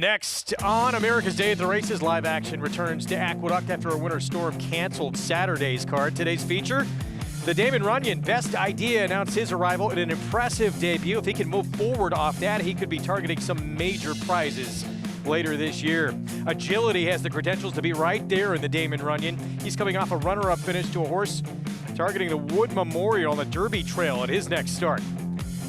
Next on America's Day at the Races, live action returns to Aqueduct after a winter storm canceled Saturday's card. Today's feature, the Damon Runyon Best Idea announced his arrival in an impressive debut. If he can move forward off that, he could be targeting some major prizes later this year. Agility has the credentials to be right there in the Damon Runyon. He's coming off a runner-up finish to a horse targeting the Wood Memorial on the Derby Trail at his next start.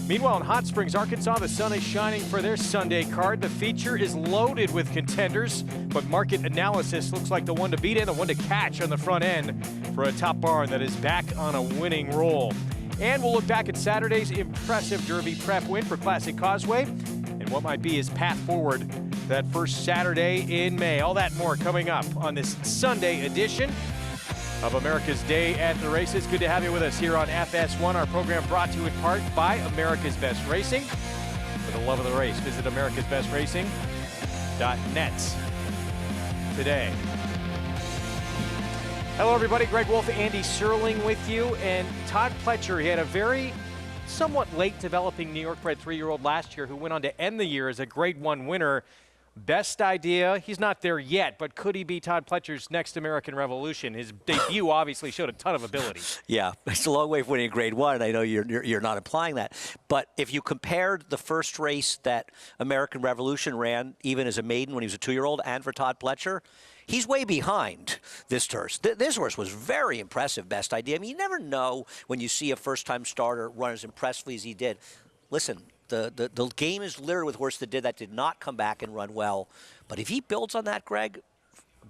Meanwhile, in Hot Springs, Arkansas, the sun is shining for their Sunday card. The feature is loaded with contenders, but market analysis looks like the one to beat and the one to catch on the front end for a top barn that is back on a winning roll. And we'll look back at Saturday's impressive Derby prep win for Classic Causeway and what might be his path forward that first Saturday in May. All that and more coming up on this Sunday edition of America's Day at the Races. Good to have you with us here on FS1. Our program brought to you in part by America's Best Racing. For the love of the race, visit americasbestracing.net today. Hello, everybody. Greg Wolf, Andy Serling with you. And Todd Pletcher, he had a very somewhat late developing New York bred 3-year-old last year who went on to end the year as a Grade 1 winner. Best Idea, he's not there yet, but could he be Todd Pletcher's next American Revolution? His debut obviously showed a ton of ability. Yeah, it's a long way from winning Grade 1. I know you're not implying that. But if you compared the first race that American Revolution ran, even as a maiden when he was a 2-year-old, and for Todd Pletcher, he's way behind this horse. This horse was very impressive, Best Idea. I mean, you never know when you see a first-time starter run as impressively as he did. Listen, the game is littered with horses that did not come back and run well. But if he builds on that, Greg,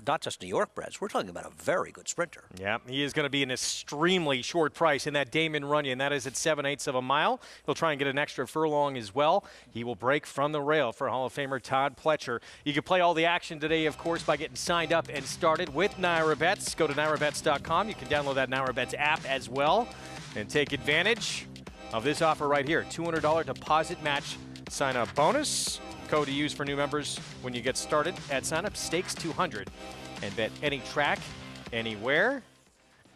not just New York breds, we're talking about a very good sprinter. Yeah, he is going to be an extremely short price in that Damon Runyon. That is at 7/8 of a mile. He'll try and get an extra furlong as well. He will break from the rail for Hall of Famer Todd Pletcher. You can play all the action today, of course, by getting signed up and started with Naira Bets. Go to NairaBets.com. You can download that Naira Bets app as well and take advantage of this offer right here. $200 deposit match sign-up bonus. Code to use for new members when you get started at sign-up, stakes 200. And bet any track, anywhere,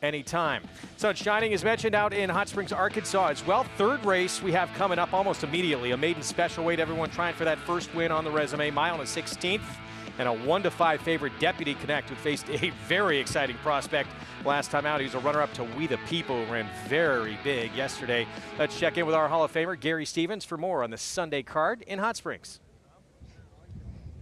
anytime. Sun shining is mentioned out in Hot Springs, Arkansas as well. Third race we have coming up almost immediately. A maiden special weight, everyone trying for that first win on the resume. Mile and a 16th. And a 1-5 favorite, Deputy Connect, who faced a very exciting prospect last time out. He was a runner-up to We the People, who ran very big yesterday. Let's check in with our Hall of Famer, Gary Stevens, for more on the Sunday card in Hot Springs.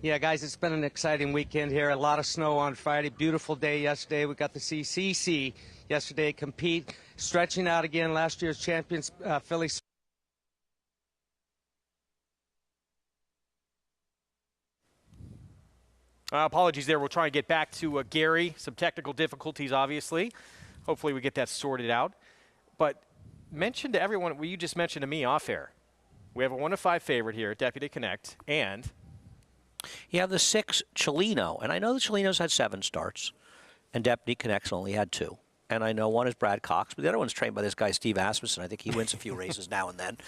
Yeah, guys, it's been an exciting weekend here. A lot of snow on Friday. Beautiful day yesterday. We got to see CC yesterday compete, stretching out again. Last year's champions, Philly. Apologies there. We'll try and get back to Gary. Some technical difficulties, obviously. Hopefully we get that sorted out. But mention to everyone, you just mentioned to me off air, we have a 1-5 favorite here at Deputy Connect, and you have the 6 Chelino. And I know the Chelinos had 7 starts, and Deputy Connect's only had 2. And I know one is Brad Cox, but the other one's trained by this guy, Steve Asmussen. I think he wins a few races now and then.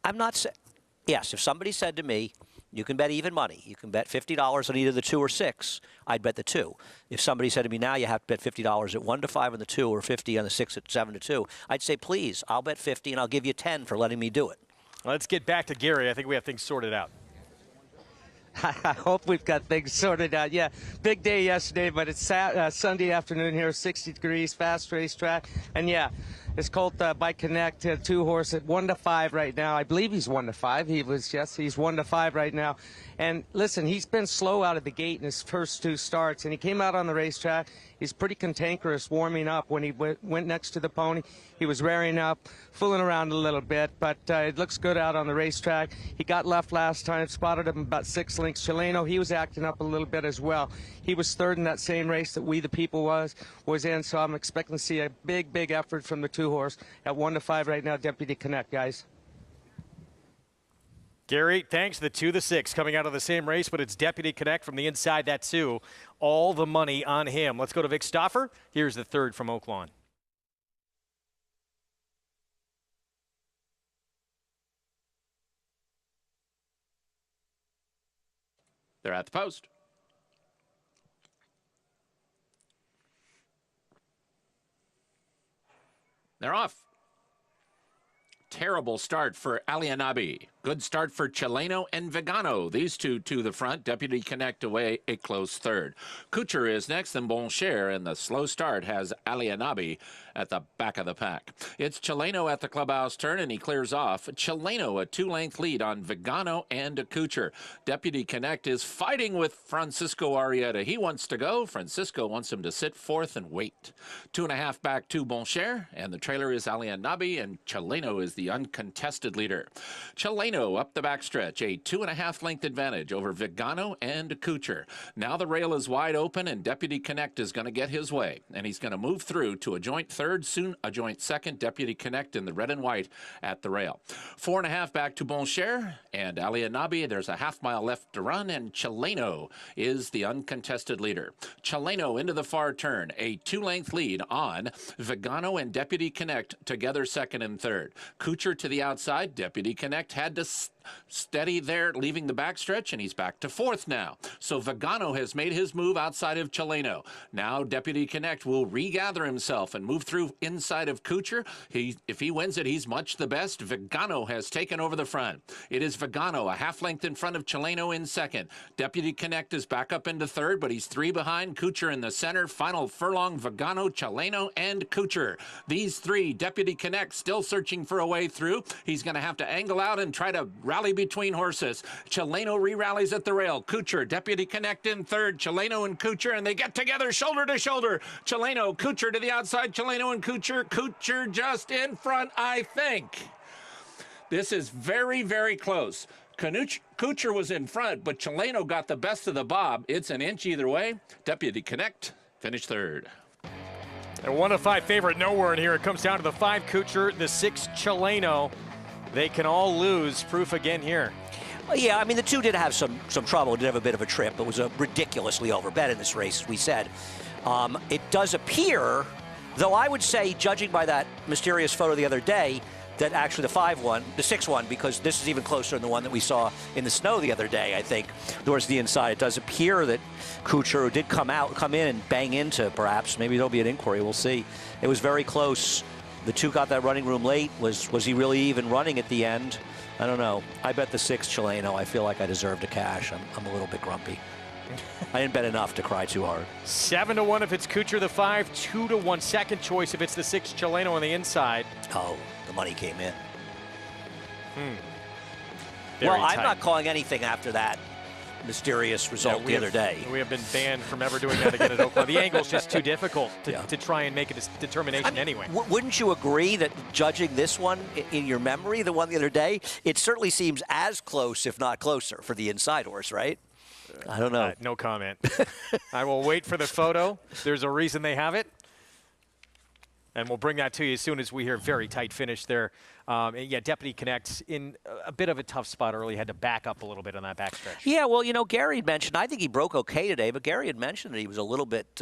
I'm not saying, yes, if somebody said to me, you can bet even money. You can bet $50 on either the 2 or 6. I'd bet the 2. If somebody said to me, now you have to bet $50 at 1-5 on the 2 or 50 on the 6 at 7-2, I'd say, please, I'll bet 50 and I'll give you 10 for letting me do it. Let's get back to Gary. I think we have things sorted out. I hope we've got things sorted out. Yeah, big day yesterday, but it's Sunday afternoon here, 60 degrees, fast racetrack. And yeah, it's colt by Connect, 2-horse at 1-5 right now. I believe he's 1-5. He's 1-5 right now. And listen, he's been slow out of the gate in his first 2 starts, and he came out on the racetrack. He's pretty cantankerous warming up. When he went next to the pony, he was rearing up, fooling around a little bit, but it looks good out on the racetrack. He got left last time, spotted him about 6 lengths. Chelino, he was acting up a little bit as well. He was third in that same race that We the People was in, so I'm expecting to see a big effort from the 2-horse at 1-5 right now, Deputy Connect, guys. Gary, thanks. The 2, the 6 coming out of the same race, but it's Deputy Connect from the inside, that 2. All the money on him. Let's go to Vic Stoffer. Here's the 3rd from Oaklawn. They're at the post. They're off. Terrible start for Ali Anabi. Good start for Chileno and Vigano. These two to the front. Deputy Connect away a close third. Kucher is next, then Boncher, and the slow start has Alianabi at the back of the pack. It's Chileno at the clubhouse turn, and he clears off. Chileno a 2-length lead on Vigano and Kucher. Deputy Connect is fighting with Francisco Arrieta. He wants to go. Francisco wants him to sit fourth and wait. 2.5 back to Boncher, and the trailer is Alianabi, and Chileno is the uncontested leader. Chileno up the backstretch, a 2.5 length advantage over Vigano and Kucher. Now the rail is wide open, and Deputy Connect is going to get his way, and he's going to move through to a joint third, soon a joint second. Deputy Connect in the red and white at the rail. 4.5 back to Boncher and Alianabi. There's a half-mile left to run, and Chileno is the uncontested leader. Chileno into the far turn, a 2-length lead on Vigano and Deputy Connect together second and third. Kucher to the outside. Deputy Connect had to steady there, leaving the backstretch, and he's back to fourth now. So Vigano has made his move outside of Chileno. Now Deputy Connect will regather himself and move through inside of Kucher. If he wins it, he's much the best. Vigano has taken over the front. It is Vigano, a half length in front of Chileno in second. Deputy Connect is back up into third, but he's 3 behind. Kucher in the center. Final furlong, Vigano, Chileno, and Kucher. These three, Deputy Connect still searching for a way through. He's going to have to angle out and try to rally between horses. Chileno re-rallies at the rail. Kucher, Deputy Connect in third. Chileno and Kucher, and they get together shoulder to shoulder. Chileno, Kucher to the outside. Chileno and Kucher. Kucher just in front, I think. This is very, very close. Kucher was in front, but Chileno got the best of the bob. It's an inch either way. Deputy Connect finished third. A 1-5 favorite nowhere in here. It comes down to the 5 Kucher, the 6 Chileno. They can all lose. Proof again here. Well, yeah, I mean, the two did have some trouble, did have a bit of a trip. It was a ridiculously overbet in this race, as we said. It does appear, though I would say, judging by that mysterious photo the other day, that actually the 5 won, the 6 won, because this is even closer than the one that we saw in the snow the other day, I think, towards the inside. It does appear that Kucher did come in and bang into, perhaps. Maybe there'll be an inquiry. We'll see. It was very close. The two got that running room late. Was he really even running at the end? I don't know. I bet the 6 Chileno. I feel like I deserved a cash. I'm a little bit grumpy. I didn't bet enough to cry too hard. 7-1 if it's Kucher the 5, 2-1 second choice if it's the 6 Chileno on the inside. Oh, the money came in. Very well, tight. I'm not calling anything after that mysterious result the other day. We have been banned from ever doing that again at Oaklawn. The angle's just too difficult to try and make a determination anyway. Wouldn't you agree that judging this one in your memory, the one the other day, it certainly seems as close, if not closer, for the inside horse, right? I don't know. No comment. I will wait for the photo. There's a reason they have it. And we'll bring that to you as soon as we hear very tight finish there. Yeah, Deputy Connect's in a bit of a tough spot early. Had to back up a little bit on that backstretch. Yeah, well, you know, Gary had mentioned, I think he broke okay today, but Gary had mentioned that he was a little bit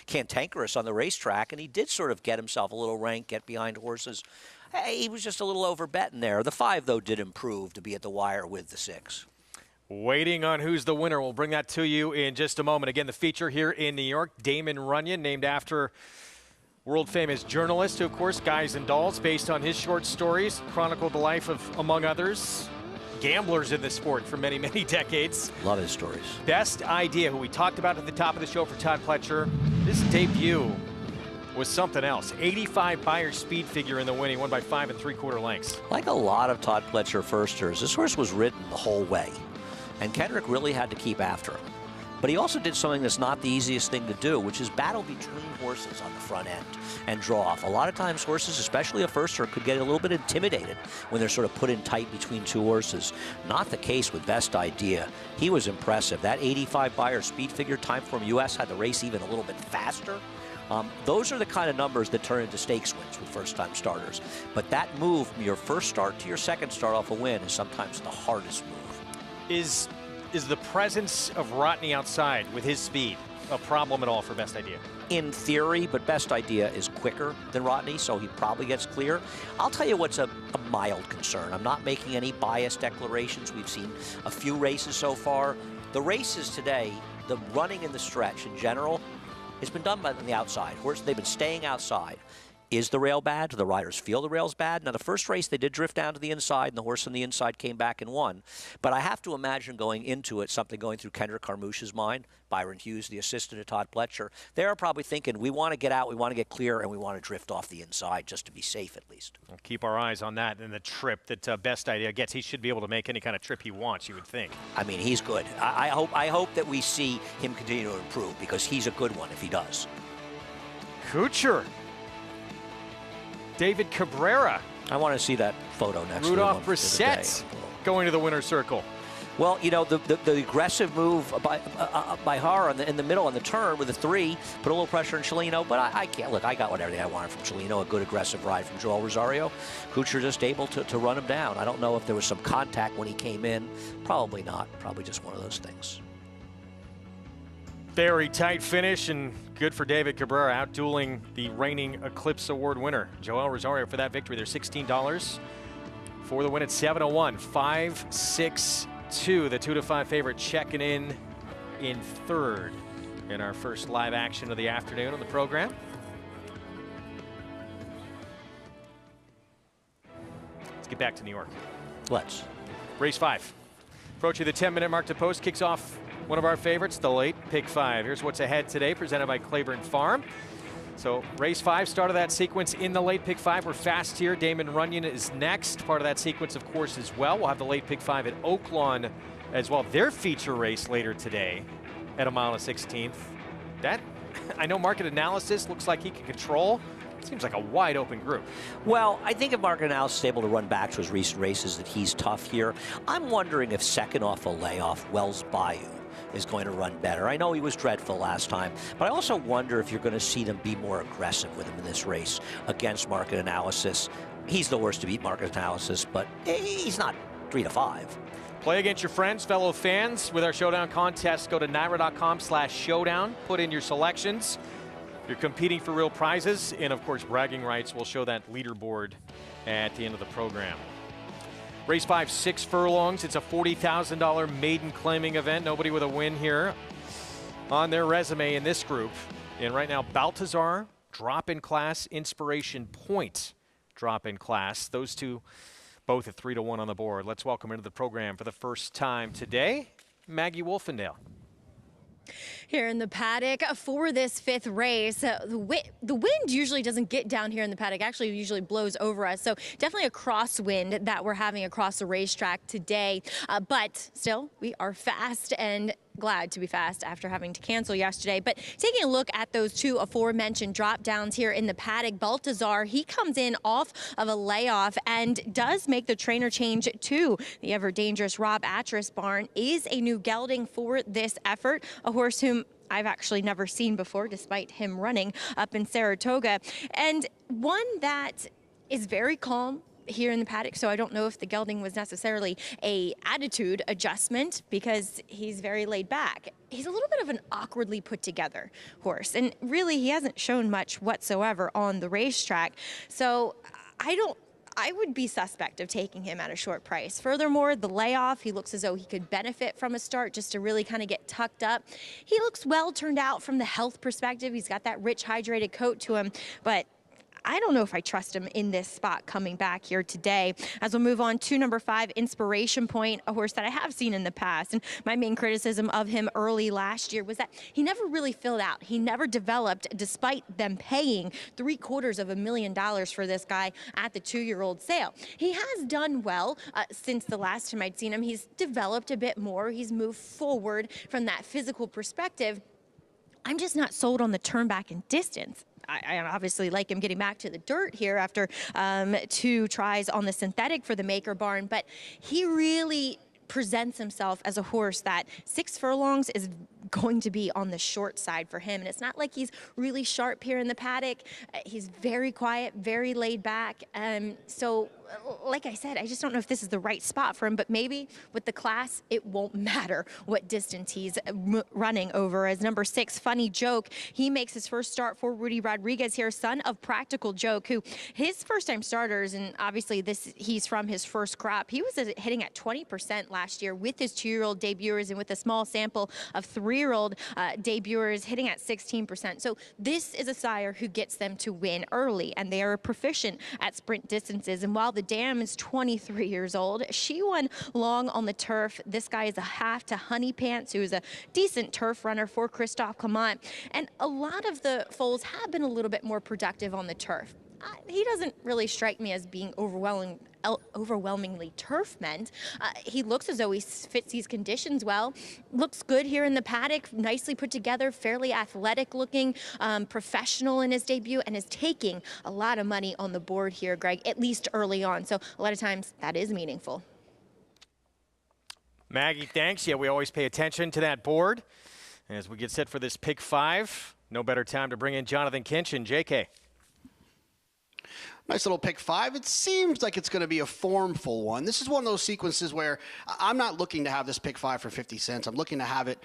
cantankerous on the racetrack, and he did sort of get himself a little rank, get behind horses. Hey, he was just a little overbetting there. The 5, though, did improve to be at the wire with the 6. Waiting on who's the winner. We'll bring that to you in just a moment. Again, the feature here in New York, Damon Runyon, named after world-famous journalist who, of course, Guys and Dolls, based on his short stories, chronicled the life of, among others, gamblers in the sport for many, many decades. Love his stories. Best Idea, who we talked about at the top of the show for Todd Pletcher. This debut was something else. 85 Beyer speed figure in the win. He won by 5 3/4 lengths. Like a lot of Todd Pletcher firsters, this horse was ridden the whole way, and Kendrick really had to keep after him. But he also did something that's not the easiest thing to do, which is battle between horses on the front end and draw off. A lot of times horses, especially a firster, could get a little bit intimidated when they're sort of put in tight between two horses. Not the case with Best Idea. He was impressive. That 85 Beyer speed figure, Timeform US had the race even a little bit faster. Those are the kind of numbers that turn into stakes wins with first-time starters. But that move from your first start to your second start off a win is sometimes the hardest move. Is the presence of Rodney outside with his speed a problem at all for Best Idea? In theory, but Best Idea is quicker than Rodney, so he probably gets clear. I'll tell you what's a mild concern. I'm not making any biased declarations. We've seen a few races so far. The races today, the running in the stretch in general, has been done on the outside. They've been staying outside. Is the rail bad? Do the riders feel the rail's bad? Now, the first race, they did drift down to the inside, and the horse on the inside came back and won. But I have to imagine going into it, something going through Kendrick Carmouche's mind, Byron Hughes, the assistant to Todd Pletcher. They're probably thinking, we want to get out, we want to get clear, and we want to drift off the inside just to be safe at least. We'll keep our eyes on that and the trip that Best Idea gets. He should be able to make any kind of trip he wants, you would think. I mean, he's good. I hope that we see him continue to improve because he's a good one if he does. Kuchar. David Cabrera. I want to see that photo next Rudolph to Brissett going to the winner's circle. Well, you know, the aggressive move by Har in the middle on the turn with a 3 put a little pressure on Chelino, but I can't. Look, I got everything I wanted from Chelino, a good aggressive ride from Joel Rosario. Kuchar just able to run him down. I don't know if there was some contact when he came in. Probably not. Probably just one of those things. Very tight finish, and good for David Cabrera, out-dueling the reigning Eclipse Award winner, Joel Rosario, for that victory. There's $16 for the win at 7:01. 5-6-2, the 2-5 favorite, checking in third in our first live action of the afternoon on the program. Let's get back to New York. Let's. Race 5. Approaching the 10-minute mark to post, kicks off one of our favorites, the late pick 5. Here's what's ahead today, presented by Claiborne Farm. So race 5, start of that sequence in the late pick 5. We're fast here. Damon Runyon is next. Part of that sequence, of course, as well. We'll have the late pick 5 at Oaklawn as well. Their feature race later today at 1:16. That, I know market analysis looks like he can control. Seems like a wide open group. Well, I think if market analysis is able to run back to his recent races that he's tough here. I'm wondering if second off a layoff, Wells Bayou is going to run better. I know he was dreadful last time, but I also wonder if you're going to see them be more aggressive with him in this race against market analysis. He's the worst to beat market analysis, but he's not 3-5. Play against your friends, fellow fans, with our Showdown contest. Go to NYRA.com/showdown. Put in your selections. You're competing for real prizes, and of course, bragging rights. We'll show that leaderboard at the end of the program. Race 5, 6 furlongs. It's a $40,000 maiden claiming event. Nobody with a win here on their resume in this group. And right now, Baltazar, drop in class, Inspiration Point, drop in class. Those two both at 3-1 on the board. Let's welcome into the program for the first time today, Maggie Wolfendale. Here in the paddock for this 5th race. The wind usually doesn't get down here in the paddock. Actually, it usually blows over us. So definitely a crosswind that we're having across the racetrack today. But still, we are fast and glad to be fast after having to cancel yesterday. But taking a look at those two aforementioned drop downs here in the paddock, Baltazar, he comes in off of a layoff and does make the trainer change to the ever dangerous Rob Atras barn. Is a new gelding for this effort, a horse whom I've actually never seen before, despite him running up in Saratoga, and one that is very calm here in the paddock. So I don't know if the gelding was necessarily a attitude adjustment, because he's very laid back. He's a little bit of an awkwardly put together horse, and really he hasn't shown much whatsoever on the racetrack. So I would be suspect of taking him at a short price. Furthermore, the layoff, he looks as though he could benefit from a start just to really kind of get tucked up. He looks well turned out from the health perspective. He's got that rich hydrated coat to him, but I don't know if I trust him in this spot coming back here today. As we'll move on to number 5, Inspiration Point, a horse that I have seen in the past. And my main criticism of him early last year was that he never really filled out. He never developed, despite them paying $750,000 for this guy at the 2-year-old sale. He has done well since the last time I'd seen him. He's developed a bit more. He's moved forward from that physical perspective. I'm just not sold on the turn back and distance. I obviously like him getting back to the dirt here after 2 tries on the synthetic for the Maker barn, but he really presents himself as a horse that 6 furlongs is going to be on the short side for him. And it's not like he's really sharp here in the paddock. He's very quiet, very laid back. So like I said, I just don't know if this is the right spot for him, but maybe with the class, it won't matter what distance he's running over. As number 6, Funny Joke, he makes his first start for Rudy Rodriguez here, son of Practical Joke, who his first-time starters, and obviously he's from his first crop. He was hitting at 20% last year with his 2-year-old debuters, and with a small sample of 3-year-old debuters hitting at 16%. So this is a sire who gets them to win early, and they are proficient at sprint distances. And while the dam is 23 years old, she won long on the turf. This guy is a half to Honey Pants, who is a decent turf runner for Christophe Clement. And a lot of the foals have been a little bit more productive on the turf. He doesn't really strike me as being overwhelmingly turf-meant. He looks as though he fits these conditions well. Looks good here in the paddock, nicely put together, fairly athletic looking, professional in his debut, and is taking a lot of money on the board here, Greg, at least early on. So a lot of times that is meaningful. Maggie, thanks. Yeah, we always pay attention to that board. As we get set for this pick 5, no better time to bring in Jonathan Kinch and JK. Nice little pick 5. It seems like it's going to be a formful one. This is one of those sequences where I'm not looking to have this pick 5 for 50 cents. I'm looking to have it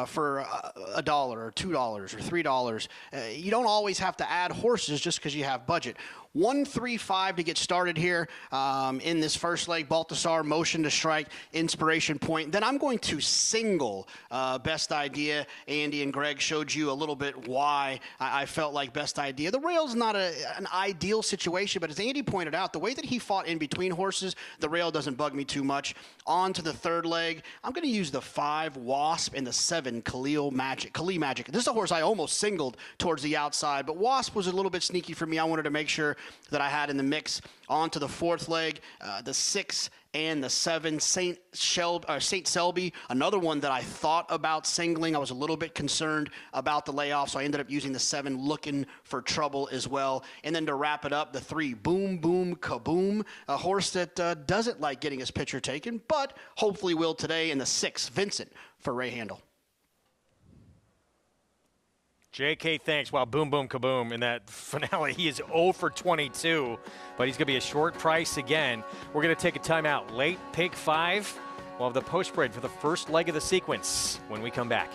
for $1 or $2 or $3. You don't always have to add horses just because you have budget. 1-3-5 to get started here in this first leg. Balthasar, motion to strike, inspiration point. Then I'm going to single best idea. Andy and Greg showed you a little bit why I felt like best idea. The rail's not an ideal situation, but as Andy pointed out, the way that he fought in between horses, the rail doesn't bug me too much. On to the third leg. I'm going to use the 5 Wasp and the 7 Khalil Magic. This is a horse I almost singled towards the outside, but Wasp was a little bit sneaky for me. I wanted to make sure that I had in the mix. On to the fourth leg, the 6 and the 7 Saint Selby, another one that I thought about singling. I was a little bit concerned about the layoff, so I ended up using the 7, looking for trouble as well. And then to wrap it up, the 3 Boom Boom Kaboom, a horse that doesn't like getting his picture taken, but hopefully will today. And the 6 Vincent for Ray Handel. JK, thanks. Wow, boom, boom, kaboom. In that finale, he is 0 for 22, but he's going to be a short price again. We're going to take a timeout. Late pick 5. We'll have the post spread for the first leg of the sequence when we come back.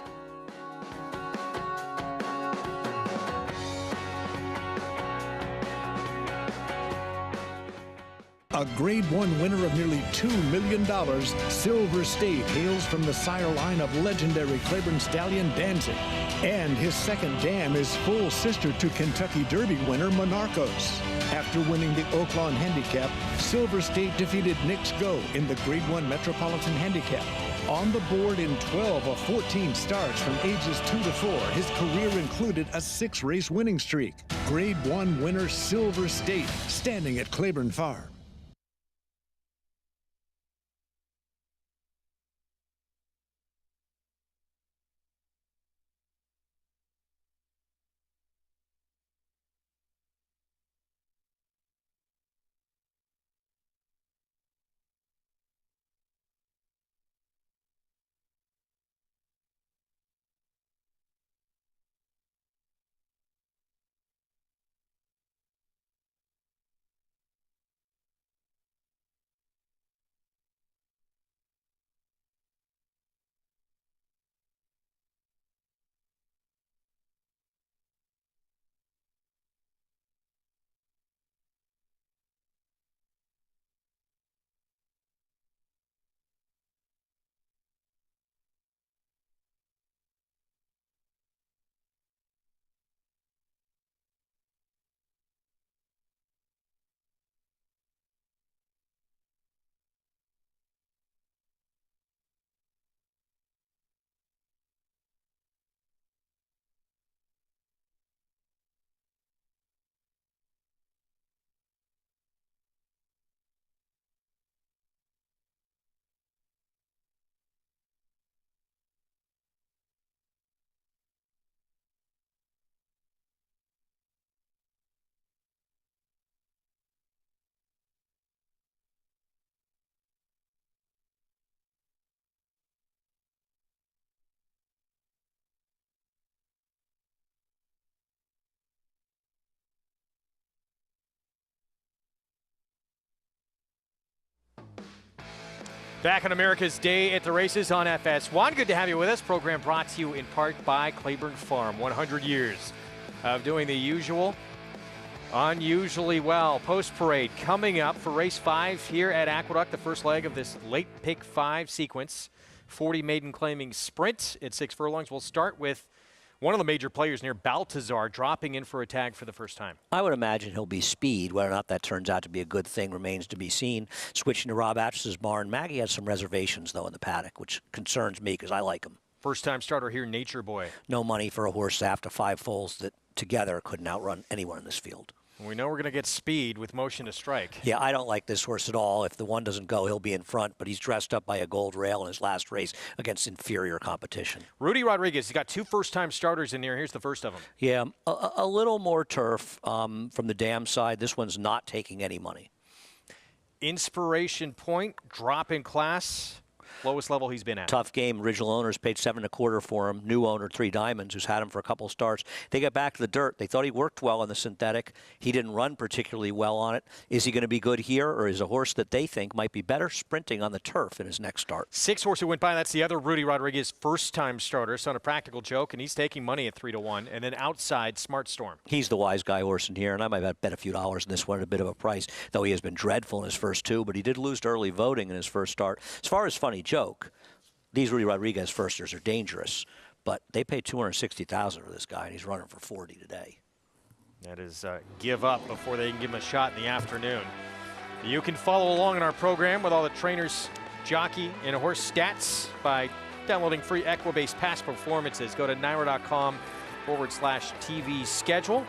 A Grade 1 winner of nearly $2 million, Silver State hails from the sire line of legendary Claiborne stallion Danzig. And his second dam is full sister to Kentucky Derby winner Monarchos. After winning the Oaklawn Handicap, Silver State defeated Knicks Go in the Grade 1 Metropolitan Handicap. On the board in 12 of 14 starts from ages 2 to 4, his career included a 6-race winning streak. Grade 1 winner Silver State, standing at Claiborne Farm. Back on America's Day at the Races on FS1. Good to have you with us. Program brought to you in part by Claiborne Farm. 100 years of doing the usual, unusually well. Post parade coming up for race 5 here at Aqueduct, the first leg of this late pick 5 sequence. 40 maiden claiming sprint at 6 furlongs. We'll start with one of the major players near Baltazar dropping in for a tag for the first time. I would imagine he'll be speed. Whether or not that turns out to be a good thing remains to be seen. Switching to Rob Atch's barn. Maggie has some reservations, though, in the paddock, which concerns me because I like him. First-time starter here, Nature Boy. No money for a horse after 5 foals that together couldn't outrun anyone in this field. We know we're going to get speed with motion to strike. Yeah, I don't like this horse at all. If the one doesn't go, he'll be in front, but he's dressed up by a gold rail in his last race against inferior competition. Rudy Rodriguez, he's got 2 first-time starters in here. Here's the first of them. Yeah, a little more turf from the dam side. This one's not taking any money. Inspiration Point, drop in class. Lowest level he's been at. Tough game. Original owners paid 7 1/4 for him. New owner, 3 Diamonds, who's had him for a couple starts. They get back to the dirt. They thought he worked well on the synthetic. He didn't run particularly well on it. Is he going to be good here, or is a horse that they think might be better sprinting on the turf in his next start? 6 horse who went by. That's the other Rudy Rodriguez first-time starter. So on a practical joke, and he's taking money at 3 to 1. And then outside, Smart Storm. He's the wise guy horse in here, and I might have bet a few dollars in this one at a bit of a price, though he has been dreadful in his first 2, but he did lose to early voting in his first start. As far as funny joke, these Rudy Rodriguez firsters are dangerous, but they paid $260,000 for this guy, and he's running for 40 today. That is give up before they can give him a shot in the afternoon. You can follow along in our program with all the trainers, jockey, and horse stats by downloading free Equibase past performances. Go to NYRA.com/TV schedule.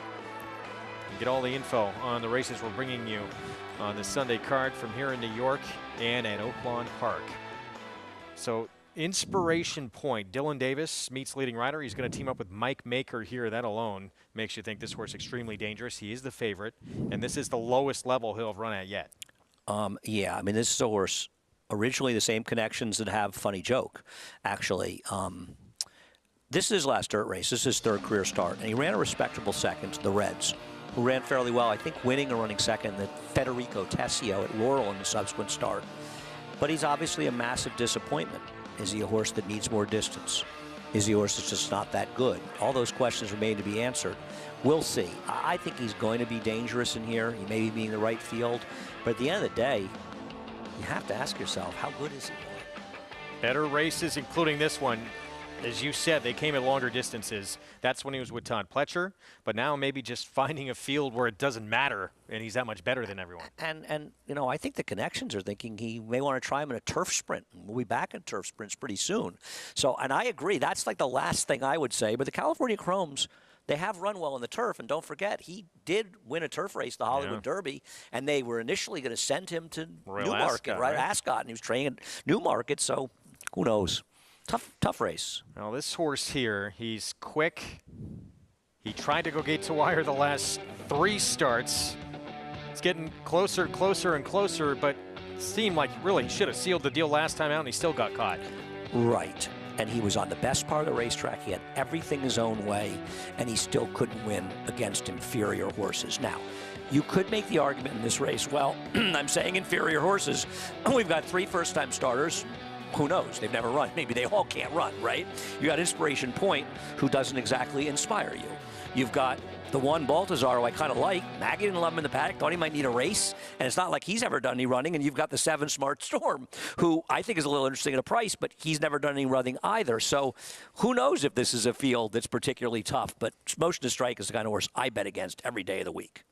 And get all the info on the races we're bringing you on the Sunday card from here in New York and at Oaklawn Park. So, Inspiration Point. Dylan Davis meets leading rider. He's going to team up with Mike Maker here. That alone makes you think this horse extremely dangerous. He is the favorite, and this is the lowest level he'll have run at yet. Yeah, I mean, this is a horse, originally the same connections that have funny joke, actually. This is his last dirt race. This is his 3rd career start, and he ran a respectable second to the Reds, who ran fairly well, I think winning or running second, the Federico Tessio at Laurel in the subsequent start. But he's obviously a massive disappointment. Is he a horse that needs more distance? Is he a horse that's just not that good? All those questions remain to be answered. We'll see. I think he's going to be dangerous in here. He may be in the right field. But at the end of the day, you have to ask yourself, how good is he? Better races, including this one. As you said, they came at longer distances. That's when he was with Todd Pletcher. But now maybe just finding a field where it doesn't matter, and he's that much better than everyone. And you know, I think the connections are thinking he may want to try him in a turf sprint. We'll be back in turf sprints pretty soon. So, and I agree, that's like the last thing I would say. But the California Chromes, they have run well in the turf. And don't forget, he did win a turf race, the Hollywood Derby. And they were initially going to send him to Newmarket, right? Ascot. And he was training at Newmarket. So, who knows? Tough race. Now this horse here, he's quick. He tried to go gate to wire the last 3 starts. It's getting closer, closer, and closer, but it seemed like really he should have sealed the deal last time out, and he still got caught. Right. And he was on the best part of the racetrack. He had everything his own way, and he still couldn't win against inferior horses. Now, you could make the argument in this race, well, I'm saying inferior horses. We've got 3 first-time starters. Who knows? They've never run. Maybe they all can't run, right? You got Inspiration Point, who doesn't exactly inspire you. You've got the one Baltazar, who I kind of like. Maggie didn't love him in the paddock, thought he might need a race, and it's not like he's ever done any running. And you've got the 7 Smart Storm, who I think is a little interesting at a price, but he's never done any running either. So who knows if this is a field that's particularly tough. But Motion to Strike is the kind of horse I bet against every day of the week.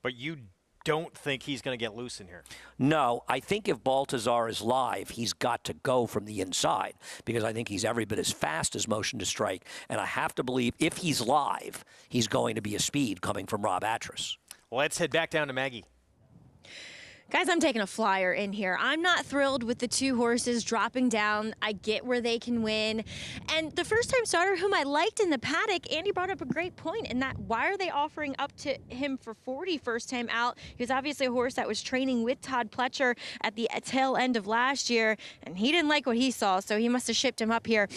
But you don't think he's going to get loose in here? No, I think if Baltazar is live, he's got to go from the inside because I think he's every bit as fast as Motion to Strike. And I have to believe if he's live, he's going to be a speed coming from Rob Atchis. Let's head back down to Maggie. Guys, I'm taking a flyer in here. I'm not thrilled with the 2 horses dropping down. I get where they can win. And the first-time starter whom I liked in the paddock, Andy brought up a great point in that why are they offering up to him for 40 first time out? He was obviously a horse that was training with Todd Pletcher at the tail end of last year, and he didn't like what he saw, so he must have shipped him up here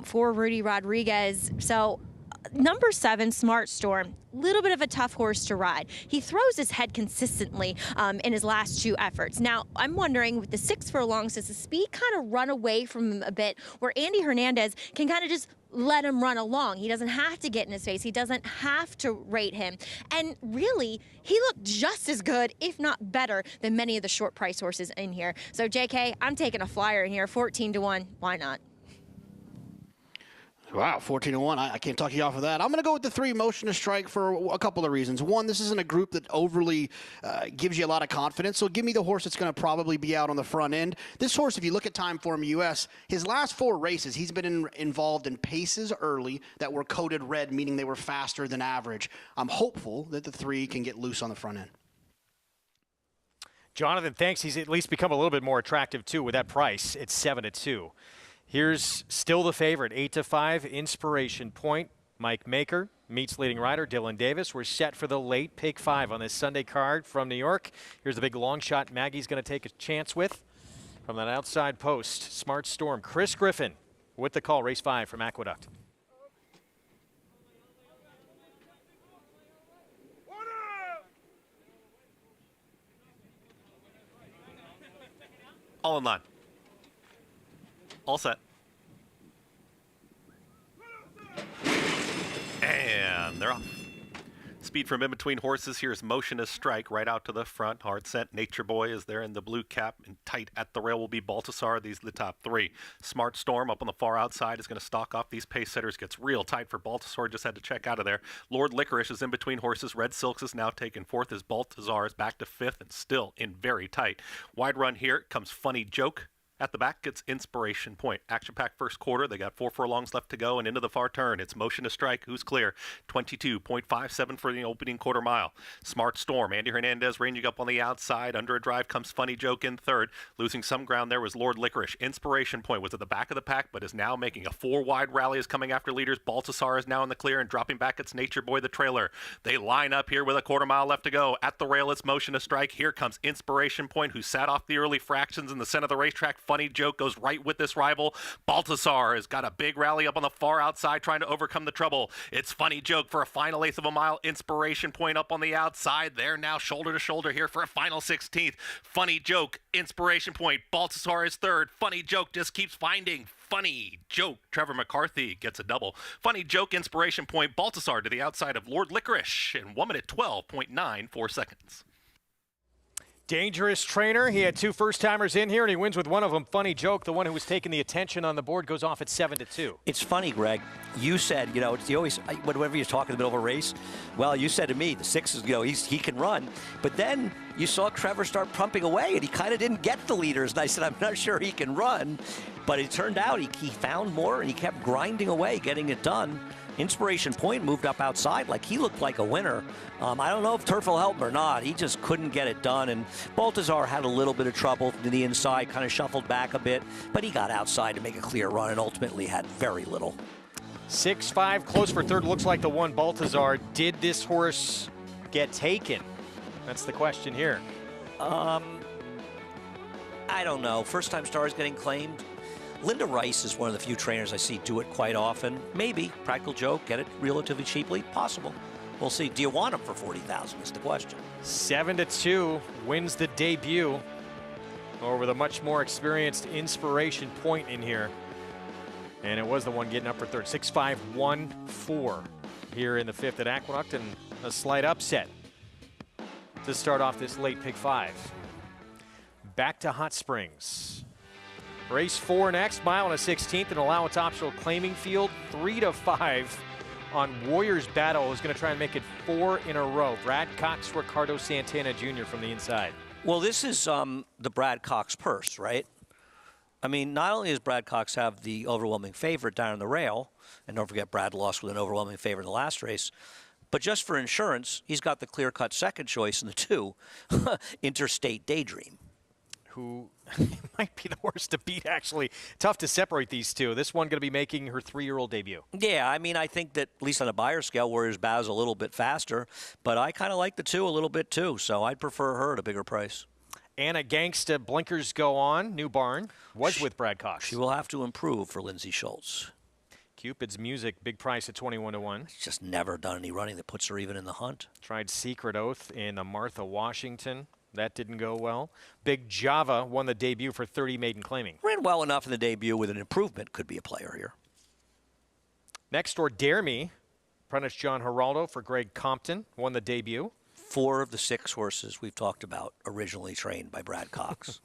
for Rudy Rodriguez. So Number 7, Smart Storm, little bit of a tough horse to ride. He throws his head consistently in his last 2 efforts. Now, I'm wondering with the 6 furlongs, does the speed kind of run away from him a bit, where Andy Hernandez can kind of just let him run along? He doesn't have to get in his face. He doesn't have to rate him. And really, he looked just as good, if not better, than many of the short price horses in here. So, JK, I'm taking a flyer in here, 14-1. Why not? Wow, 14-1. I can't talk you off of that. I'm going to go with the 3, Motion to Strike, for a couple of reasons. One, this isn't a group that overly gives you a lot of confidence, so give me the horse that's going to probably be out on the front end. This horse, if you look at Timeform US, his last 4 races, he's been involved in paces early that were coded red, meaning they were faster than average. I'm hopeful that the 3 can get loose on the front end. Jonathan thinks he's at least become a little bit more attractive, too, with that price. It's 7-2. Here's still the favorite, 8-5, Inspiration Point. Mike Maker meets leading rider Dylan Davis. We're set for the late pick 5 on this Sunday card from New York. Here's the big long shot Maggie's going to take a chance with from that outside post. Smart Storm. Chris Griffin with the call, race 5 from Aqueduct. All in line. All set. And they're off. Speed from in between horses. Here's Motion to Strike right out to the front. Hard Scent, Nature Boy is there in the blue cap, and tight at the rail will be Baltasar. These are the top 3. Smart Storm up on the far outside is going to stalk off these pace setters. Gets real tight for Baltasar. Just had to check out of there. Lord Licorice is in between horses. Red Silks is now taken 4th as Baltasar is back to 5th and still in very tight. Wide run here comes Funny Joke. At the back, it's Inspiration Point. Action-packed first quarter. They got 4 furlongs left to go, and into the far turn. It's Motion to Strike. Who's clear? 22.57 for the opening quarter mile. Smart Storm. Andy Hernandez ranging up on the outside. Under a drive comes Funny Joke in 3rd. Losing some ground there was Lord Licorice. Inspiration Point was at the back of the pack, but is now making a 4-wide rally. Is coming after leaders. Baltasar is now in the clear, and dropping back, it's Nature Boy, the trailer. They line up here with a quarter mile left to go. At the rail, it's Motion to Strike. Here comes Inspiration Point, who sat off the early fractions in the center of the racetrack. Funny Joke goes right with this rival. Baltasar has got a big rally up on the far outside trying to overcome the trouble. It's Funny Joke for a final 1/8 of a mile. Inspiration Point up on the outside. They're now shoulder to shoulder here for a final 16th. Funny Joke, Inspiration Point. Baltasar is 3rd. Funny Joke just keeps finding. Funny Joke. Trevor McCarthy gets a double. Funny Joke, Inspiration Point. Baltasar to the outside of Lord Licorice in 1 minute 12.94 seconds. Dangerous Trainer. He had 2 first-timers in here, and he wins with one of them. Funny Joke, the one who was taking the attention on the board, goes off at 7-2. It's funny, Greg. You said, you know, it's you always, whenever you're talking in the middle of a race, well, you said to me, the 6 is, you know, he can run. But then you saw Trevor start pumping away, and he kind of didn't get the leaders. And I said, I'm not sure he can run. But it turned out he found more, and he kept grinding away, getting it done. Inspiration Point moved up outside like he looked like a winner. I don't know if turf will help him or not. He just couldn't get it done. And Baltasar had a little bit of trouble to the inside, kind of shuffled back a bit. But he got outside to make a clear run and ultimately had very little. 6-5, close for 3rd. Looks like the one Baltasar. Did this horse get taken? That's the question here. I don't know. First-time stars getting claimed. Linda Rice is one of the few trainers I see do it quite often. Maybe. Practical Joke, get it relatively cheaply. Possible. We'll see. Do you want him for $40,000 is the question. 7-2, wins the debut over the much more experienced Inspiration Point in here. And it was the one getting up for 3rd. 6-5, 1-4 here in the 5th at Aqueduct, and a slight upset to start off this late pick 5. Back to Hot Springs. Race 4 next, mile and a 16th, an allowance optional claiming field. 3-5 on Warriors Battle is going to try and make it 4 in a row. Brad Cox, Ricardo Santana Jr. from the inside. Well, this is the Brad Cox purse, right? I mean, not only does Brad Cox have the overwhelming favorite down on the rail, and don't forget Brad lost with an overwhelming favorite in the last race, but just for insurance, he's got the clear-cut second choice in the 2, Interstate Daydream. Who might be the worst to beat, actually. Tough to separate these two. This one going to be making her 3-year-old debut. Yeah, I mean, I think that, at least on a buyer scale, Warriors Bow's a little bit faster, but I kind of like the 2 a little bit, too, so I'd prefer her at a bigger price. Anna Gangsta, blinkers go on. New barn was with Brad Cox. She will have to improve for Lindsay Schultz. Cupid's Music, big price at 21-1. She's just never done any running that puts her even in the hunt. Tried Secret Oath in the Martha Washington. That didn't go well. Big Java won the debut for 30 maiden claiming. Ran well enough in the debut with an improvement. Could be a player here. Next door, Dare Me. Apprentice John Geraldo for Greg Compton won the debut. 4 of the 6 horses we've talked about originally trained by Brad Cox.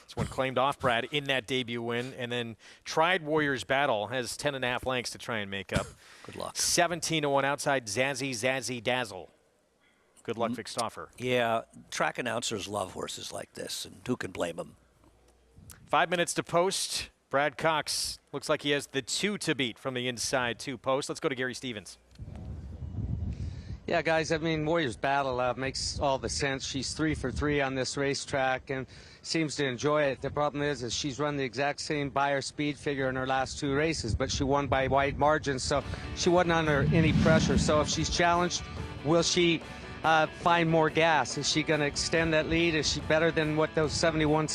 This one claimed off Brad in that debut win, and then tried Warriors Battle, has 10.5 lengths to try and make up. Good luck. 17-1 outside Zazzy Dazzle. Good luck, Vic Stauffer. Yeah, track announcers love horses like this, and who can blame them? 5 minutes to post. Brad Cox looks like he has the 2 to beat from the inside 2 post. Let's go to Gary Stevens. Yeah, guys, I mean, Warriors Battle makes all the sense. She's 3 for 3 on this racetrack and seems to enjoy it. The problem is she's run the exact same Beyer speed figure in her last 2 races, but she won by wide margins, so she wasn't under any pressure. So if she's challenged, will she find more gas? Is she going to extend that lead? Is she better than what those 71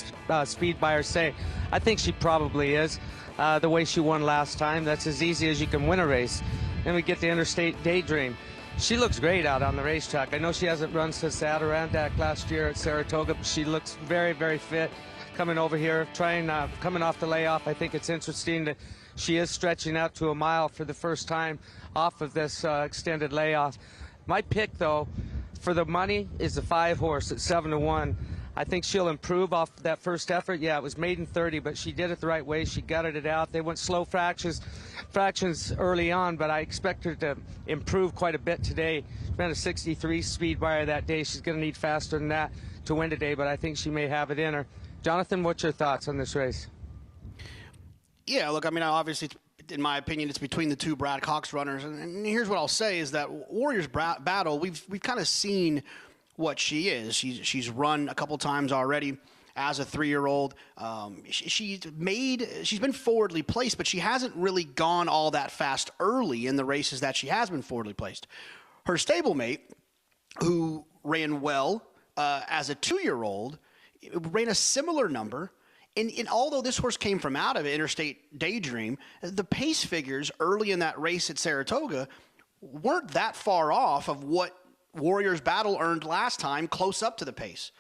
speed buyers say? I think she probably is. The way she won last time, that's as easy as you can win a race. Then we get the Interstate Daydream. She looks great out on the racetrack. I know she hasn't run since the Adirondack last year at Saratoga, but she looks very, very fit coming over here, coming off the layoff. I think it's interesting that she is stretching out to a mile for the first time off of this extended layoff. My pick, though, for the money is the 5 horse at 7-1. I think she'll improve off that first effort. Yeah, it was maiden 30, but she did it the right way. She gutted it out. They went slow fractions early on, but I expect her to improve quite a bit today. She ran a 63 speed buyer that day. She's going to need faster than that to win today, but I think she may have it in her. Jonathan, what's your thoughts on this race? Yeah, look, I mean, obviously, in my opinion, it's between the 2 Brad Cox runners. And here's what I'll say is that Warriors Battle, we've kind of seen what she is. She's run a couple times already as a 3-year-old. She's been forwardly placed, but she hasn't really gone all that fast early in the races that she has been forwardly placed. Her stablemate, who ran well as a 2-year-old, ran a similar number. And although this horse came from out of Interstate Daydream, the pace figures early in that race at Saratoga weren't that far off of what Warriors Battle earned last time, close up to the pace.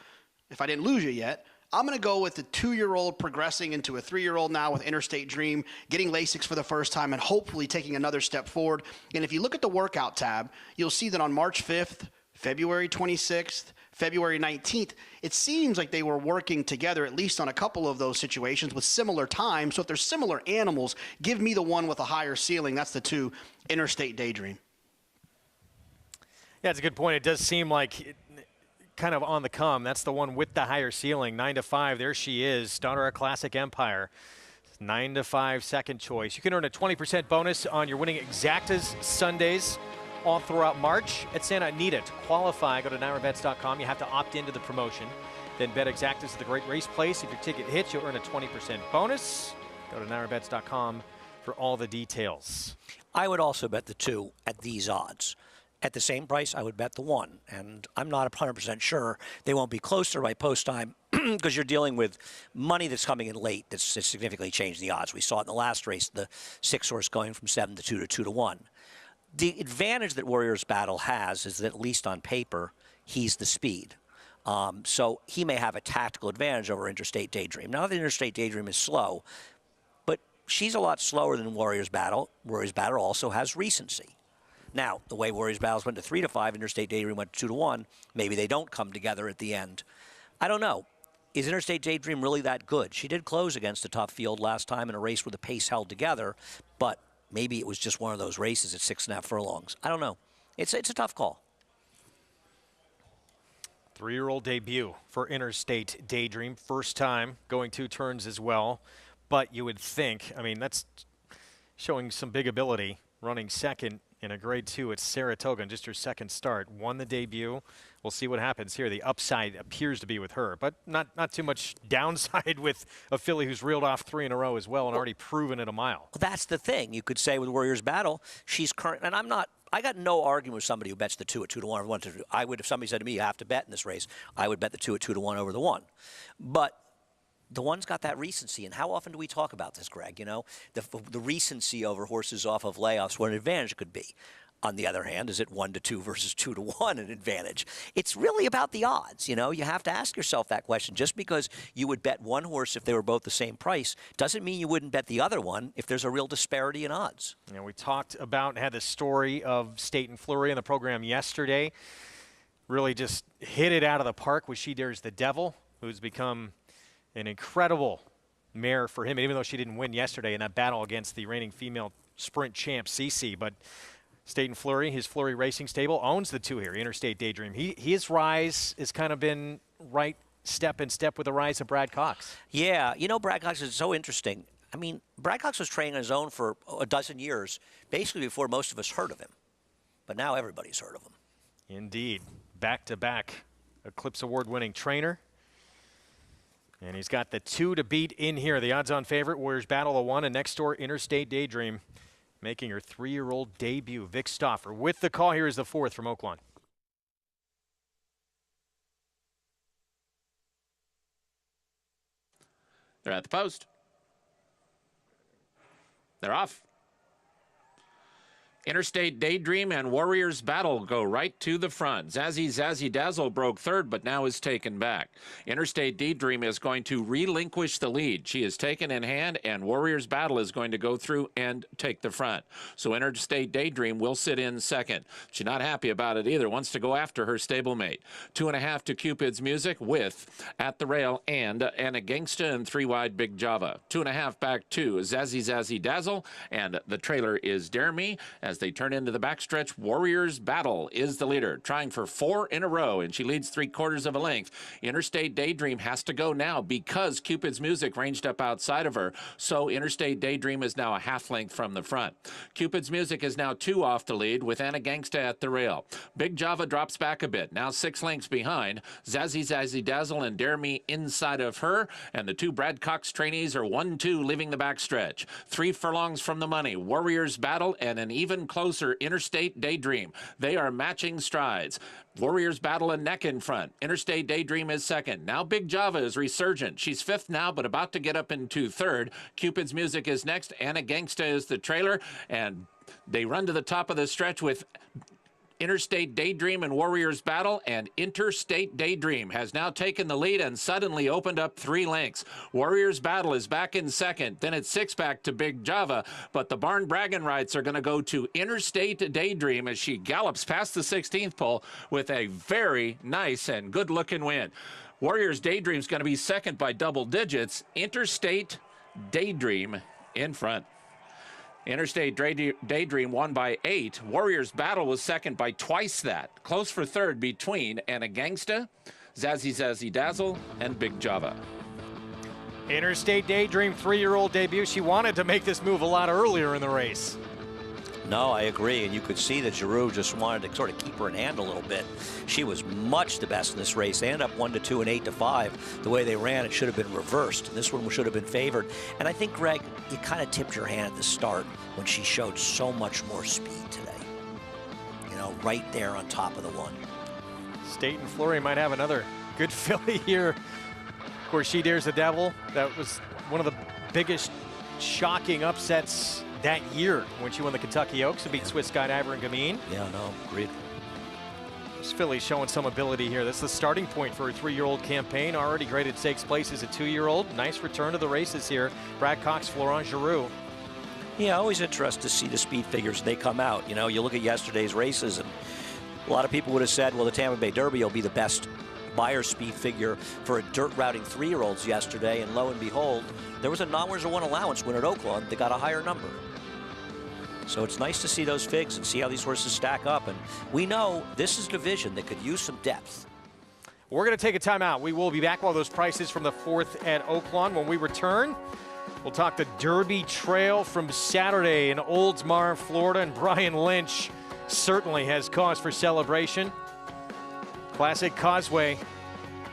If I didn't lose you yet, I'm going to go with the 2-year-old progressing into a 3-year-old now with Interstate Dream, getting Lasix for the first time and hopefully taking another step forward. And if you look at the workout tab, you'll see that on March 5th, February 26th, February 19th, it seems like they were working together, at least on a couple of those situations with similar times. So if they're similar animals, give me the one with a higher ceiling. That's the 2, Interstate Daydream. Yeah, it's a good point. It does seem like kind of on the come. That's the one with the higher ceiling. 9-5. There she is. Daughter of Classic Empire. 9-5 second choice. You can earn a 20% bonus on your winning Exactas Sundays all throughout March at Santa Anita. To qualify, go to NYRABets.com. You have to opt into the promotion. Then bet Exactas is the great race place. If your ticket hits, you'll earn a 20% bonus. Go to NYRABets.com for all the details. I would also bet the 2 at these odds. At the same price, I would bet the 1. And I'm not 100% sure they won't be closer by post time because you're dealing with money that's coming in late that's significantly changed the odds. We saw it in the last race, the 6 horse going from 7-2 to 2-1. The advantage that Warriors Battle has is that, at least on paper, he's the speed. So he may have a tactical advantage over Interstate Daydream. Now, the Interstate Daydream is slow, but she's a lot slower than Warriors Battle. Warriors Battle also has recency. Now, the way Warriors Battles went to 3-5, Interstate Daydream went to 2-1, maybe they don't come together at the end. I don't know. Is Interstate Daydream really that good? She did close against a tough field last time in a race where the pace held together, but maybe it was just one of those races at 6.5 furlongs. I don't know. It's a tough call. 3-year-old debut for Interstate Daydream. First time going 2 turns as well. But you would think, I mean, that's showing some big ability, running second in a grade 2 at Saratoga in just her second start. Won the debut. We'll see what happens here. The upside appears to be with her, but not too much downside with a filly who's reeled off 3 in a row as well and already proven it a mile. Well, that's the thing. You could say with Warriors Battle, she's current, and I got no argument with somebody who bets the 2 at 2-1. I would, if somebody said to me, you have to bet in this race, I would bet the 2 at 2-1 over the 1. But the one's got that recency. And how often do we talk about this, Greg? You know, the recency over horses off of layoffs, what an advantage could be. On the other hand, is it 1-2 versus 2-1 an advantage? It's really about the odds. You know, you have to ask yourself that question. Just because you would bet one horse if they were both the same price doesn't mean you wouldn't bet the other one if there's a real disparity in odds. You know, we talked about and had the story of State and Fleury in the program yesterday. Really just hit it out of the park with She Dares the Devil, who's become an incredible mare for him, even though she didn't win yesterday in that battle against the reigning female sprint champ, Cece. But State and Fleury, his Fleury Racing stable, owns the two here, Interstate Daydream. His rise has kind of been right step in step with the rise of Brad Cox. Yeah, you know, Brad Cox is so interesting. I mean, Brad Cox was training on his own for a dozen years, basically before most of us heard of him. But now everybody's heard of him. Indeed. Back-to-back Eclipse Award-winning trainer. And he's got the 2 to beat in here. The odds-on favorite, Warriors Battle of 1, and next door, Interstate Daydream, making her 3-year-old debut. Vic Stauffer with the call. Here is the 4th from Oaklawn. They're at the post. They're off. Interstate Daydream and Warriors Battle go right to the front. Zazzy Dazzle broke third, but now is taken back. Interstate Daydream is going to relinquish the lead. She is taken in hand, and Warriors Battle is going to go through and take the front. So Interstate Daydream will sit in second. She's not happy about it either. Wants to go after her stablemate. 2.5 to Cupid's Music with At the Rail and Anna Gangsta and 3 wide Big Java. 2.5 back to Zazzy Dazzle, and the trailer is Dare Me. As they turn into the backstretch, Warriors Battle is the leader, trying for 4 in a row, and she leads 3/4 of a length. Interstate Daydream has to go now because Cupid's Music ranged up outside of her, so Interstate Daydream is now a half length from the front. Cupid's Music is now 2 off the lead with Anna Gangsta at the rail. Big Java drops back a bit, now 6 lengths behind. Zazzy Dazzle and Dare Me inside of her, and the 2 Brad Cox trainees are 1-2 leaving the backstretch. 3 furlongs from the money, Warriors Battle and an even closer Interstate Daydream. They are matching strides. Warriors Battle and neck in front. Interstate Daydream is second. Now Big Java is resurgent. She's 5th now, but about to get up into 3rd. Cupid's Music is next. Anna Gangsta is the trailer, and they run to the top of the stretch with Interstate Daydream and Warriors Battle, and Interstate Daydream has now taken the lead and suddenly opened up 3 lengths. Warriors Battle is back in second. Then it's 6 back to Big Java, but the barn bragging rights are going to go to Interstate Daydream as she gallops past the 16th pole with a very nice and good-looking win. Warriors Daydream is going to be second by double digits. Interstate Daydream in front. Interstate Daydream won by 8. Warriors Battle was second by twice that. Close for third between Anna Gangsta, Zazzy Dazzle, and Big Java. Interstate Daydream 3-year-old debut. She wanted to make this move a lot earlier in the race. No, I agree, and you could see that Giroux just wanted to sort of keep her in hand a little bit. She was much the best in this race. They ended up 1-2 and 8-5. The way they ran, it should have been reversed. This one should have been favored. And I think, Greg, you kind of tipped your hand at the start when she showed so much more speed today. You know, right there on top of the one. State and Fleury might have another good filly here. Of course, She Dares the Devil. That was one of the biggest shocking upsets that year when she won the Kentucky Oaks and beat Swiss Skydiver and Gamine. Yeah, no, agreed. This filly's showing some ability here. That's the starting point for her 3-year-old campaign. Already graded 6th place as a 2-year-old. Nice return to the races here. Brad Cox, Florent Giroux. Yeah, always interested to see the speed figures they come out. You know, you look at yesterday's races, and a lot of people would have said, well, the Tampa Bay Derby will be the best buyer speed figure for a dirt routing 3-year-olds yesterday, and lo and behold, there was a non-winners of 1 allowance win at Oaklawn. They got a higher number. So it's nice to see those figs and see how these horses stack up. And we know this is a division that could use some depth. We're going to take a timeout. We will be back with those prices from the 4th at Oaklawn. When we return, we'll talk the Derby Trail from Saturday in Oldsmar, Florida. And Brian Lynch certainly has cause for celebration. Classic Causeway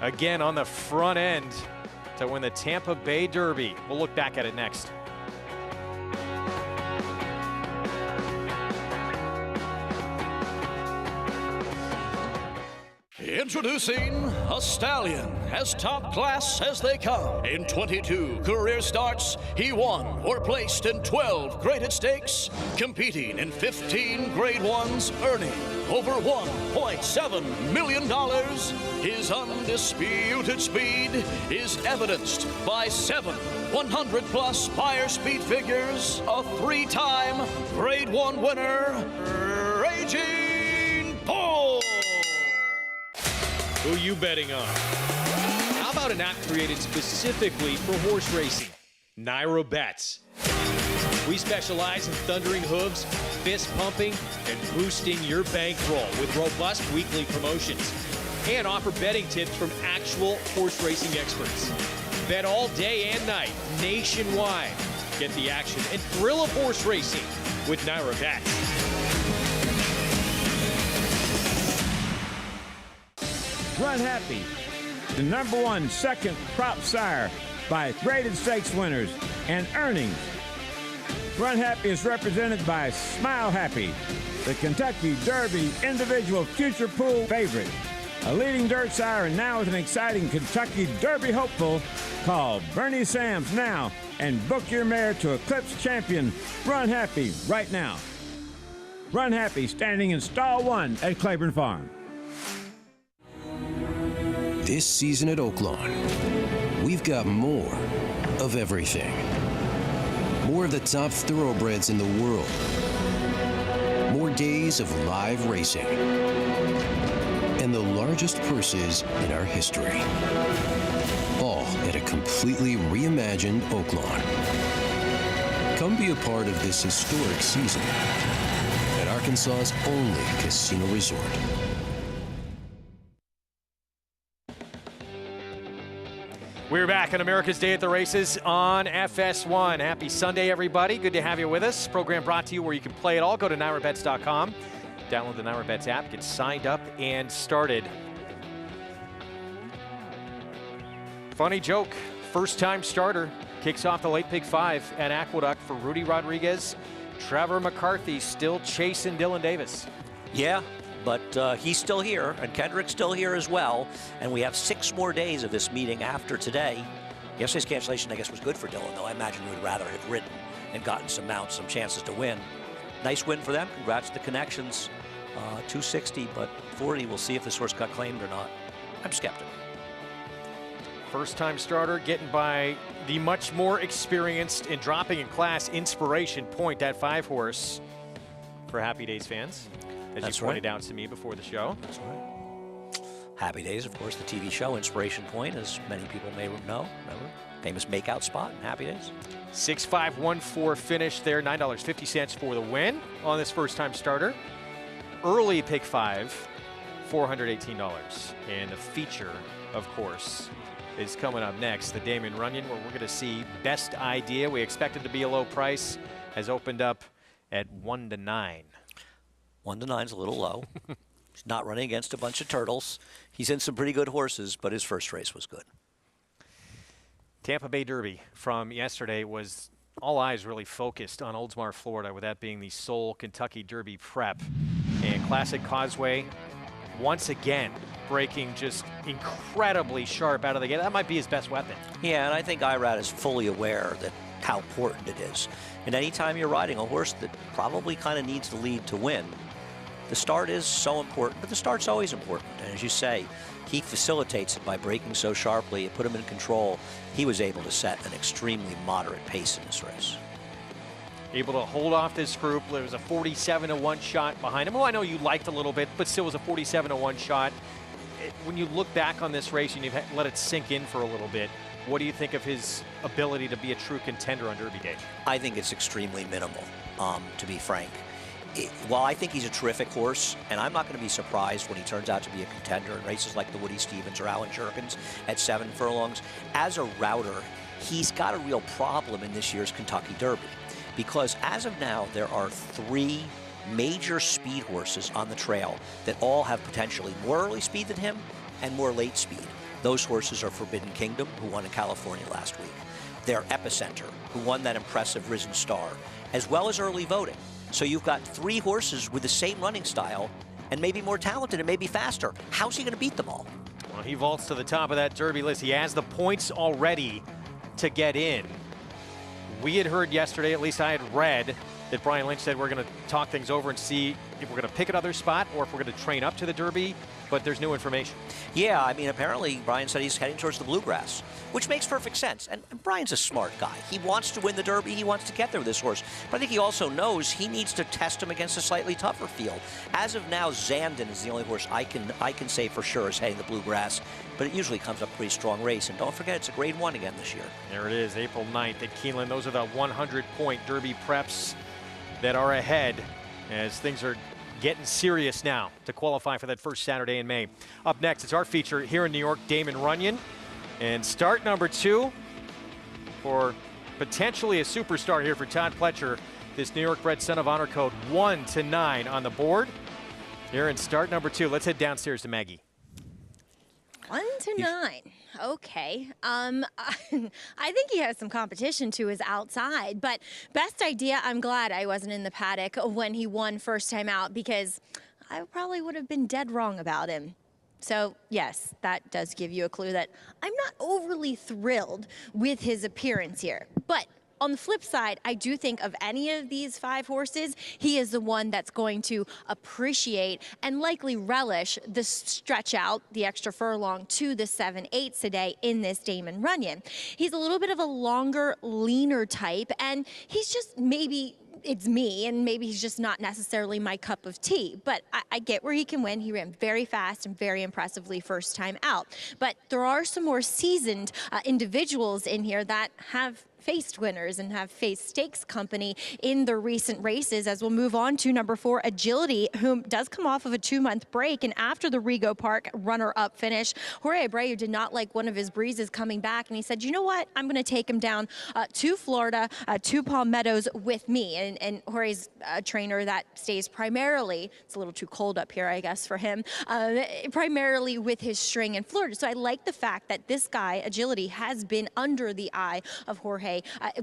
again on the front end to win the Tampa Bay Derby. We'll look back at it next. It's Introducing a stallion as top class as they come. In 22 career starts, he won or placed in 12 graded stakes, competing in 15 grade ones, earning over $1.7 million. His undisputed speed is evidenced by 7 100-plus Spire speed figures, a 3-time grade 1 winner, Raging Bull. Who you betting on? How about an app created specifically for horse racing? Naira Bets. We specialize in thundering hooves, fist pumping, and boosting your bankroll with robust weekly promotions. And offer betting tips from actual horse racing experts. Bet all day and night, nationwide. Get the action and thrill of horse racing with Naira Bets. Run Happy, the #1 second crop sire by graded stakes winners and earnings. Run Happy is represented by Smile Happy, the Kentucky Derby individual future pool favorite. A leading dirt sire and now with an exciting Kentucky Derby hopeful. Call Bernie Sams now and book your mare to Eclipse champion Run Happy right now. Run Happy standing in stall 1 at Claiborne Farm. This season at Oaklawn, we've got more of everything. More of the top thoroughbreds in the world. More days of live racing. And the largest purses in our history. All at a completely reimagined Oaklawn. Come be a part of this historic season at Arkansas's only casino resort. We're back on America's Day at the Races on FS1. Happy Sunday, everybody. Good to have you with us. Program brought to you where you can play it all. Go to NairaBets.com. Download the Naira Bets app. Get signed up and started. Funny joke. First-time starter. Kicks off the late pick 5 at Aqueduct for Rudy Rodriguez. Trevor McCarthy still chasing Dylan Davis. Yeah, but he's still here, and Kendrick's still here as well. And we have 6 more days of this meeting after today. Yesterday's cancellation, I guess, was good for Dylan, though. I imagine he would rather have ridden and gotten some mounts, some chances to win. Nice win for them. Congrats to the connections. 260, but 40. We'll see if this horse got claimed or not. I'm skeptical. First-time starter getting by the much more experienced and dropping in class Inspiration Point, that 5-horse for Happy Days fans, as That's you pointed right. out to me before the show. That's right. Happy Days, of course, the TV show Inspiration Point, as many people may know. Remember? Famous makeout spot in Happy Days. 6.514 finish there, $9.50 for the win on this first-time starter. Early pick 5, $418. And the feature, of course, is coming up next. The Damon Runyon, where we're going to see Best Idea. We expect it to be a low price. Has opened up at 1-9. 1-9 is a little low. He's not running against a bunch of turtles. He's in some pretty good horses, but his first race was good. Tampa Bay Derby from yesterday was all eyes really focused on Oldsmar, Florida, with that being the sole Kentucky Derby prep. And Classic Causeway, once again, breaking just incredibly sharp out of the gate. That might be his best weapon. Yeah, and I think Irad is fully aware that how important it is. And anytime you're riding a horse that probably kind of needs the lead to win, the start is so important, but the start's always important. And as you say, he facilitates it by breaking so sharply. It put him in control. He was able to set an extremely moderate pace in this race. Able to hold off this group. There was a 47-1 shot behind him. Well, I know you liked a little bit, but still was a 47-1 shot. When you look back on this race and you've let it sink in for a little bit, what do you think of his ability to be a true contender on Derby Day? I think it's extremely minimal, to be frank. While I think he's a terrific horse, and I'm not going to be surprised when he turns out to be a contender in races like the Woody Stevens or Alan Jerkins at 7 furlongs, as a router, he's got a real problem in this year's Kentucky Derby. Because as of now, there are 3 major speed horses on the trail that all have potentially more early speed than him and more late speed. Those horses are Forbidden Kingdom, who won in California last week. They're Epicenter, who won that impressive Risen Star, as well as Early Voting. So you've got 3 horses with the same running style and maybe more talented and maybe faster. How's he going to beat them all? Well, he vaults to the top of that Derby list. He has the points already to get in. We had heard yesterday, at least I had read, that Brian Lynch said we're going to talk things over and see if we're going to pick another spot or if we're going to train up to the Derby, but there's new information. Yeah, I mean, apparently Brian said he's heading towards the Bluegrass, which makes perfect sense. And Brian's a smart guy. He wants to win the Derby. He wants to get there with this horse. But I think he also knows he needs to test him against a slightly tougher field. As of now, Zandon is the only horse I can say for sure is heading the Bluegrass. But it usually comes up a pretty strong race. And don't forget, it's a Grade 1 again this year. There it is, April 9th at Keeneland. Those are the 100-point Derby preps that are ahead as things are getting serious now to qualify for that first Saturday in May. Up next, it's our feature here in New York, Damon Runyon. And start number 2 for potentially a superstar here for Todd Pletcher. This New York bred Son of Honor code 1 to 9 on the board. Here in start number 2. Let's head downstairs to Maggie. 1 to 9. Okay. I think he has some competition to his outside, but best idea, I'm glad I wasn't in the paddock when he won first time out because I probably would have been dead wrong about him. So, yes, that does give you a clue that I'm not overly thrilled with his appearance here. But on the flip side, I do think of any of these 5 horses, he is the one that's going to appreciate and likely relish the stretch out, the extra furlong to the 7/8 today in this Damon Runyon. He's a little bit of a longer, leaner type, and he's just maybe it's me, and maybe he's just not necessarily my cup of tea. But I get where he can win. He ran very fast and very impressively first time out. But there are some more seasoned individuals in here that have faced winners and have faced stakes company in the recent races, as we'll move on to number 4, Agility, whom does come off of a 2-month break. And after the Rego Park runner-up finish, Jorge Abreu did not like one of his breezes coming back, and he said, you know what, I'm going to take him down to Florida, to Palm Meadows with me. And Jorge's a trainer that stays primarily, it's a little too cold up here, I guess, for him, primarily with his string in Florida. So I like the fact that this guy, Agility, has been under the eye of Jorge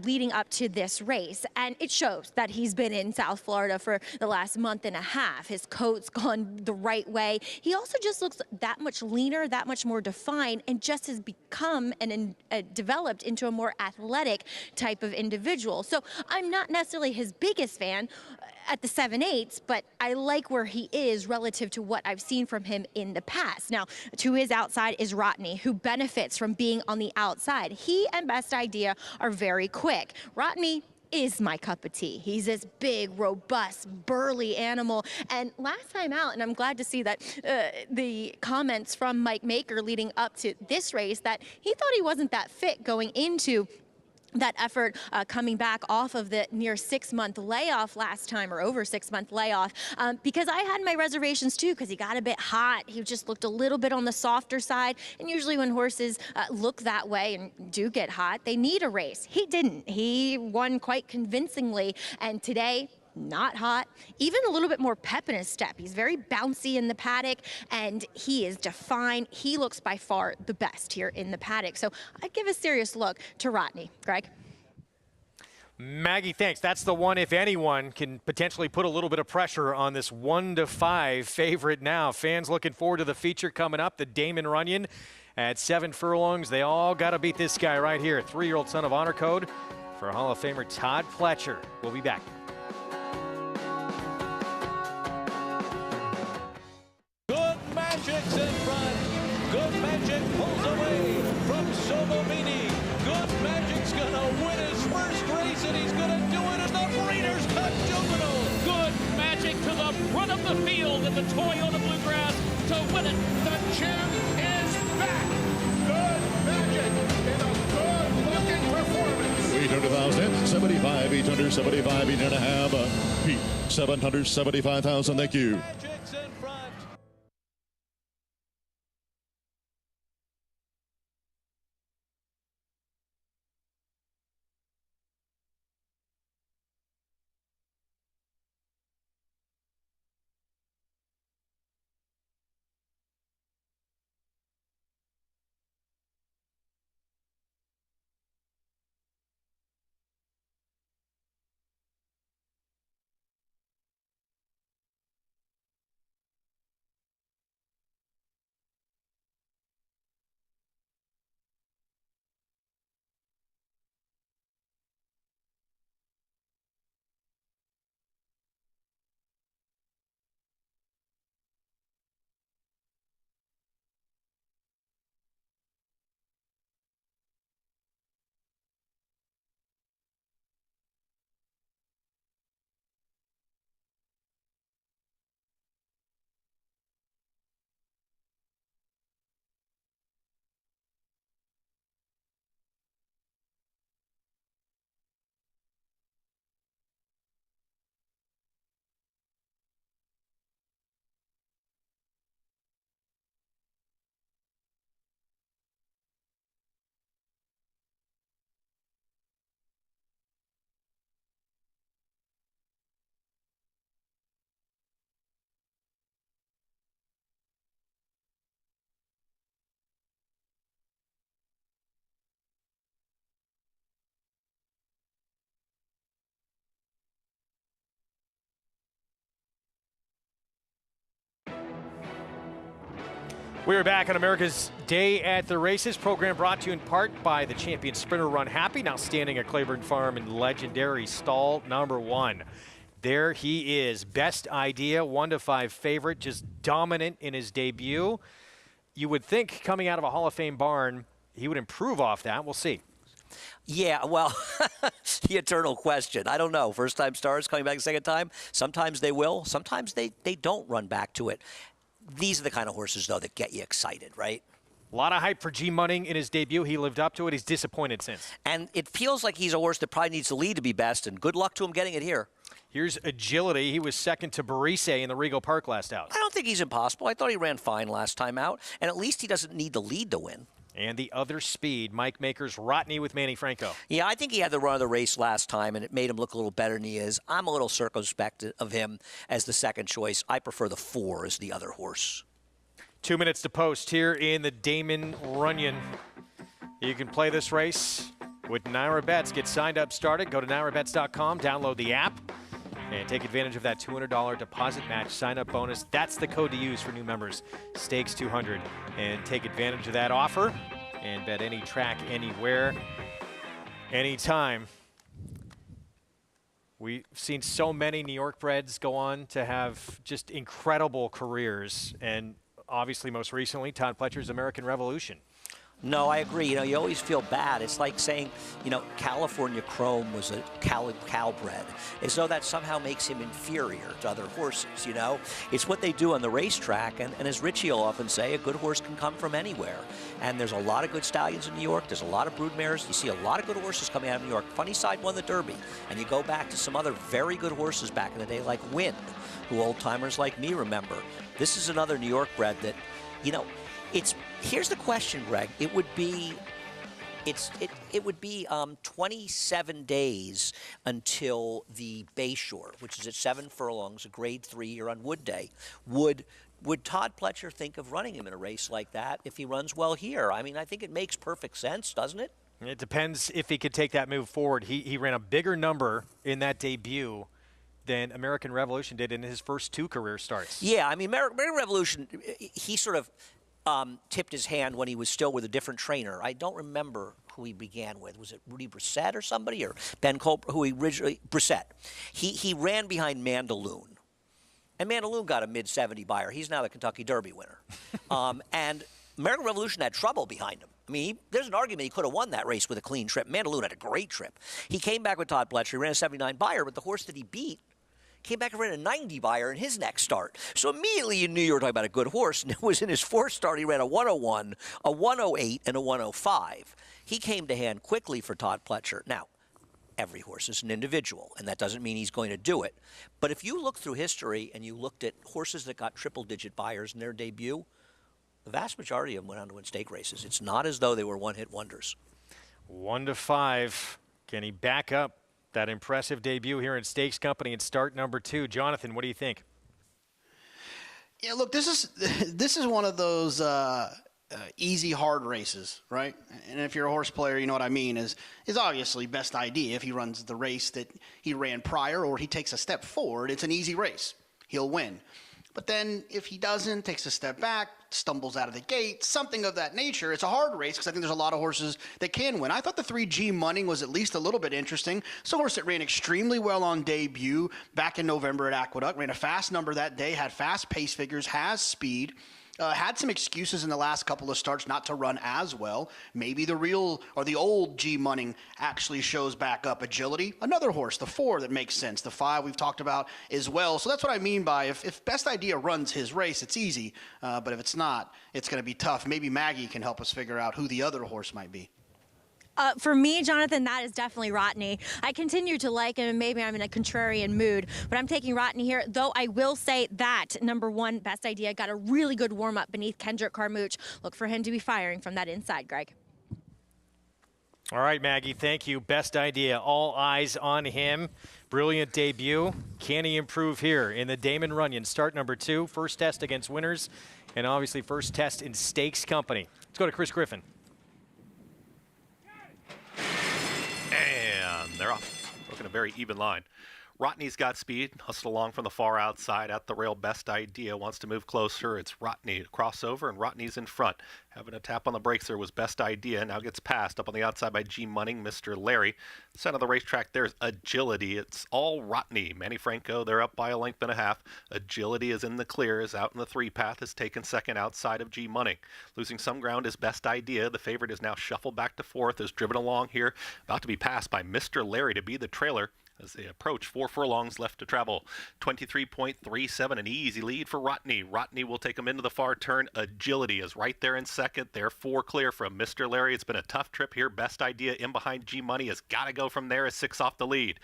leading up to this race, and it shows that he's been in South Florida for the last month and a half. His coat's gone the right way. He also just looks that much leaner, that much more defined, and just has become and developed into a more athletic type of individual. So I'm not necessarily his biggest fan at the 7/8, but I like where he is relative to what I've seen from him in the past. Now, to his outside is Rodney, who benefits from being on the outside. He and Best Idea are very quick. Rodney is my cup of tea. He's this big, robust, burly animal. And last time out, and I'm glad to see that the comments from Mike Maker leading up to this race, that he thought he wasn't that fit going into that effort coming back off of the near 6-month layoff last time, or over 6-month layoff, because I had my reservations too, because he got a bit hot. He just looked a little bit on the softer side, and usually when horses look that way and do get hot, they need a race. He didn't. He won quite convincingly, and today, not hot, even a little bit more pep in his step. He's very bouncy in the paddock, and he is defined. He looks by far the best here in the paddock. So I'd give a serious look to Rodney. Greg? Maggie, thanks. That's the one, if anyone, can potentially put a little bit of pressure on this 1 to 5 favorite now. Fans looking forward to the feature coming up, the Damon Runyon at 7 furlongs. They all got to beat this guy right here, 3-year-old Son of Honor code for Hall of Famer Todd Pletcher. We'll be back. Magic's in front. Good Magic pulls away from Sobomini. Good Magic's gonna win his first race, and he's gonna do it in the Breeders' Cup Juvenile. Good Magic to the front of the field in the Toyota Bluegrass to win it. The champ is back. Good Magic in a good-looking performance. 800,000, 75, 875, 8.5. Pete, 775,000. Thank you. We're back on America's Day at the Races, program brought to you in part by the champion sprinter Run Happy, now standing at Claiborne Farm in legendary stall number 1. There he is, Best Idea, 1-5 favorite, just dominant in his debut. You would think coming out of a Hall of Fame barn, he would improve off that. We'll see. Yeah, well, the eternal question. I don't know. First-time stars coming back a second time. Sometimes they will. Sometimes they don't run back to it. These are the kind of horses, though, that get you excited, right? A lot of hype for G Munning in his debut. He lived up to it. He's disappointed since. And it feels like he's a horse that probably needs the lead to be best, and good luck to him getting it here. Here's Agility. He was second to Barise in the Regal Park last out. I don't think he's impossible. I thought he ran fine last time out, and at least he doesn't need the lead to win. And the other speed, Mike Maker's Rotney with Manny Franco. Yeah, I think he had the run of the race last time, and it made him look a little better than he is. I'm a little circumspect of him as the second choice. I prefer the 4 as the other horse. 2 minutes to post here in the Damon Runyon. You can play this race with Naira Bets. Get signed up, started. Go to nairabets.com, download the app, and take advantage of that $200 deposit match sign-up bonus. That's the code to use for new members, Stakes 200. And take advantage of that offer and bet any track, anywhere, anytime. We've seen so many New York breds go on to have just incredible careers, and obviously most recently Todd Pletcher's American Revolution. No, I agree. You always feel bad. It's like saying, California Chrome was a cowbred, as though that somehow makes him inferior to other horses, It's what they do on the racetrack, and as Richie will often say, a good horse can come from anywhere. And there's a lot of good stallions in New York. There's a lot of broodmares. You see a lot of good horses coming out of New York. Funny Side won the Derby. And you go back to some other very good horses back in the day, like Wynn, who old-timers like me remember. This is another New York bred that, here's the question, Greg. It would be 27 days until the Bayshore, which is at 7 furlongs, a grade 3 here on Wood Day. Would Todd Pletcher think of running him in a race like that if he runs well here? I mean, I think it makes perfect sense, doesn't it? It depends if he could take that move forward. He ran a bigger number in that debut than American Revolution did in his first 2 career starts. Yeah, I mean, American Revolution, he sort of tipped his hand when he was still with a different trainer. I don't remember who he began with. Was it Rudy Brissett or somebody, or Ben Cole, who he originally, Brissett. He ran behind Mandaloon. And Mandaloon got a mid-70 buyer. He's now the Kentucky Derby winner. And American Revolution had trouble behind him. I mean, there's an argument he could have won that race with a clean trip. Mandaloon had a great trip. He came back with Todd Pletcher. He ran a 79 buyer, but the horse that he beat came back and ran a 90 buyer in his next start. So immediately you knew you were talking about a good horse. And it was in his 4th start. He ran a 101, a 108, and a 105. He came to hand quickly for Todd Pletcher. Now, every horse is an individual, and that doesn't mean he's going to do it. But if you look through history and you looked at horses that got triple-digit buyers in their debut, the vast majority of them went on to win stake races. It's not as though they were one-hit wonders. 1-5. Can he back up that impressive debut here in Stakes Company in start number 2? Jonathan, what do you think? Yeah, look, this is one of those easy, hard races, right? And if you're a horse player, you know what I mean, is obviously Best Idea. If he runs the race that he ran prior or he takes a step forward, it's an easy race. He'll win. But then if he doesn't, takes a step back, stumbles out of the gate, something of that nature, it's a hard race because I think there's a lot of horses that can win. I thought the 3G Munning was at least a little bit interesting. It's a horse that ran extremely well on debut back in November at Aqueduct, ran a fast number that day, had fast pace figures, has speed. Had some excuses in the last couple of starts not to run as well. Maybe the real or the old G Munning actually shows back up. Agility, another horse, the 4 that makes sense. The 5 we've talked about as well. So that's what I mean by if Best Idea runs his race, it's easy. But if it's not, it's going to be tough. Maybe Maggie can help us figure out who the other horse might be. For me, Jonathan, that is definitely Rotney. I continue to like him, and maybe I'm in a contrarian mood, but I'm taking Rotney here, though I will say that number 1, Best Idea, got a really good warm-up beneath Kendrick Carmouche. Look for him to be firing from that inside, Greg. All right, Maggie, thank you. Best Idea, all eyes on him. Brilliant debut. Can he improve here in the Damon Runyon? Start number 2, first test against winners, and obviously first test in Stakes Company. Let's go to Chris Griffin. And they're off. Looking a very even line. Rotney's got speed, hustled along from the far outside at the rail. Best Idea wants to move closer. It's Rotney crossover, and Rotney's in front. Having a tap on the brakes there was Best Idea. Now gets passed up on the outside by G Munning, Mr. Larry. Center of the racetrack, there's Agility. It's all Rotney. Manny Franco, they're up by a length and a half. Agility is in the clear, is out in the 3-path, is taken second outside of G Munning. Losing some ground is Best Idea. The favorite is now shuffled back to fourth, is driven along here, about to be passed by Mr. Larry to be the trailer. As they approach, 4 furlongs left to travel. 23.37, an easy lead for Rotney. Rotney will take them into the far turn. Agility is right there in second. They're 4 clear from Mr. Larry. It's been a tough trip here. Best Idea in behind G Money has got to go from there. Is 6 off the lead.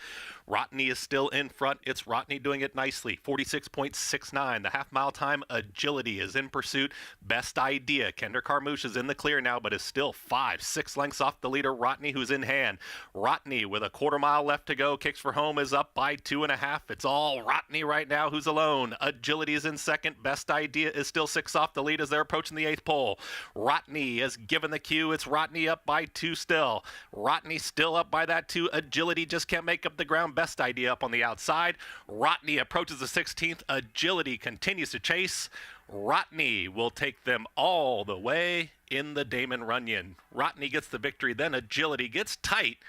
Rotney is still in front. It's Rotney doing it nicely. 46.69. The half-mile time. Agility is in pursuit. Best Idea. Kender Carmouche is in the clear now, but is still 5-6 lengths off the leader, Rotney, who's in hand. Rotney with a quarter-mile left to go. Kicks for home, is up by 2.5. It's all Rotney right now, who's alone. Agility is in second. Best Idea is still 6 off the lead as they're approaching the 8th pole. Rotney has given the cue. It's Rotney up by 2 still. Rotney still up by that 2. Agility just can't make up the ground. Best Idea up on the outside. Rotney approaches the 16th. Agility continues to chase. Rotney will take them all the way in the Damon Runyon. Rotney gets the victory, then Agility gets tight.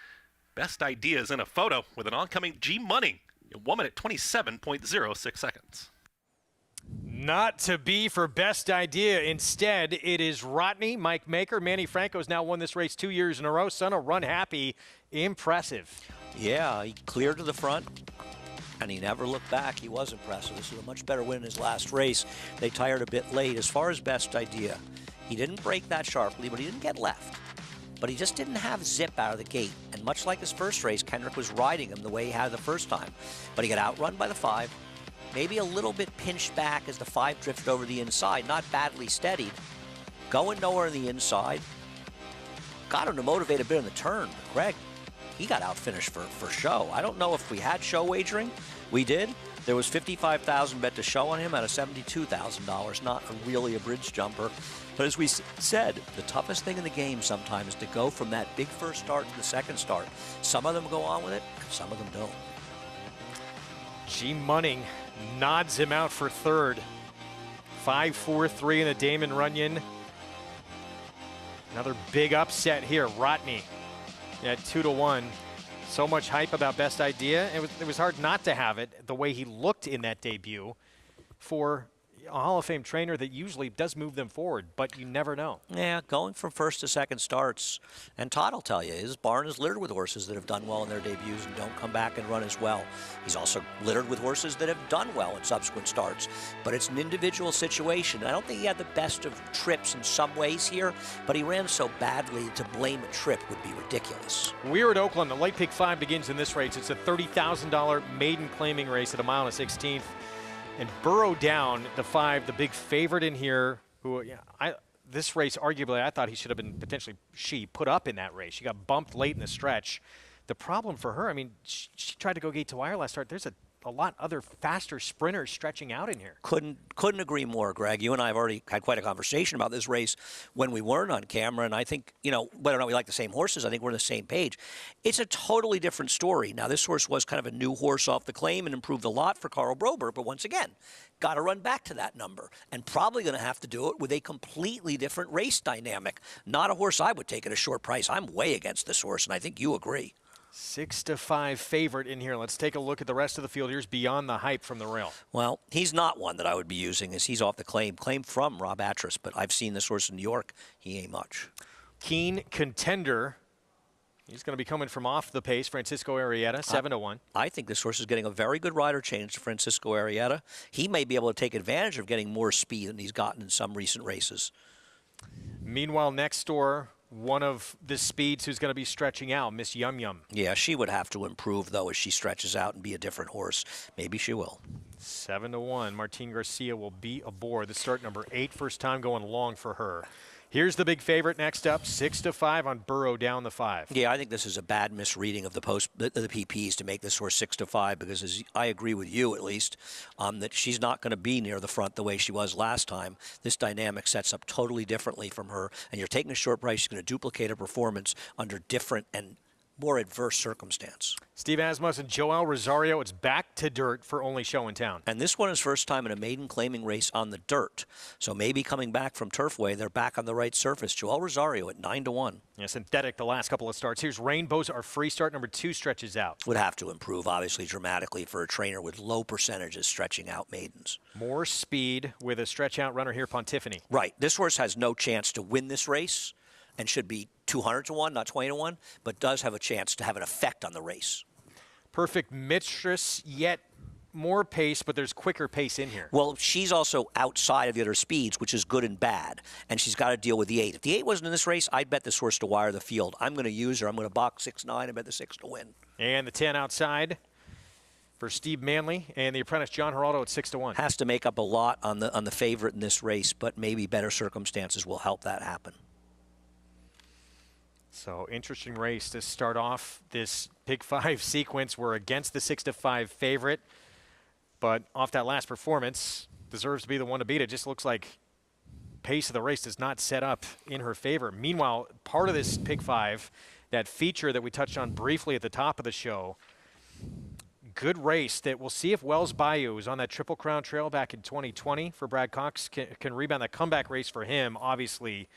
Best Idea is in a photo with an oncoming G Munning, a woman at 27.06 seconds. Not to be for Best Idea. Instead, it is Rotney. Mike Maker. Manny Franco has now won this race 2 years in a row. Son of Run Happy. Impressive. Yeah, he cleared to the front, and he never looked back. He was impressive. This was a much better win in his last race. They tired a bit late. As far as Best Idea, he didn't break that sharply, but he didn't get left. But he just didn't have zip out of the gate. And much like his first race, Kendrick was riding him the way he had the first time. But he got outrun by the 5, maybe a little bit pinched back as the 5 drifted over the inside, not badly steadied. Going nowhere on the inside. Got him to motivate a bit in the turn. But Greg, he got outfinished for show. I don't know if we had show wagering. We did. There was $55,000 bet to show on him out of $72,000. Not really a bridge jumper. But as we said, the toughest thing in the game sometimes is to go from that big first start to the second start. Some of them go on with it, and some of them don't. G Munning nods him out for third. 5-4-3 in the Damon Runyon. Another big upset here. Rotney at 2-1. So much hype about Best Idea. It was hard not to have it the way he looked in that debut for a Hall of Fame trainer that usually does move them forward, but you never know. Yeah, going from first to second starts, and Todd will tell you, his barn is littered with horses that have done well in their debuts and don't come back and run as well. He's also littered with horses that have done well in subsequent starts, but it's an individual situation. I don't think he had the best of trips in some ways here, but he ran so badly to blame a trip would be ridiculous. We're at Oaklawn. The Late Pick 5 begins in this race. It's a $30,000 maiden claiming race at 1 16th. And Burrow Down, the 5, the big favorite in here, who this race, arguably, I thought he should have been potentially put up in that race. She got bumped late in the stretch. The problem for her, I mean, she tried to go gate to wire last start. There's a lot other faster sprinters stretching out in here. Couldn't agree more, Greg. You and I have already had quite a conversation about this race when we weren't on camera, and I think, whether or not we like the same horses, I think we're on the same page. It's a totally different story. Now, this horse was kind of a new horse off the claim and improved a lot for Carl Broberg, but once again, got to run back to that number, and probably going to have to do it with a completely different race dynamic. Not a horse I would take at a short price. I'm way against this horse, and I think you agree. 6-5 favorite in here. Let's take a look at the rest of the field. Here's Beyond the Hype from the rail. Well, he's not one that I would be using as he's off the claim from Rob Atras, but I've seen this horse in New York. He ain't much. Keen Contender. He's going to be coming from off the pace. Francisco Arrieta, 7-1. I think this horse is getting a very good rider change to Francisco Arrieta. He may be able to take advantage of getting more speed than he's gotten in some recent races. Meanwhile, next door, one of the speeds who's going to be stretching out, Miss Yum Yum. Yeah, she would have to improve, though, as she stretches out and be a different horse. Maybe she will. 7-1. Martin Garcia will be aboard. The start number 8, first time going long for her. Here's the big favorite next up, 6-5 on Burrow Down the 5. Yeah, I think this is a bad misreading of the PPs to make this horse 6-5 because I agree with you at least that she's not going to be near the front the way she was last time. This dynamic sets up totally differently from her, and you're taking a short price. She's going to duplicate her performance under different and more adverse circumstance. Steve Asmus and Joel Rosario, it's back to dirt for only show in town. And this one is first time in a maiden claiming race on the dirt. So maybe coming back from Turfway, they're back on the right surface. Joel Rosario at 9-1. Yeah, synthetic the last couple of starts. Here's Rainbows, our free start. Number 2 stretches out. Would have to improve, obviously, dramatically for a trainer with low percentages stretching out maidens. More speed with a stretch out runner here, Pontiffany. Right. This horse has no chance to win this race and should be 200-1, not 20-1, but does have a chance to have an effect on the race. Perfect Mistress, yet more pace, but there's quicker pace in here. Well, she's also outside of the other speeds, which is good and bad, and she's got to deal with the 8. If the 8 wasn't in this race, I'd bet this horse to wire the field. I'm going to use her. I'm going to box 6-9 and bet the 6 to win. And the 10 outside for Steve Manley and the apprentice John Geraldo at 6-1. Has to make up a lot on the favorite in this race, but maybe better circumstances will help that happen. So interesting race to start off this Pick 5 sequence. We're against the 6-5 favorite, but off that last performance, deserves to be the one to beat. It just looks like pace of the race does not set up in her favor. Meanwhile, part of this Pick 5, that feature that we touched on briefly at the top of the show, good race that we'll see if Wells Bayou is on that Triple Crown Trail back in 2020 for Brad Cox, can rebound. That comeback race for him, obviously,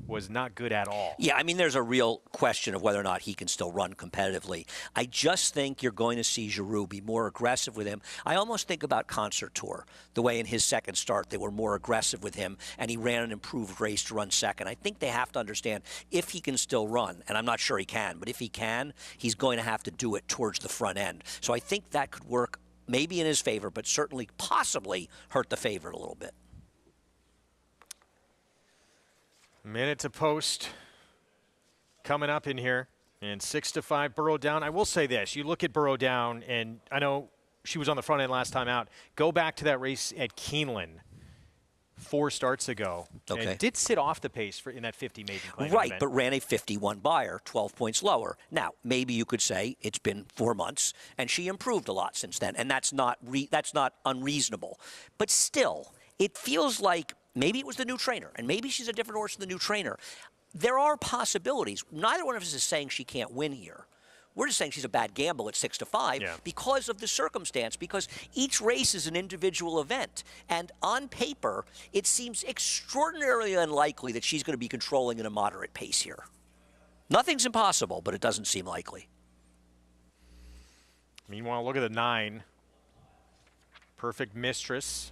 was not good at all. Yeah, I mean, there's a real question of whether or not he can still run competitively. I just think you're going to see Giroux be more aggressive with him. I almost think about Concert Tour, the way in his second start they were more aggressive with him, and he ran an improved race to run second. I think they have to understand if he can still run, and I'm not sure he can, but if he can, he's going to have to do it towards the front end. So I think that could work maybe in his favor, but certainly possibly hurt the favorite a little bit. Minute to post coming up in here, and 6-5 Burrow Down. I will say this, you look at Burrow Down, and I know she was on the front end last time out. Go back to that race at Keeneland 4 starts ago. Okay. And did sit off the pace in that 50 maiden claim. Right, but ran a 51 buyer, 12 points lower. Now, maybe you could say it's been 4 months, and she improved a lot since then, and that's not unreasonable. But still, it feels like maybe it was the new trainer, and maybe she's a different horse than the new trainer. There are possibilities. Neither one of us is saying she can't win here. We're just saying she's a bad gamble at 6-5 because of the circumstance, because each race is an individual event. And on paper, it seems extraordinarily unlikely that she's going to be controlling at a moderate pace here. Nothing's impossible, but it doesn't seem likely. Meanwhile, look at the 9. Perfect Mistress.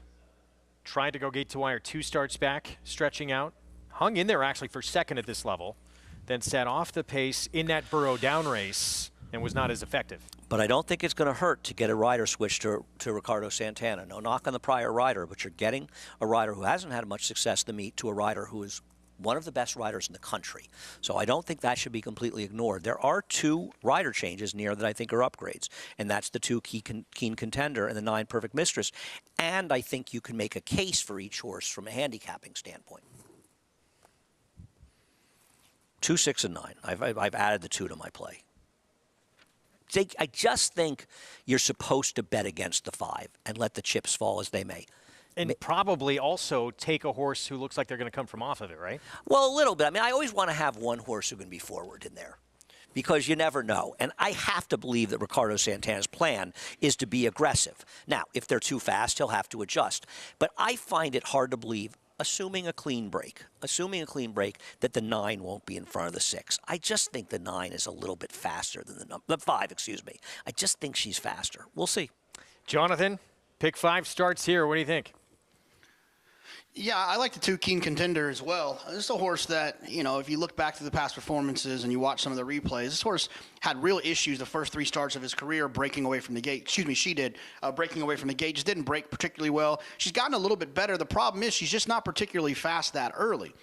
Tried to go gate to wire 2 starts back, stretching out. Hung in there actually for second at this level. Then set off the pace in that Burrow Down race and was not as effective. But I don't think it's going to hurt to get a rider switch to Ricardo Santana. No knock on the prior rider, but you're getting a rider who hasn't had much success at the meet to a rider who is one of the best riders in the country. So I don't think that should be completely ignored. There are 2 rider changes near that I think are upgrades, and that's the 2 Keen Contender and the 9 Perfect Mistress. And I think you can make a case for each horse from a handicapping standpoint. 2, 6, and 9. I've added the 2 to my play. I just think you're supposed to bet against the 5 and let the chips fall as they may. And probably also take a horse who looks like they're going to come from off of it, right? Well, a little bit. I mean, I always want to have one horse who can be forward in there because you never know. And I have to believe that Ricardo Santana's plan is to be aggressive. Now, if they're too fast, he'll have to adjust. But I find it hard to believe, assuming a clean break, that the 9 won't be in front of the 6. I just think the 9 is a little bit faster than the 5, excuse me. I just think she's faster. We'll see. Jonathan, Pick 5 starts here. What do you think? Yeah, I like the 2 Keen Contender as well. This is a horse that, if you look back to the past performances and you watch some of the replays, this horse had real issues the first 3 starts of his career breaking away from the gate. She did, breaking away from the gate. Just didn't break particularly well. She's gotten a little bit better. The problem is she's just not particularly fast that early.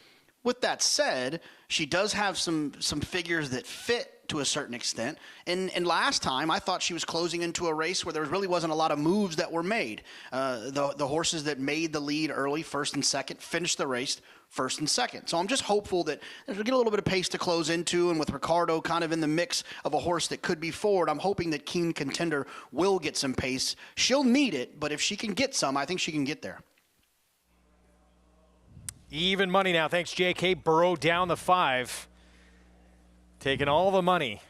With that said, she does have some figures that fit to a certain extent. And last time, I thought she was closing into a race where there really wasn't a lot of moves that were made. The horses that made the lead early, first and second, finished the race first and second. So I'm just hopeful that we'll get a little bit of pace to close into, and with Ricardo kind of in the mix of a horse that could be forward, I'm hoping that Keen Contender will get some pace. She'll need it, but if she can get some, I think she can get there. Even money now. Thanks, JK. Burrow Down the 5. Taking all the money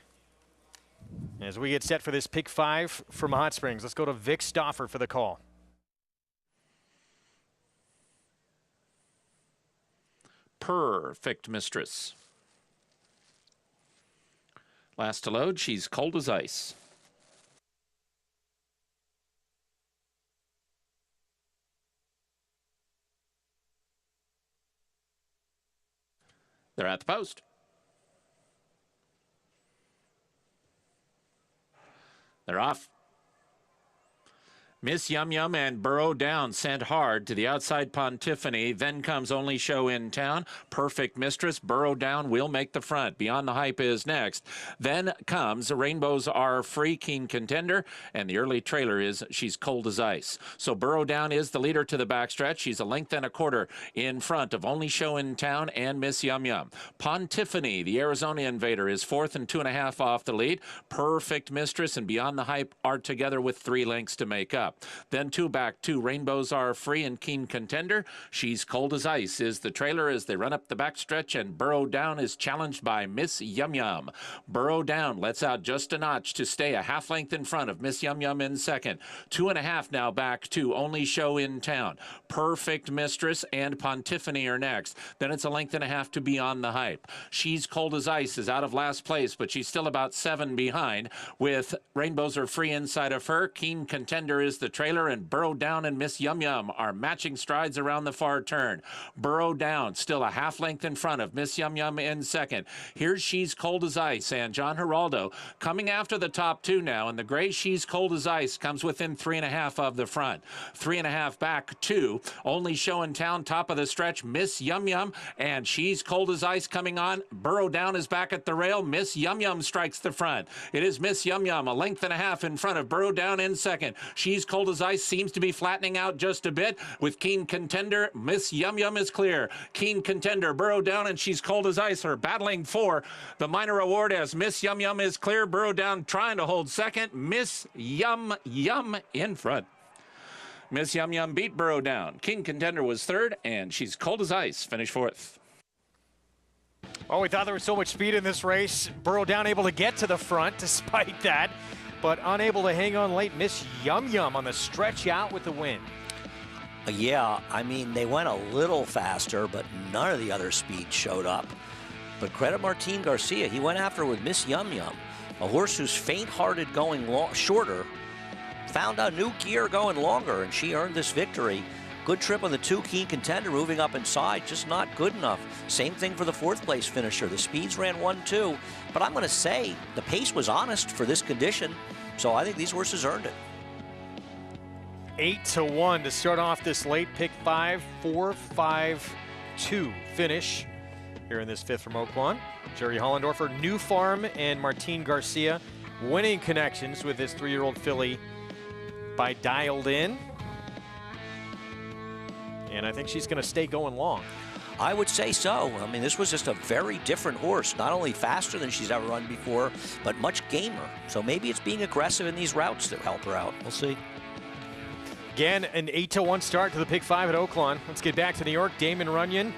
As we get set for this pick 5 from Hot Springs, let's go to Vic Stauffer for the call. Perfect Mistress. Last to load, she's cold as ice. They're at the post. They're off. Miss Yum Yum and Burrow Down sent hard to the outside Pontiffany. Then comes Only Show in Town. Perfect Mistress. Burrow Down will make the front. Beyond the Hype is next. Then comes Rainbows Are Free, Keen Contender. And the early trailer is She's Cold as Ice. So Burrow Down is the leader to the backstretch. She's a length and a quarter in front of Only Show in Town and Miss Yum Yum. Pontiffany, the Arizona Invader, is 4th and 2.5 off the lead. Perfect Mistress and Beyond the Hype are together with 3 lengths to make up. Then 2 back, 2 Rainbows Are Free and Keen Contender. She's Cold as Ice is the trailer as they run up the backstretch, and Burrow Down is challenged by Miss Yum Yum. Burrow Down lets out just a notch to stay a half length in front of Miss Yum Yum in second. 2.5 now back to Only Show in Town. Perfect Mistress and Pontiffany are next. Then it's a length and a half to Beyond the Hype. She's Cold as Ice is out of last place, but she's still about 7 behind with Rainbows Are Free inside of her. Keen Contender is the trailer, and Burrow Down and Miss Yum Yum are matching strides around the far turn. Burrow Down still a half length in front of Miss Yum Yum in second. Here's She's Cold as Ice and John Geraldo coming after the top 2 now, and the gray She's Cold as Ice comes within 3.5 of the front. 3.5 back 2. Only Show in Town top of the stretch. Miss Yum Yum and She's Cold as Ice coming on. Burrow Down is back at the rail. Miss Yum Yum strikes the front. It is Miss Yum Yum a length and a half in front of Burrow Down in second. She's Cold as Ice seems to be flattening out just a bit with Keen Contender. Miss Yum Yum is clear. Keen Contender, Burrow Down, and She's Cold as Ice are battling for the minor award as Miss Yum Yum is clear. Burrow Down trying to hold second. Miss Yum Yum in front. Miss Yum Yum beat Burrow Down. Keen Contender was third, and She's Cold as Ice finished 4th. Oh, we thought there was so much speed in this race. Burrow Down able to get to the front despite that, but unable to hang on late. Miss Yum Yum on the stretch out with the win. Yeah, I mean, they went a little faster, but none of the other speed showed up. But credit Martin Garcia. He went after with Miss Yum Yum, a horse who's faint-hearted going shorter, found a new gear going longer, and she earned this victory. Good trip on the 2. Keen Contender moving up inside, just not good enough. Same thing for the 4th place finisher. The speeds ran 1-2, but I'm going to say the pace was honest for this condition, so I think these horses earned it. 8-1 to start off this late pick 5, 4-5-2 finish here in this 5th from Oaklawn. Jerry Hollendorfer, New Farm, and Martin Garcia winning connections with this 3-year-old filly by Dialed In. And I think she's going to stay going long. I would say so. I mean, this was just a very different horse. Not only faster than she's ever run before, but much gamer. So maybe it's being aggressive in these routes that help her out. We'll see. Again, an 8-1 start to the pick 5 at Oaklawn. Let's get back to New York. Damon Runyon.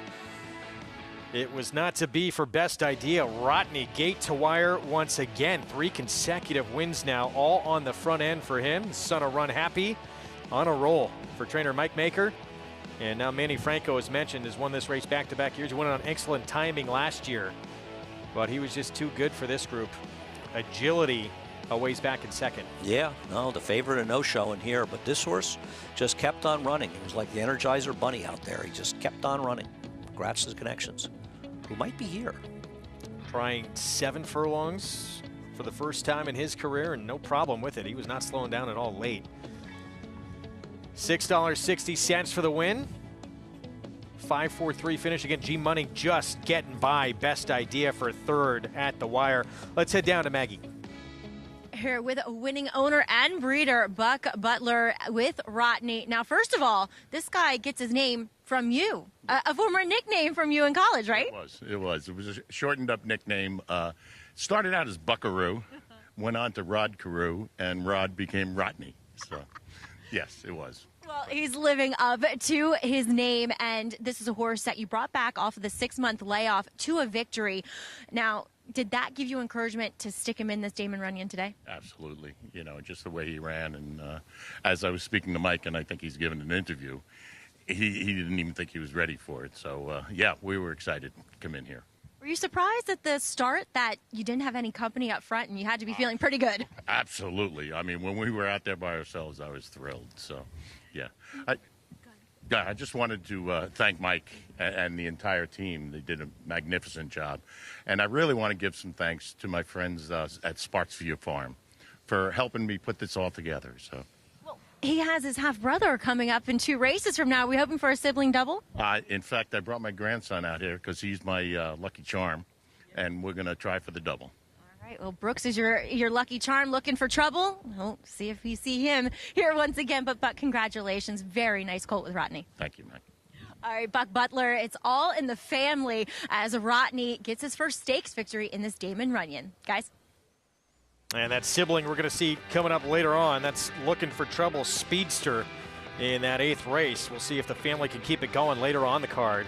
It was not to be for best idea. Rodney gate to wire once again. 3 consecutive wins now, all on the front end for him. Son of Run Happy on a roll for trainer Mike Maker. And now Manny Franco, as mentioned, has won this race back-to-back years. He won it on excellent timing last year, but he was just too good for this group. Agility ways back in second. Yeah, no, the favorite and no show in here, but this horse just kept on running. It was like the Energizer Bunny out there. He just kept on running. Congrats to the connections, who might be here. Trying 7 furlongs for the first time in his career, and no problem with it. He was not slowing down at all late. $6.60 for the win. 5-4-3 finish. Again, G Money just getting by. Best idea for 3rd at the wire. Let's head down to Maggie. Here with a winning owner and breeder, Buck Butler with Rodney. Now, first of all, this guy gets his name from you, a former nickname from you in college, right? It was a shortened up nickname. Started out as Buckaroo, went on to Rod Carew, and Rod became Rodney. So, yes, it was. Well, he's living up to his name, and this is a horse that you brought back off of the 6-month layoff to a victory. Now, Did that give you encouragement to stick him in this Damon Runyon today? Absolutely. You know, just the way he ran. And as I was speaking to Mike, and I think he's given an interview, he didn't even think he was ready for it. So, yeah, we were excited to come in here. Were you surprised at the start that you didn't have any company up front and you had to be feeling pretty good? Absolutely. I mean, when we were out there by ourselves, I was thrilled. So, yeah. I just wanted to thank Mike and the entire team. They did a magnificent job. And I really want to give some thanks to my friends at Sparksview Farm for helping me put this all together. So. He has his half-brother coming up in 2 races from now. Are we hoping for a sibling double? In fact, I brought my grandson out here because he's my lucky charm, and we're going to try for the double. All right. Well, Brooks is your lucky charm looking for trouble. We'll see if we see him here once again. But congratulations. Very nice colt with Rodney. Thank you, Mike. All right, Buck Butler, it's all in the family as Rodney gets his first stakes victory in this Damon Runyon. Guys. And that sibling we're going to see coming up later on, that's Looking for Trouble Speedster in that 8th race. We'll see if the family can keep it going later on the card.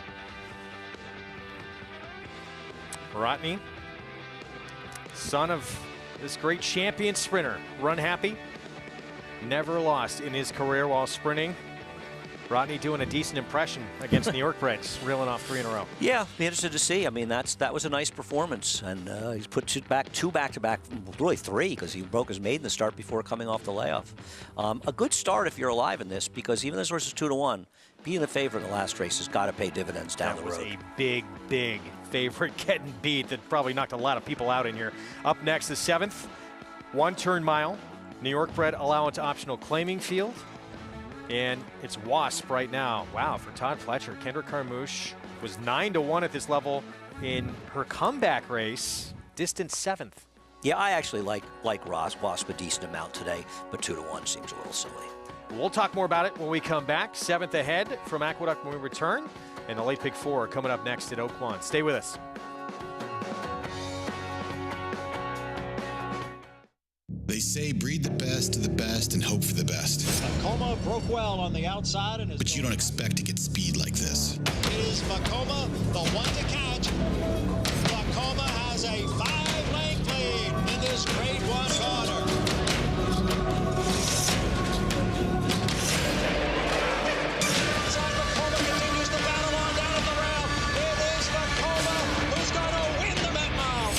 Rodney, son of this great champion sprinter, Run Happy, never lost in his career while sprinting. Rodney doing a decent impression against New York Breds, reeling off 3 in a row. Yeah, be interested to see. I mean, that was a nice performance, and he's put two back-to-back, really 3, because he broke his maiden to start before coming off the layoff. A good start if you're alive in this, because even this horse is 2-1. Being the favorite in the last race has got to pay dividends down the road. That was a big, big favorite getting beat that probably knocked a lot of people out in here. Up next, the 7th, 1-turn mile, New York bred allowance optional claiming field. And it's Wasp right now. Wow, for Todd Fletcher. Kendra Carmouche was 9-1 at this level in her comeback race, distant 7th. Yeah, I actually like Wasp a decent amount today, but 2-1 seems a little silly. We'll talk more about it when we come back. 7th ahead from Aqueduct when we return. And the late pick 4 coming up next at Oaklawn. Stay with us. They say breed the best of the best and hope for the best. Vacoma broke well on the outside. But you don't expect to get speed like this. It is Vacoma, the one to catch. Vacoma has a 5-length lead in this grade 1 quarter. Vacoma continues to battle on down at the rail. It is Vacoma who's going to win the Met Mile.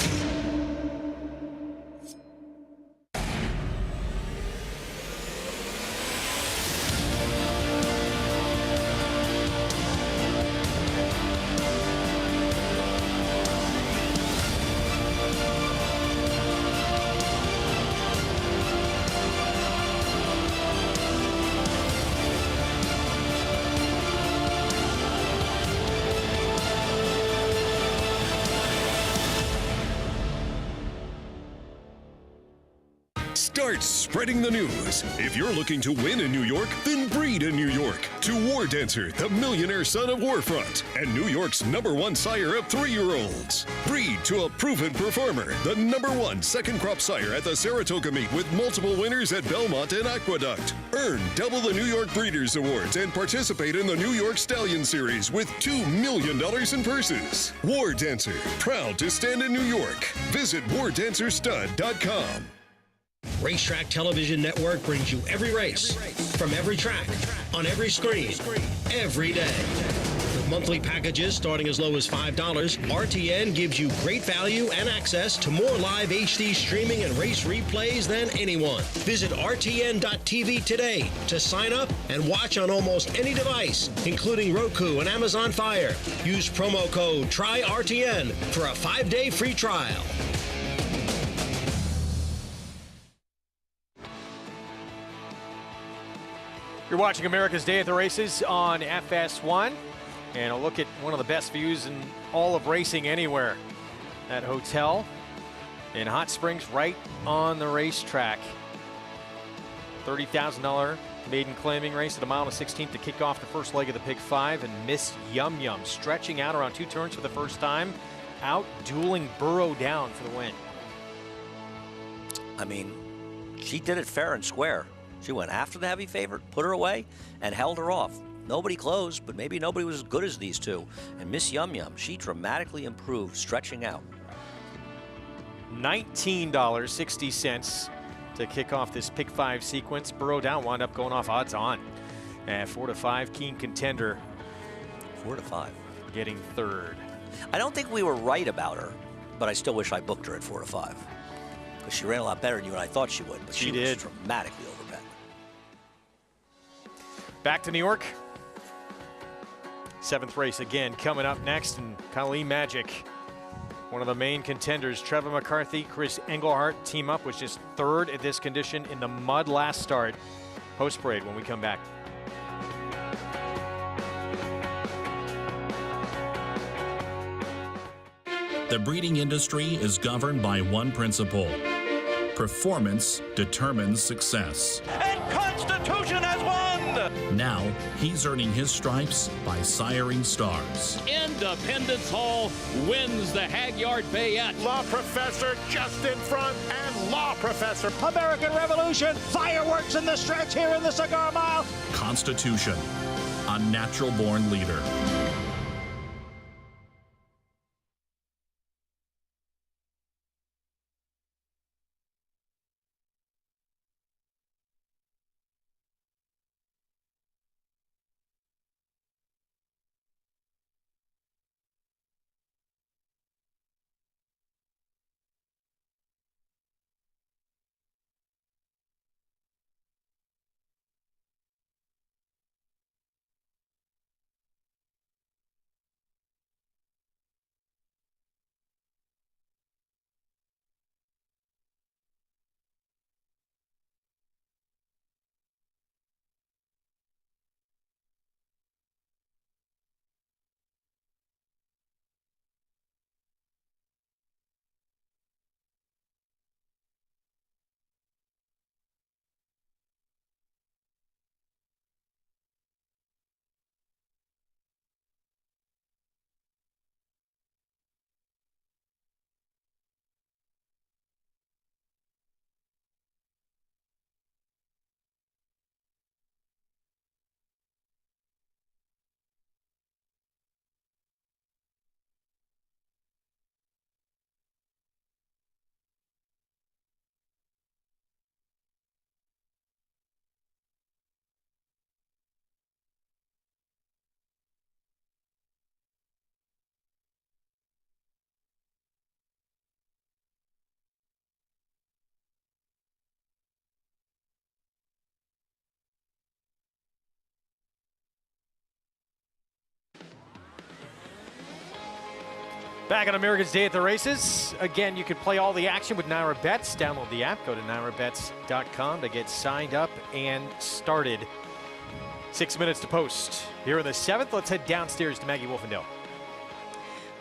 Start spreading the news. If you're looking to win in New York, then breed in New York. To War Dancer, the millionaire son of Warfront, and New York's #1 sire of 3-year-olds. Breed to a proven performer, the #1 second crop sire at the Saratoga meet with multiple winners at Belmont and Aqueduct. Earn double the New York Breeders' Awards and participate in the New York Stallion Series with $2 million in purses. War Dancer, proud to stand in New York. Visit wardancerstud.com. Racetrack Television Network brings you every race, from every track, on every screen, every day. With monthly packages starting as low as $5, RTN gives you great value and access to more live HD streaming and race replays than anyone. Visit RTN.tv today to sign up and watch on almost any device, including Roku and Amazon Fire. Use promo code TRYRTN for a 5-day free trial. You're watching America's Day at the Races on FS1, and a look at one of the best views in all of racing anywhere. That hotel in Hot Springs, right on the racetrack. $30,000 maiden claiming race at a mile and 16th to kick off the first leg of the Pick 5, and Miss Yum Yum stretching out around 2 turns for the first time, out dueling Burrow down for the win. I mean, she did it fair and square. She went after the heavy favorite, put her away, and held her off. Nobody closed, but maybe nobody was as good as these two. And Miss Yum Yum, she dramatically improved, stretching out. $19.60 to kick off this pick 5 sequence. Burrow Down wound up going off odds on at 4-5. Keen Contender 4-5. Getting third. I don't think we were right about her, but I still wish I booked her at 4-5. Because she ran a lot better than you and I thought she would. But she did. was dramatically overbet. Back to New York. 7th race again coming up next, and Kali Magic, one of the main contenders. Trevor McCarthy, Chris Engelhart team up, was just third at this condition in the mud last start. Post parade when we come back. The breeding industry is governed by one principle: performance determines success. And Constitution has won! Now, he's earning his stripes by siring stars. Independence Hall wins the Hagyard Bayette. Law Professor just in front, and Law Professor. American Revolution, fireworks in the stretch here in the Cigar Mile. Constitution, a natural-born leader. Back on America's Day at the Races. Again, you can play all the action with Naira Bets. Download the app. Go to nairabets.com to get signed up and started. 6 minutes to post. Here in the 7th, let's head downstairs to Maggie Wolfendale.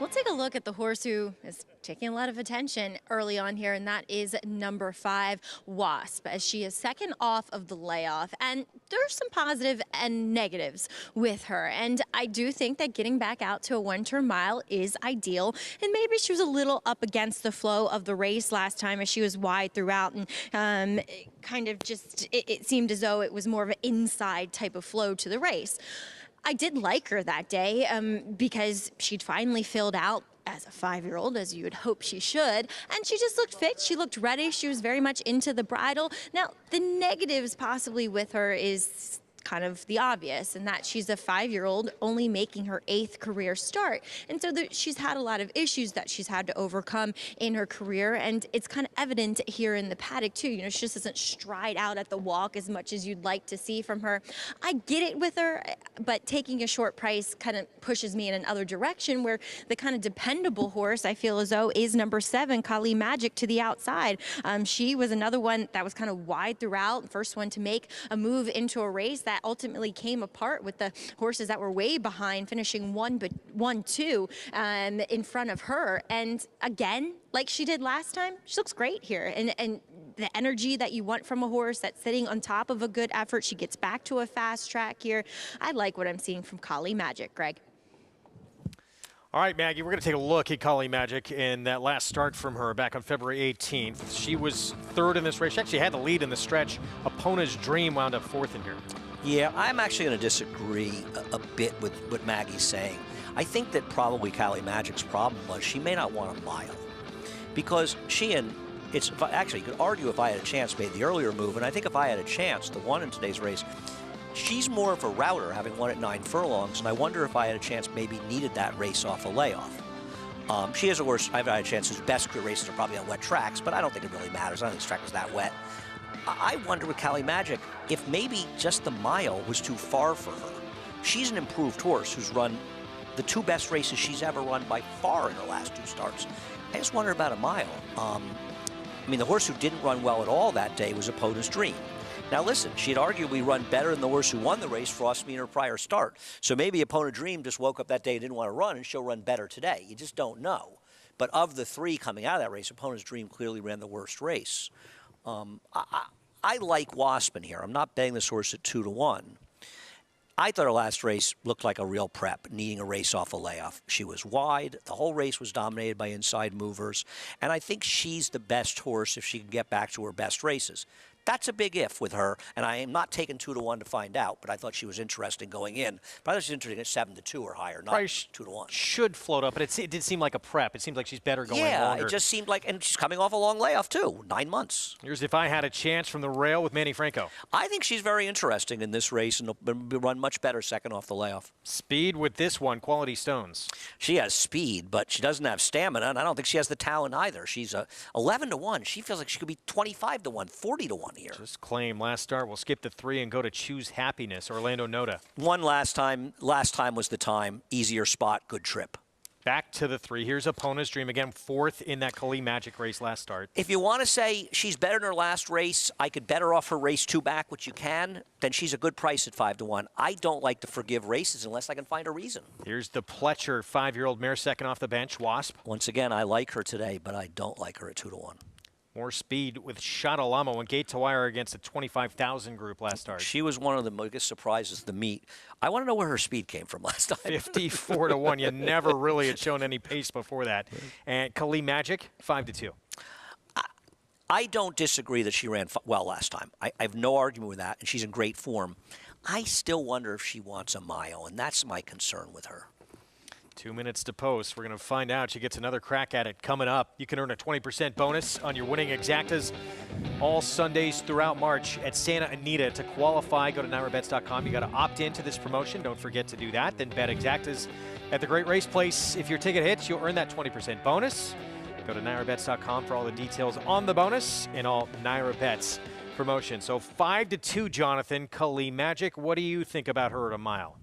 We'll take a look at the horse who is taking a lot of attention early on here, and that is number 5, Wasp, as she is second off of the layoff. And there's some positive and negatives with her. And I do think that getting back out to a 1-turn mile is ideal. And maybe she was a little up against the flow of the race last time as she was wide throughout, and kind of just, it seemed as though it was more of an inside type of flow to the race. I did like her that day because she'd finally filled out as a 5-year-old, as you would hope she should, and she just looked fit. She looked ready. She was very much into the bridle. Now, the negatives possibly with her is kind of the obvious, and that she's a 5-year-old only making her 8th career start. And so she's had a lot of issues that she's had to overcome in her career, and it's kind of evident here in the paddock too. You know, she just doesn't stride out at the walk as much as you'd like to see from her. I get it with her, but taking a short price kind of pushes me in another direction, where the kind of dependable horse I feel as though is number 7, Kali Magic, to the outside. She was another one that was kind of wide throughout, first one to make a move into a race that ultimately came apart with the horses that were way behind, finishing 1-2 in front of her. And again, like she did last time, she looks great here. And the energy that you want from a horse that's sitting on top of a good effort, she gets back to a fast track here. I like what I'm seeing from Kali Magic, Greg. All right, Maggie, we're going to take a look at Kali Magic in that last start from her back on February 18th. She was 3rd in this race. She actually had the lead in the stretch. Oppona's Dream wound up 4th in here. Yeah, I'm actually going to disagree a bit with what Maggie's saying. I think that probably Kali Magic's problem was she may not want a mile. because actually, you could argue if I had a chance made the earlier move, and I think if I had a chance, the one in today's race, she's more of a router, having won at 9 furlongs, and I wonder if I had a chance maybe needed that race off a layoff. She has a horse, I've had a chance, whose best career races are probably on wet tracks, but I don't think it really matters. I don't think this track was that wet. I wonder with Cali Magic if maybe just the mile was too far for her. She's an improved horse who's run the 2 best races she's ever run by far in her last 2 starts. I just wonder about a mile. I mean, the horse who didn't run well at all that day was Opponent's Dream. Now listen, she had arguably run better than the horse who won the race, Frostme, in her prior start. So maybe Opponent Dream just woke up that day and didn't want to run, and she'll run better today. You just don't know. But of the 3 coming out of that race, Opponent's Dream clearly ran the worst race. I like Wasp in here. I'm not betting this horse at 2-1. I thought her last race looked like a real prep, needing a race off a layoff. She was wide. The whole race was dominated by inside movers. And I think she's the best horse if she can get back to her best races. That's a big if with her, and I am not taking 2-1 to find out, but I thought she was interesting going in. But I thought she was interesting at 7-2 or higher, not 2-1. Should float up, but it did seem like a prep. It seemed like she's better going longer. Yeah, it just seemed like, and she's coming off a long layoff too, 9 months. Here's If I Had a Chance from the rail with Manny Franco. I think she's very interesting in this race and will run much better second off the layoff. Speed with this one, Quality Stones. She has speed, but she doesn't have stamina, and I don't think she has the talent either. She's 11-1. She feels like she could be 25-1, 40-1 here. Just claim last start. We'll skip the 3 and go to Choose Happiness. Orlando Noda. Won last time. Last time was the time. Easier spot, good trip. Back to the 3. Here's Opponent's Dream again, 4th in that Kali Magic race last start. If you want to say she's better than her last race, I could bet her off her race 2 back, which you can, then she's a good price at 5-1. I don't like to forgive races unless I can find a reason. Here's the Pletcher 5-year-old mare second off the bench, Wasp. Once again, I like her today, but I don't like her at 2-1. More speed with Shatalamo and Gate to Wire against a 25,000 group last start. She was one of the biggest surprises of the meet. I want to know where her speed came from last time. 54-1. You never really had shown any pace before that. And Kali Magic, 5-2. I don't disagree that she ran well last time. I have no argument with that, and she's in great form. I still wonder if she wants a mile, and that's my concern with her. 2 minutes to post. We're going to find out. She gets another crack at it coming up. You can earn a 20% bonus on your winning exactas all Sundays throughout March at Santa Anita. To qualify, go to NyraBets.com. You got to opt into this promotion. Don't forget to do that. Then bet exactas at the Great Race Place. If your ticket hits, you'll earn that 20% bonus. Go to NyraBets.com for all the details on the bonus and all NyraBets promotion. So 5-2, Jonathan. Kali Magic. What do you think about her at a mile?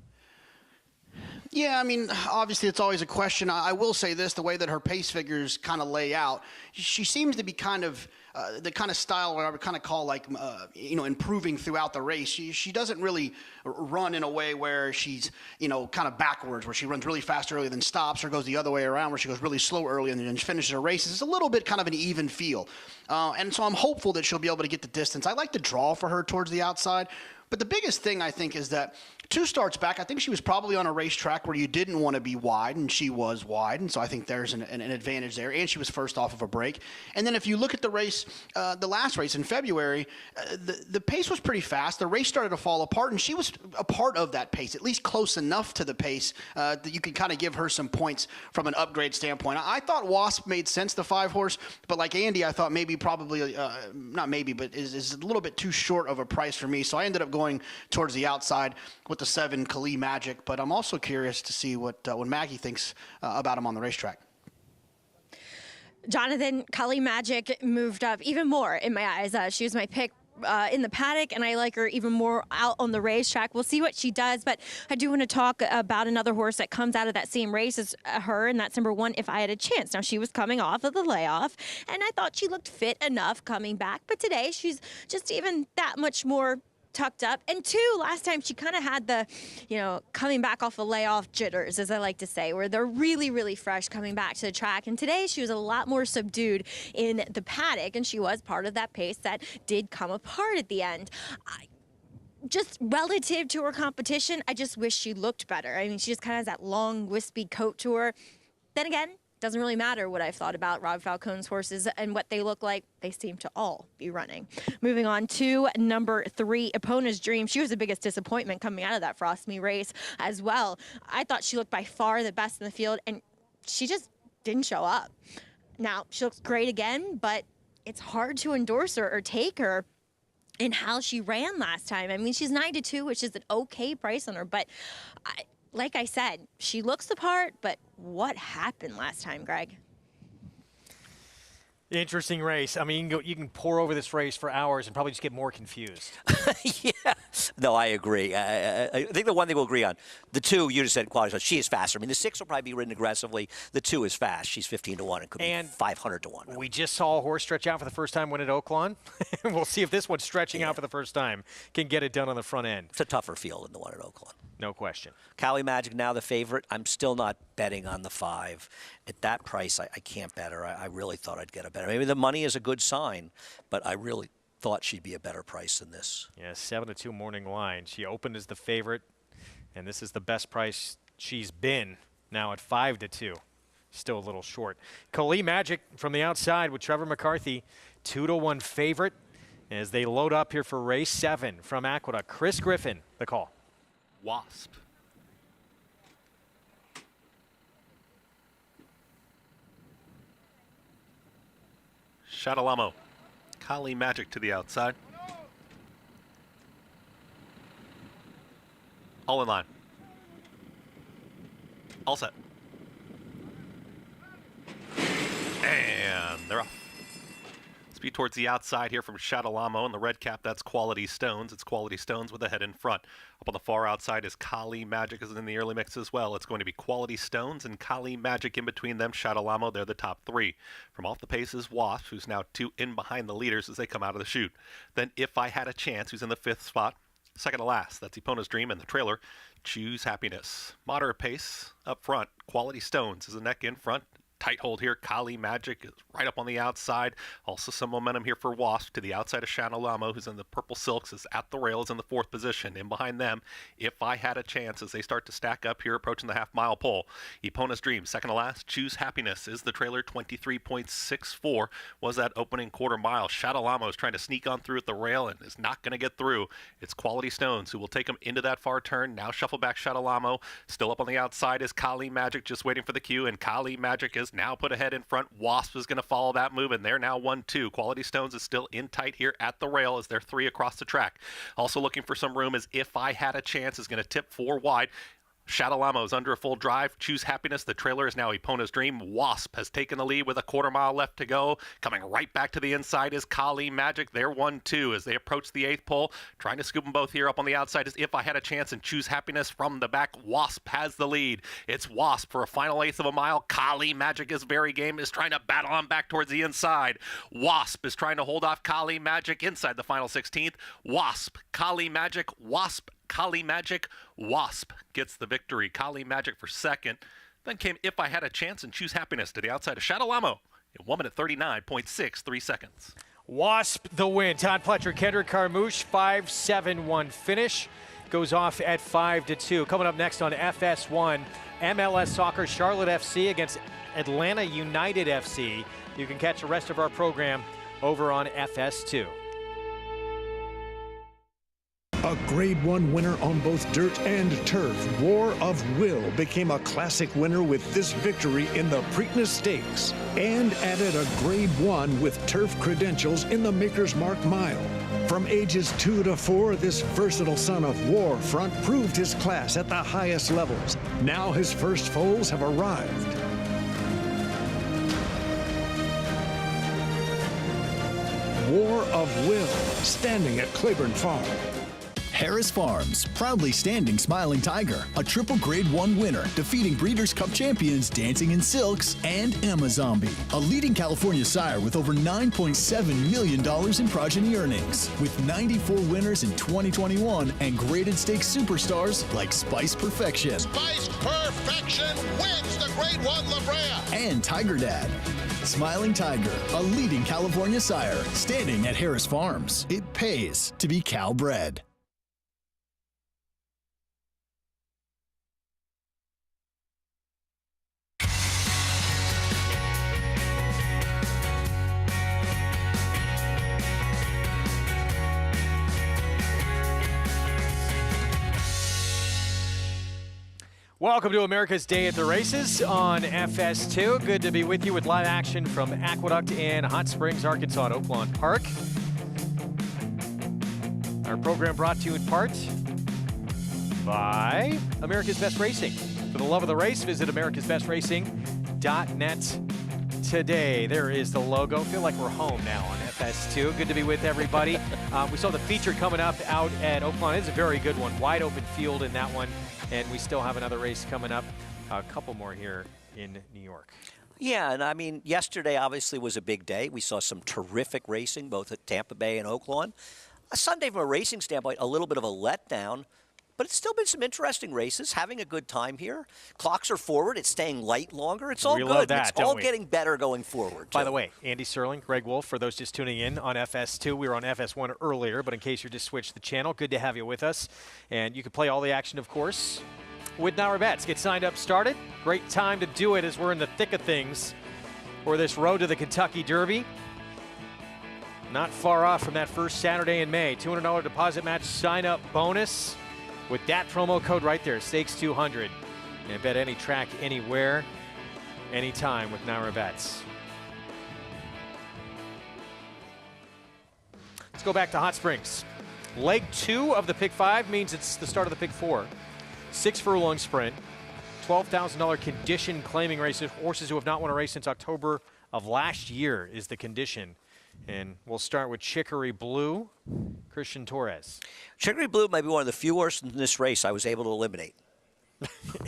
Yeah, I mean, obviously it's always a question. I will say this, the way that her pace figures kind of lay out, she seems to be kind of the kind of style what I would kind of call like, improving throughout the race. She doesn't really run in a way where she's, kind of backwards, where she runs really fast early then stops, or goes the other way around where she goes really slow early and then finishes her races. It's a little bit kind of an even feel. And so I'm hopeful that she'll be able to get the distance. I like the draw for her towards the outside. But the biggest thing, I think, is that 2 starts back, I think she was probably on a racetrack where you didn't want to be wide, and she was wide, and so I think there's an advantage there, and she was first off of a break. And then if you look at the race, the last race in February, the pace was pretty fast. The race started to fall apart, and she was a part of that pace, at least close enough to the pace that you could kind of give her some points from an upgrade standpoint. I thought Wasp made sense, the 5-horse, but like Andy, I thought maybe probably, not maybe, but is a little bit too short of a price for me, so I ended up going towards the outside with the 7 Kali Magic, but I'm also curious to see what Maggie thinks about him on the racetrack. Jonathan, Kali Magic moved up even more in my eyes. She was my pick in the paddock, and I like her even more out on the racetrack. We'll see what she does, but I do want to talk about another horse that comes out of that same race as her, and that's number 1, If I Had a Chance. Now, she was coming off of the layoff, and I thought she looked fit enough coming back, but today she's just even that much more tucked up. And 2, last time she kind of had the, coming back off a layoff jitters, as I like to say, where they're really, really fresh coming back to the track. And today she was a lot more subdued in the paddock, and she was part of that pace that did come apart at the end. Just relative to her competition, I just wish she looked better. I mean, she just kind of has that long, wispy coat to her. Then again, doesn't really matter what I've thought about Rob Falcone's horses and what they look like. They seem to all be running. Moving on to number 3, Opponent's Dream. She was the biggest disappointment coming out of that Frostme race as well. I thought she looked by far the best in the field, and she just didn't show up. Now, she looks great again, but it's hard to endorse her or take her in how she ran last time. I mean, she's 9-2, which is an okay price on her, but like I said, she looks the part, but what happened last time, Greg? Interesting race. I mean, you can pour over this race for hours and probably just get more confused. Yeah. No, I agree. I think the one thing we'll agree on, the 2, you just said quality, she is faster. I mean, the 6 will probably be ridden aggressively. The 2 is fast. She's 15-1. It could be 500-1. We just saw a horse stretch out for the first time when at Oaklawn. We'll see if this one stretching out for the first time can get it done on the front end. It's a tougher field than the one at Oaklawn. No question. Cali Magic now the favorite. I'm still not betting on the 5. At that price, I can't bet her. I really thought I'd get a better. Maybe the money is a good sign, but I really thought she'd be a better price than this. Yeah, 7-2 morning line. She opened as the favorite, and this is the best price she's been now at 5-2. Still a little short. Cali Magic from the outside with Trevor McCarthy, 2-1 favorite as they load up here for race 7 from Aqueduct. Chris Griffin, the call. Wasp. Shadalamo. Kali Magic to the outside. All in line. All set. And they're off. Speed towards the outside here from Shadalamo, and the red cap, that's Quality Stones. It's Quality Stones with a head in front. Up on the far outside is Kali Magic, is in the early mix as well. It's going to be Quality Stones and Kali Magic in between them. Shadalamo, they're the top 3. From off the pace is Wasp, who's now 2 in behind the leaders as they come out of the chute. Then If I Had a Chance, who's in the 5th spot. Second to last, that's Epona's Dream, and the trailer, Choose Happiness. Moderate pace up front. Quality Stones is the neck in front. Tight hold here. Kali Magic is right up on the outside. Also some momentum here for Wasp to the outside of Shadalamo, who's in the purple silks, is at the rails in the 4th position. In behind them, If I Had a Chance, as they start to stack up here, approaching the half-mile pole. Epona's Dream, second to last. Choose Happiness is the trailer. 23.64 was that opening quarter mile. Shadalamo is trying to sneak on through at the rail and is not going to get through. It's Quality Stones who will take him into that far turn. Now shuffle back Shadalamo. Still up on the outside is Kali Magic, just waiting for the cue, and Kali Magic is now put ahead in front. Wasp is going to follow that move, and they're now 1-2. Quality Stones is still in tight here at the rail as they're 3 across the track. Also looking for some room is If I Had a Chance is going to tip 4 wide. Shadalamo is under a full drive. Choose Happiness. The trailer is now Epona's Dream. Wasp has taken the lead with a quarter mile left to go. Coming right back to the inside is Kali Magic. They're 1-2 as they approach the 8th pole. Trying to scoop them both here. Up on the outside is If I Had a Chance and Choose Happiness from the back. Wasp has the lead. It's Wasp for a final 1/8 of a mile. Kali Magic is very game, is trying to battle on back towards the inside. Wasp is trying to hold off Kali Magic inside the final 16th. Wasp, Kali Magic, Wasp, Kali Magic. Wasp gets the victory. Kali Magic for second. Then came If I Had a Chance and Choose Happiness to the outside of Shadalamo in 1 minute 39.63 seconds. Wasp the win. Todd Pletcher, Kendrick Carmouche, 5-7-1 finish. Goes off at 5-2. Coming up next on FS1, MLS Soccer Charlotte FC against Atlanta United FC. You can catch the rest of our program over on FS2. A Grade 1 winner on both dirt and turf, War of Will became a classic winner with this victory in the Preakness Stakes and added a Grade 1 with turf credentials in the Maker's Mark Mile. From ages 2 to 4, this versatile son of War Front proved his class at the highest levels. Now his first foals have arrived. War of Will, standing at Claiborne Farm. Harris Farms, proudly standing Smiling Tiger, a triple Grade 1 winner, defeating Breeders' Cup champions Dancing in Silks and Amazombie, a leading California sire with over $9.7 million in progeny earnings, with 94 winners in 2021 and graded stakes superstars like Spice Perfection. Spice Perfection wins the Grade 1 La Brea. And Tiger Dad. Smiling Tiger, a leading California sire, standing at Harris Farms. It pays to be Cal bred. Welcome to America's Day at the Races on FS2. Good to be with you with live action from Aqueduct in Hot Springs, Arkansas at Oaklawn Park. Our program brought to you in part by America's Best Racing. For the love of the race, visit americasbestracing.net today. There is the logo. Feel like we're home now on FS2. Good to be with everybody. We saw the feature coming up out at Oaklawn. It's a very good one. Wide open field in that one. And we still have another race coming up. A couple more here in New York. Yeah, and I mean, yesterday obviously was a big day. We saw some terrific racing, both at Tampa Bay and Oaklawn. A Sunday from a racing standpoint, a little bit of a letdown. But it's still been some interesting races, having a good time here. Clocks are forward. It's staying light longer. It's all we good. Love that, it's all getting better going forward, too. By the way, Andy Serling, Greg Wolf, for those just tuning in on FS2. We were on FS1 earlier, but in case you just switched the channel, good to have you with us. And you can play all the action, of course, with Now Our Bets. Get signed up, started. Great time to do it as we're in the thick of things for this road to the Kentucky Derby. Not far off from that first Saturday in May. $200 deposit match sign-up bonus. With that promo code right there, Stakes 200. And bet any track, anywhere, anytime with Now Our Bets. Let's go back to Hot Springs. Leg 2 of the Pick 5 means it's the start of the Pick 4. 6 furlong sprint. $12,000 condition claiming races. Horses who have not won a race since October of last year is the condition. And we'll start with Chicory Blue, Christian Torres. Chicory Blue might be one of the few horses in this race I was able to eliminate.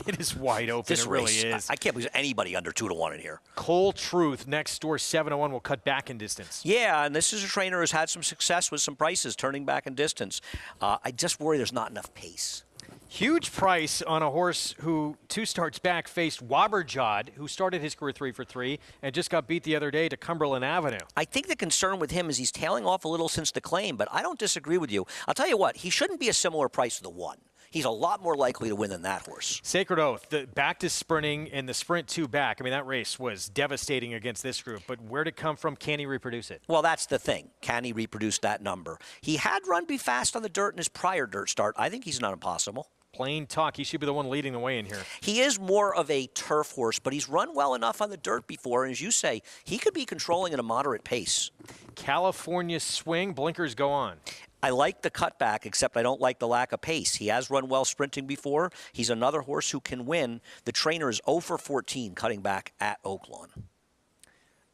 It is wide open. This it really race, is. I can't believe anybody under 2-1 in here. Cole Truth next door, 7-1, will cut back in distance. Yeah, and this is a trainer who's had some success with some prices turning back in distance. I just worry there's not enough pace. Huge price on a horse who 2 starts back faced Wobberjod, who started his career 3 for 3 and just got beat the other day to Cumberland Avenue. I think the concern with him is he's tailing off a little since the claim, but I don't disagree with you. I'll tell you what, he shouldn't be a similar price to the 1. He's a lot more likely to win than that horse. Sacred Oath, the back to sprinting and the sprint 2 back. I mean, that race was devastating against this group, but where'd it come from? Can he reproduce it? Well, that's the thing. Can he reproduce that number? He had run Be Fast on the dirt in his prior dirt start. I think he's not impossible. Plain talk. He should be the one leading the way in here. He is more of a turf horse, but he's run well enough on the dirt before. And as you say, he could be controlling at a moderate pace. California Swing, blinkers go on. I like the cutback, except I don't like the lack of pace. He has run well sprinting before. He's another horse who can win. The trainer is 0 for 14 cutting back at Oaklawn.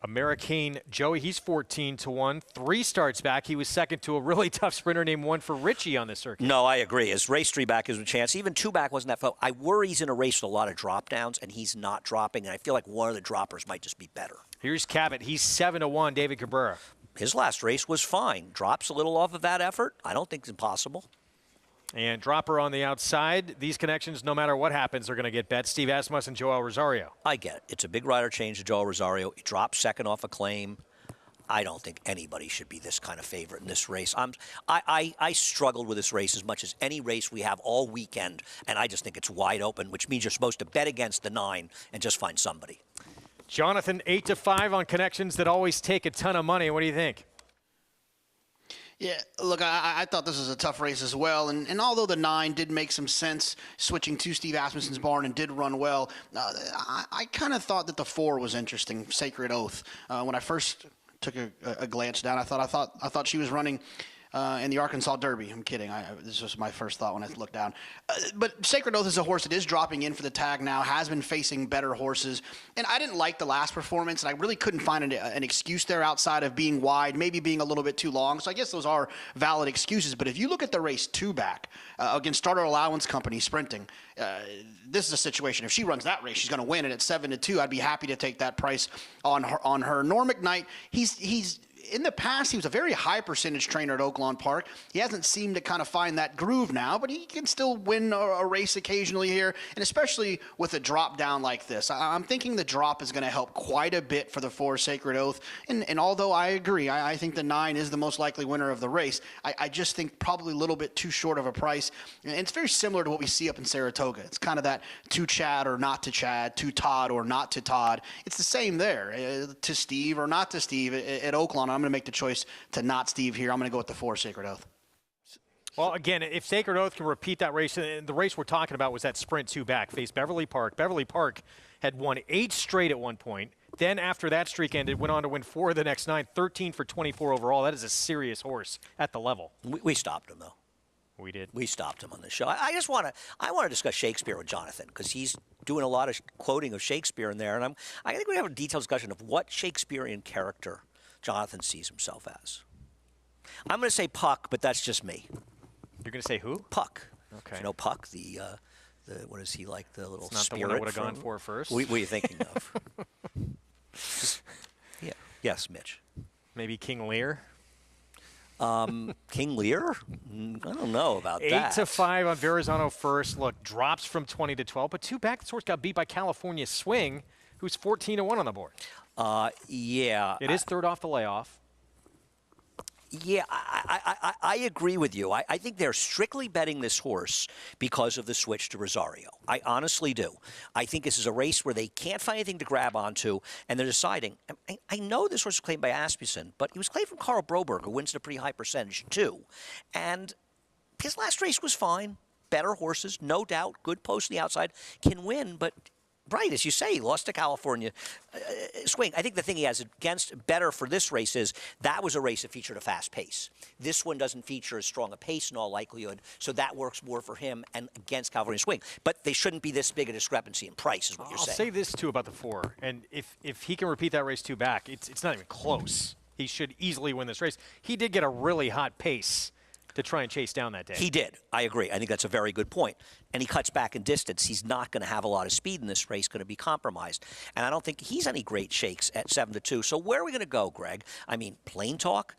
American Joey, he's 14-1. 3 starts back. He was second to a really tough sprinter named 1 for Richie on the circuit. No, I agree. His race 3 back is a chance. Even 2 back wasn't that fun. I worry he's in a race with a lot of drop downs, and he's not dropping. And I feel like one of the droppers might just be better. Here's Cabot. He's 7-1. David Cabrera. His last race was fine. Drops a little off of that effort. I don't think it's impossible. And dropper on the outside. These connections, no matter what happens, are going to get bet. Steve Asmus and Joel Rosario. I get it. It's a big rider change to Joel Rosario. He dropped second off a claim. I don't think anybody should be this kind of favorite in this race. I struggled with this race as much as any race we have all weekend, and I just think it's wide open, which means you're supposed to bet against the 9 and just find somebody. Jonathan, 8-5 on connections that always take a ton of money. What do you think? Yeah, look, I thought this was a tough race as well, and although the 9 did make some sense switching to Steve Asmussen's barn and did run well, I kind of thought that the 4 was interesting, Sacred Oath. When I first took a glance down, I thought she was running in the Arkansas Derby. I'm kidding. This was my first thought when I looked down. But Sacred Oath is a horse that is dropping in for the tag now, has been facing better horses. And I didn't like the last performance, and I really couldn't find an excuse there outside of being wide, maybe being a little bit too long. So I guess those are valid excuses. But if you look at the race 2 back against Starter Allowance Company sprinting, this is a situation. If she runs that race, she's going to win. And at 7-2, I'd be happy to take that price on her. Norm McKnight, he's in the past, he was a very high percentage trainer at Oaklawn Park. He hasn't seemed to kind of find that groove now, but he can still win a race occasionally here, and especially with a drop down like this. I'm thinking the drop is going to help quite a bit for the 4 Sacred Oath, and although I agree, I think the 9 is the most likely winner of the race, I just think probably a little bit too short of a price, and it's very similar to what we see up in Saratoga. It's kind of that to Chad or not to Chad, to Todd or not to Todd. It's the same there, to Steve or not to Steve at Oaklawn. I'm going to make the choice to not Steve here. I'm going to go with the 4 Sacred Oath. Well, again, if Sacred Oath can repeat that race, and the race we're talking about was that sprint 2 back, faced Beverly Park. Beverly Park had won 8 straight at one point. Then after that streak ended, went on to win 4 of the next 9, 13 for 24 overall. That is a serious horse at the level. We stopped him, though. We did. We stopped him on the show. I want to discuss Shakespeare with Jonathan because he's doing a lot of quoting of Shakespeare in there, and I think we have a detailed discussion of what Shakespearean character Jonathan sees himself as. I'm going to say Puck, but that's just me. You're going to say who? Puck. Okay. You know Puck, the what is he like? The little it's not spirit. The one I would have gone for first. What are you thinking of? Yeah. Yes, Mitch. Maybe King Lear. King Lear? I don't know about 8 that. 8-5 on Verrazano first. Look, drops from 20 to 12, but 2 back. This horse got beat by California Swing, who's 14-1 on the board. Yeah. It is third off the layoff. Yeah, I agree with you. I think they're strictly betting this horse because of the switch to Rosario. I honestly do. I think this is a race where they can't find anything to grab onto, and they're deciding. I know this horse was claimed by Asmussen, but he was claimed from Carl Broberg, who wins at a pretty high percentage, too. And his last race was fine. Better horses, no doubt. Good post on the outside. Can win, but... Right, as you say, he lost to California Swing. I think the thing he has against better for this race is that was a race that featured a fast pace. This one doesn't feature as strong a pace in all likelihood, so that works more for him and against California Swing. But they shouldn't be this big a discrepancy in price, is what you're saying. I'll say this, too, about the 4. And if he can repeat that race 2 back, it's not even close. He should easily win this race. He did get a really hot pace to try and chase down that day. He did. I agree. I think that's a very good point. And he cuts back in distance. He's not going to have a lot of speed in this race, going to be compromised. And I don't think he's any great shakes at 7-2. So where are we going to go, Greg? I mean, Plain Talk?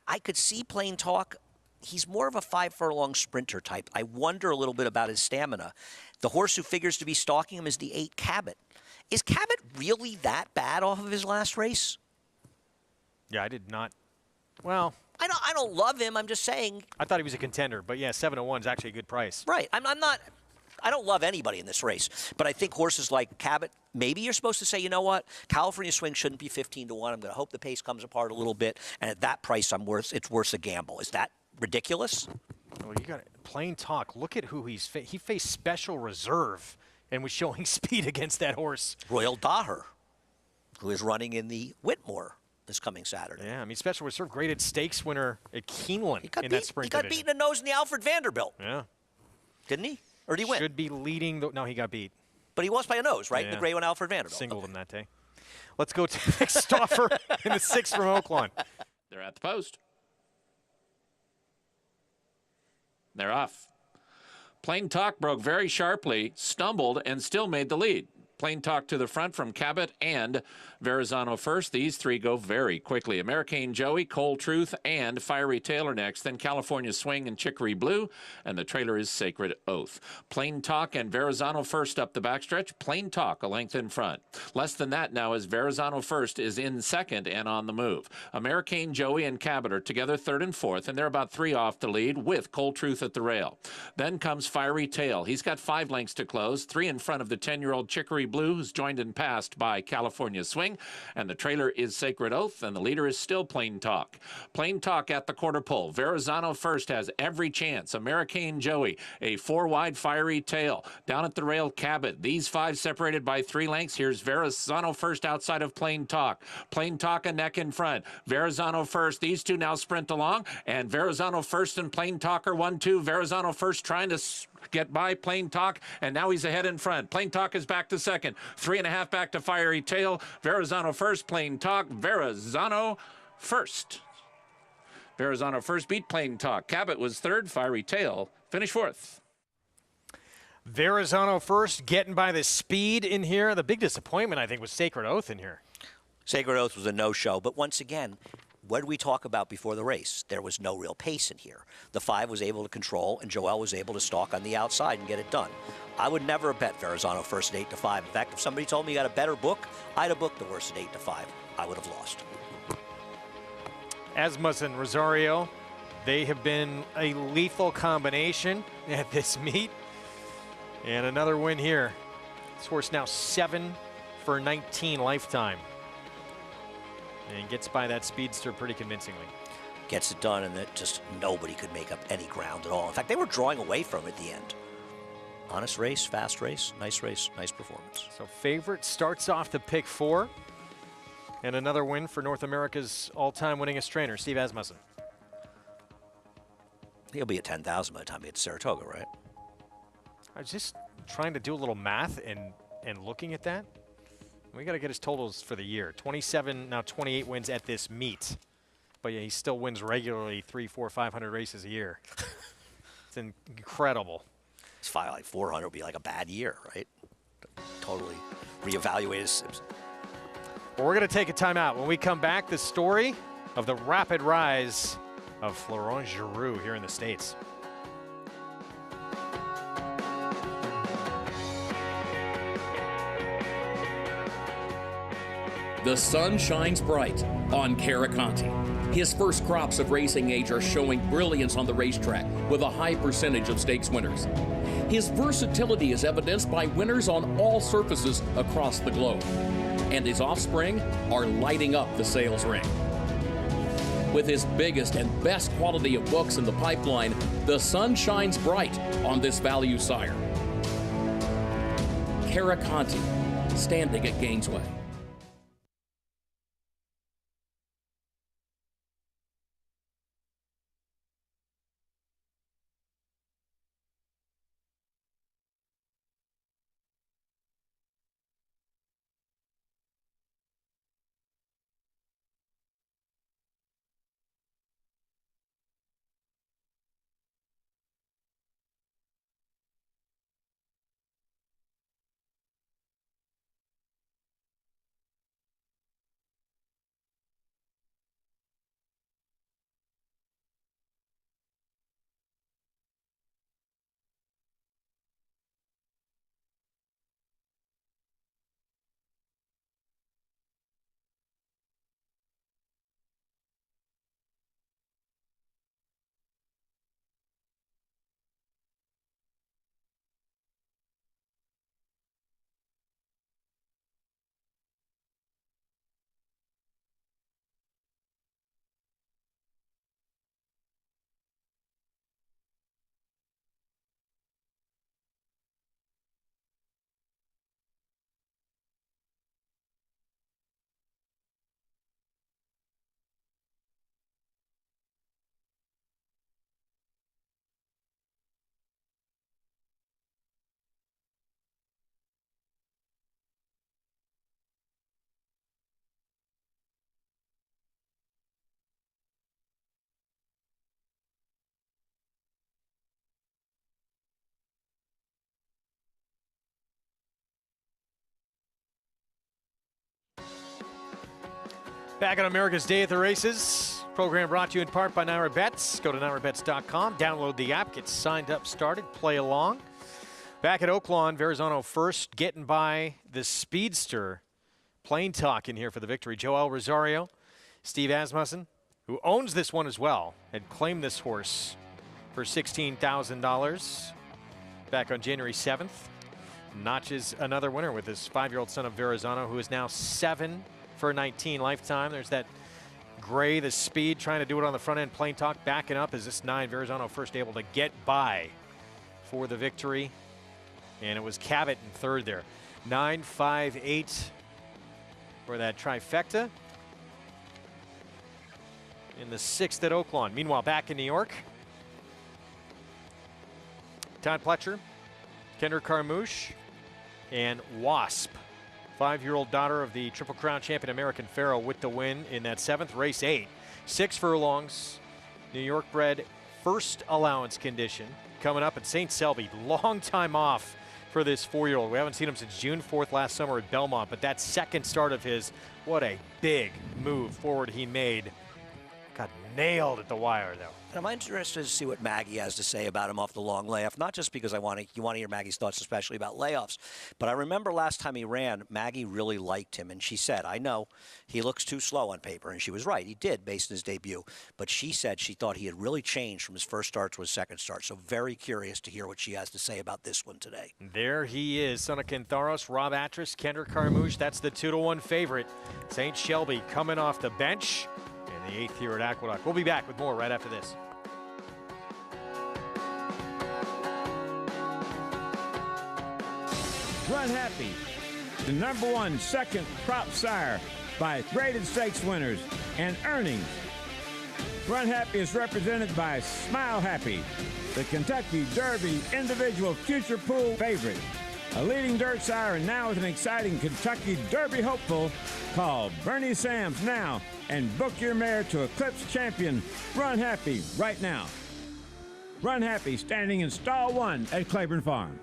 I could see Plain Talk. He's more of a 5-furlong sprinter type. I wonder a little bit about his stamina. The horse who figures to be stalking him is the 8 Cabot. Is Cabot really that bad off of his last race? Yeah, I did not. Well... I don't love him. I'm just saying. I thought he was a contender, but yeah, 7-1 is actually a good price. Right. I'm not. I don't love anybody in this race, but I think horses like Cabot. Maybe you're supposed to say, you know what, California Swing shouldn't be 15-1. I'm going to hope the pace comes apart a little bit, and at that price, it's worth a gamble. Is that ridiculous? Well, you got Plain Talk. Look at who he faced Special Reserve and was showing speed against that horse. Royal Daher, who is running in the Whitmore this coming Saturday. Yeah, I mean, Special Reserve, graded stakes winner at Keeneland in that sprint division. He got beaten in the nose in the Alfred Vanderbilt. Yeah. Didn't he? Or did he win? Should be leading. No, he got beat. But he lost by a nose, right? Yeah. In the gray one, Alfred Vanderbilt. Singled him that day. Let's go to Nick Stauffer in the 6 from Oaklawn. They're at the post. They're off. Plain Talk broke very sharply, stumbled, and still made the lead. Plain Talk to the front from Cabot and Verrazano first. These 3 go very quickly. American Joey, Cold Truth, and Fiery Tailor next. Then California Swing and Chicory Blue. And the trailer is Sacred Oath. Plain Talk and Verrazano first up the backstretch. Plain Talk a length in front. Less than that now as Verrazano first is in second and on the move. American Joey and Cabot are together 3rd and 4th, and they're about 3 off the lead with Cold Truth at the rail. Then comes Fiery Tail. He's got 5 lengths to close. 3 in front of the 10-year-old Chicory Blue, who's joined and passed by California Swing, and the trailer is Sacred Oath, and the leader is still Plain Talk. Plain Talk at the quarter pole. Verrazano first has every chance. American Joey, a 4-wide Fiery Tail. Down at the rail, Cabot. These 5 separated by 3 lengths. Here's Verrazano first outside of Plain Talk. Plain Talk a neck in front. Verrazano first. These 2 now sprint along, and Verrazano first and Plain Talk are 1-2. Verrazano first trying to get by Plain Talk, and now he's ahead in front. Plain Talk is back to second. 3.5 back to Fiery Tail. Verrazano first, Plain Talk. Verrazano first. Verrazano first beat Plain Talk. Cabot was 3rd. Fiery Tail finished 4th. Verrazano first, getting by the speed in here. The big disappointment, I think, was Sacred Oath in here. Sacred Oath was a no-show, but once again, what did we talk about before the race? There was no real pace in here. The 5 was able to control, and Joel was able to stalk on the outside and get it done. I would never have bet Verrazano first at 8-5. In fact, if somebody told me you got a better book, I'd have booked the horse at 8-5. I would have lost. Asmus and Rosario, they have been a lethal combination at this meet. And another win here. This horse now 7 for 19 lifetime. And gets by that speedster pretty convincingly. gets it done, and that just nobody could make up any ground at all. In fact, they were drawing away from it at the end. Honest race, fast race, nice performance. So favorite starts off the pick 4. And another win for North America's all-time winningest trainer, Steve Asmussen. He'll be at 10,000 by the time he gets to Saratoga, right? I was just trying to do a little math and looking at that. We got to get his totals for the year. 27, now 28 wins at this meet. But yeah, he still wins regularly 300, 400, 500 races a year. It's incredible. It's fine, like 400 would be like a bad year, right? Totally reevaluate his. Well, we're going to take a timeout. When we come back, the story of the rapid rise of Florent Geroux here in the States. The sun shines bright on Caraconte. His first crops of racing age are showing brilliance on the racetrack with a high percentage of stakes winners. His versatility is evidenced by winners on all surfaces across the globe. And his offspring are lighting up the sales ring. With his biggest and best quality of books in the pipeline, the sun shines bright on this value sire. Caraconte, standing at Gainesway. Back on America's Day at the Races. Program brought to you in part by Naira Bets. Go to nairabets.com, download the app, get signed up, started, play along. Back at Oaklawn, Verrazano first, getting by the Speedster. Plain talk in here for the victory. Joel Rosario, Steve Asmussen, who owns this one as well, had claimed this horse for $16,000 back on January 7th. Notches another winner with his 5-year-old son of Verrazano, who is now 7 for 19 lifetime. There's that gray, the speed, trying to do it on the front end. Plain talk, backing up as this 9, Verrazano first able to get by for the victory. And it was Cabot in third there. 9, 5, 8 for that trifecta. In the 6th at Oaklawn. Meanwhile, back in New York, Todd Pletcher, Kendra Carmouche, and Wasp. 5-year-old daughter of the Triple Crown champion American Pharoah with the win in that 7th, race 8. 6 furlongs, New York bred, first allowance condition. Coming up at St. Selby, long time off for this 4-year-old. We haven't seen him since June 4th last summer at Belmont, but that second start of his, what a big move forward he made. Got nailed at the wire, though. And I'm interested to see what Maggie has to say about him off the long layoff, not just because you want to hear Maggie's thoughts, especially about layoffs. But I remember last time he ran, Maggie really liked him, and she said, I know he looks too slow on paper, and she was right. He did, based on his debut. But she said she thought he had really changed from his first start to his second start. So very curious to hear what she has to say about this one today. There he is, son of Kentharos, Rob Atras, Kendra Carmouche. That's the 2-1 favorite. St. Shelby coming off the bench. And in the 8th here at Aqueduct. We'll be back with more right after this. Run Happy, the #1 second crop sire by graded stakes winners and earnings. Run Happy is represented by Smile Happy, the Kentucky Derby individual future pool favorite. A leading dirt sire and now with an exciting Kentucky Derby hopeful. Call Bernie Sams now and book your mare to Eclipse champion Run Happy right now. Run Happy standing in stall 1 at Claiborne Farm.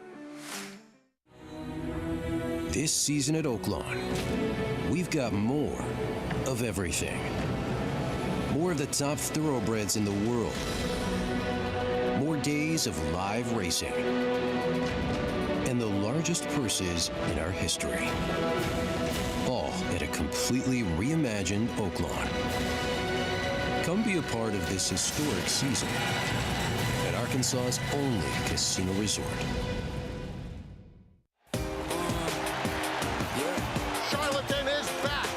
This season at Oaklawn, we've got more of everything. More of the top thoroughbreds in the world. More days of live racing. And the largest purses in our history. All at a completely reimagined Oaklawn. Come be a part of this historic season at Arkansas's only casino resort. Charlatan is back,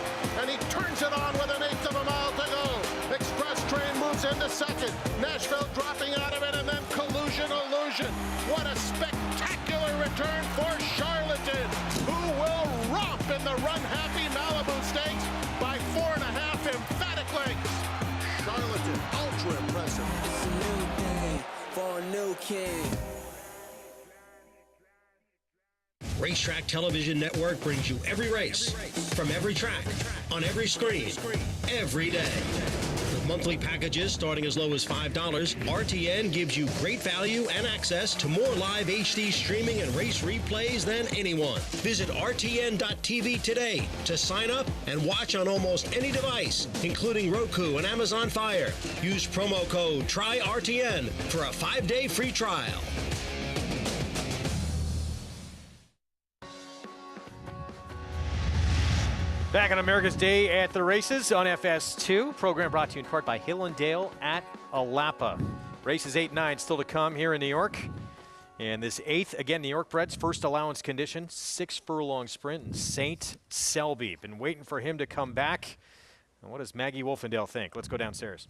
and he turns it on with 1/8 of a mile to go. Express train moves into second. Nashville dropping out of it, and then Collusion Illusion. What a spectacular return for Charlatan, who will romp in the Run Happy Malibu Stakes by 4.5 emphatic lengths. Charlatan, ultra impressive. It's a new day for a new king. Racetrack Television Network brings you every race, from every track, on every screen, every day. With monthly packages starting as low as $5, RTN gives you great value and access to more live HD streaming and race replays than anyone. Visit RTN.tv today to sign up and watch on almost any device, including Roku and Amazon Fire. Use promo code TRYRTN for a 5-day free trial. Back on America's Day at the Races on FS2. Program brought to you in part by Hill & Dale at Alapa. Races 8 and 9 still to come here in New York. And this 8th, again, New York Bred's first allowance condition, 6-furlong sprint in St. Selby. Been waiting for him to come back. And what does Maggie Wolfendale think? Let's go downstairs.